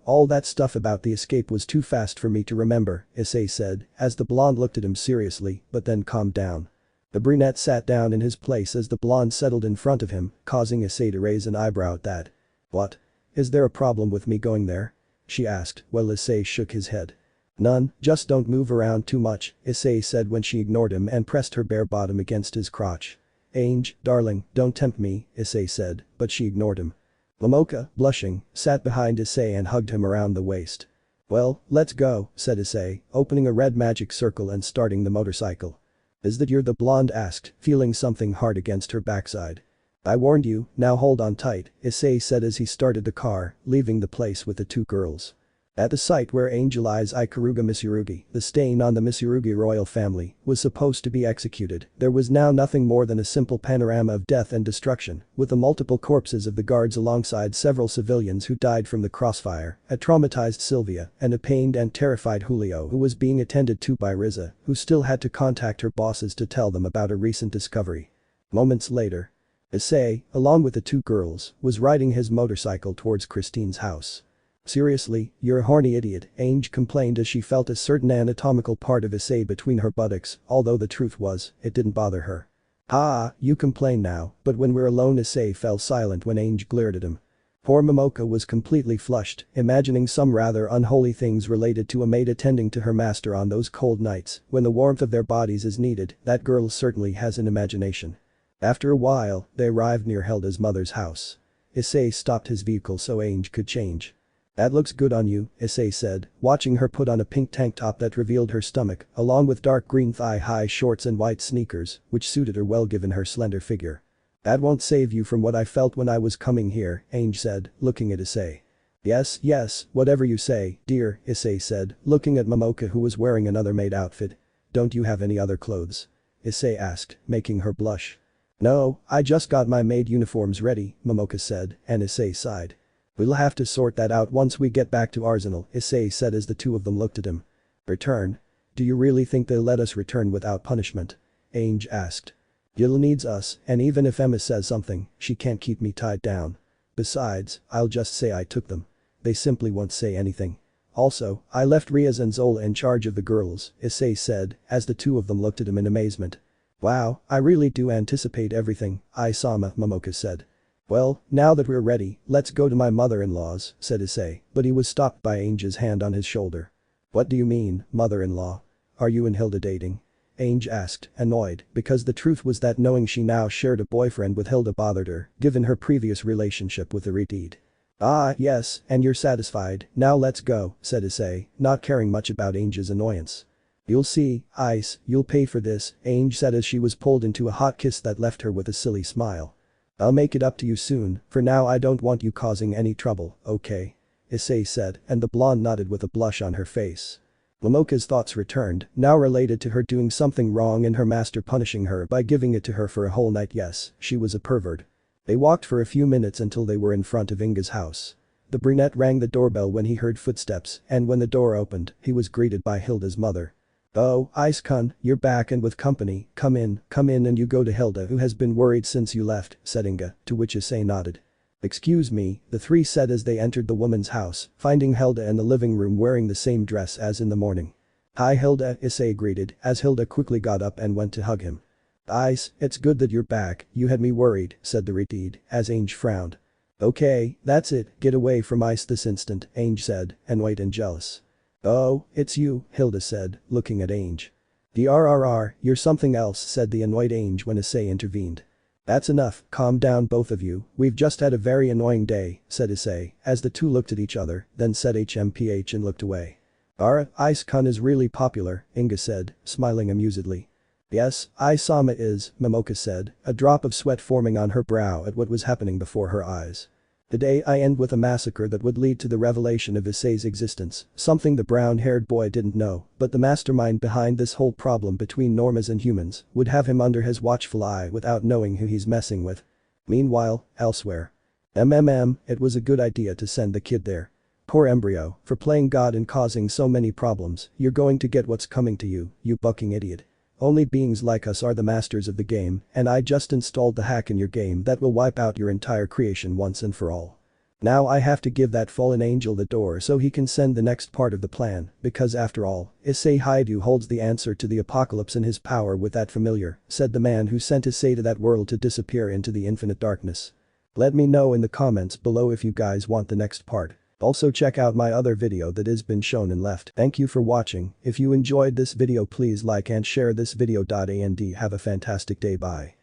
all that stuff about the escape was too fast for me to remember, Issei said, as the blonde looked at him seriously, but then calmed down. The brunette sat down in his place as the blonde settled in front of him, causing Issei to raise an eyebrow at that. What? Is there a problem with me going there? She asked, while Issei shook his head. None, just don't move around too much, Issei said when she ignored him and pressed her bare bottom against his crotch. Ange, darling, don't tempt me, Issei said, but she ignored him. Momoka, blushing, sat behind Issei and hugged him around the waist. Well, let's go, said Issei, opening a red magic circle and starting the motorcycle. Is that you're the blonde asked, feeling something hard against her backside. I warned you, now hold on tight, Issei said as he started the car, leaving the place with the two girls. At the site where Angel Eyes Ikaruga Mitsurugi, the stain on the Mitsurugi royal family, was supposed to be executed, there was now nothing more than a simple panorama of death and destruction, with the multiple corpses of the guards alongside several civilians who died from the crossfire, a traumatized Sylvia, and a pained and terrified Julio who was being attended to by Riza, who still had to contact her bosses to tell them about a recent discovery. Moments later, Issei, along with the two girls, was riding his motorcycle towards Christine's house. Seriously, you're a horny idiot, Ange complained as she felt a certain anatomical part of Issei between her buttocks, although the truth was, it didn't bother her. Ah, you complain now, but when we're alone. Issei fell silent when Ange glared at him. Poor Momoka was completely flushed, imagining some rather unholy things related to a maid attending to her master on those cold nights, when the warmth of their bodies is needed. That girl certainly has an imagination. After a while, they arrived near Hilda's mother's house. Issei stopped his vehicle so Ange could change. That looks good on you, Issei said, watching her put on a pink tank top that revealed her stomach, along with dark green thigh-high shorts and white sneakers, which suited her well given her slender figure. That won't save you from what I felt when I was coming here, Ange said, looking at Issei. Yes, whatever you say, dear, Issei said, looking at Momoka who was wearing another maid outfit. Don't you have any other clothes? Issei asked, making her blush. No, I just got my maid uniforms ready, Momoka said, and Issei sighed. We'll have to sort that out once we get back to Arsenal, Issei said as the two of them looked at him. Return? Do you really think they'll let us return without punishment? Ange asked. Gil needs us, and even if Emma says something, she can't keep me tied down. Besides, I'll just say I took them. They simply won't say anything. Also, I left Rias and Zola in charge of the girls, Issei said, as the two of them looked at him in amazement. Wow, I really do anticipate everything, Ai-sama, Momoka said. Well, now that we're ready, let's go to my mother-in-law's, said Issei, but he was stopped by Ange's hand on his shoulder. What do you mean, mother-in-law? Are you and Hilda dating? Ange asked, annoyed, because the truth was that knowing she now shared a boyfriend with Hilda bothered her, given her previous relationship with Arideed. Ah, yes, and you're satisfied, now let's go, said Issei, not caring much about Ange's annoyance. You'll see, Ice, you'll pay for this, Ange said as she was pulled into a hot kiss that left her with a silly smile. I'll make it up to you soon, for now I don't want you causing any trouble, okay? Issei said, and the blonde nodded with a blush on her face. Momoka's thoughts returned, now related to her doing something wrong and her master punishing her by giving it to her for a whole night. Yes, she was a pervert. They walked for a few minutes until they were in front of Inge's house. The brunette rang the doorbell when he heard footsteps, and when the door opened, he was greeted by Hilda's mother. "Oh, Issei-kun, you're back and with company, come in and you go to Hilda who has been worried since you left," said Inge, to which Issei nodded. "Excuse me," the three said as they entered the woman's house, finding Hilda in the living room wearing the same dress as in the morning. "Hi Hilda," Issei greeted, as Hilda quickly got up and went to hug him. "Ice, it's good that you're back, you had me worried," said the retard, as Ange frowned. "Okay, that's it, get away from Ice this instant," Ange said, annoyed and jealous. "Oh, it's you," Hilda said, looking at Ange. "DRRR, you're something else," said the annoyed Ange when Issei intervened. "That's enough, calm down both of you, we've just had a very annoying day," said Issei, as the two looked at each other, then said HMPH and looked away. Issei-kun is really popular," Inge said, smiling amusedly. "Yes, Isama is," Momoka said, a drop of sweat forming on her brow at what was happening before her eyes. "Today I end with a massacre that would lead to the revelation of Issei's existence, something the brown-haired boy didn't know, but the mastermind behind this whole problem between Normas and humans would have him under his watchful eye without knowing who he's messing with." Meanwhile, elsewhere. It was a good idea to send the kid there. Poor embryo, for playing God and causing so many problems, you're going to get what's coming to you, you bucking idiot. Only beings like us are the masters of the game, and I just installed the hack in your game that will wipe out your entire creation once and for all. Now I have to give that fallen angel the door so he can send the next part of the plan, because after all, Issei Haidu holds the answer to the apocalypse in his power with that familiar, said the man who sent Issei to that world to disappear into the infinite darkness. Let me know in the comments below if you guys want the next part. Also check out my other video that has been shown and left. Thank you for watching, if you enjoyed this video please like and share this video. And have a fantastic day, bye.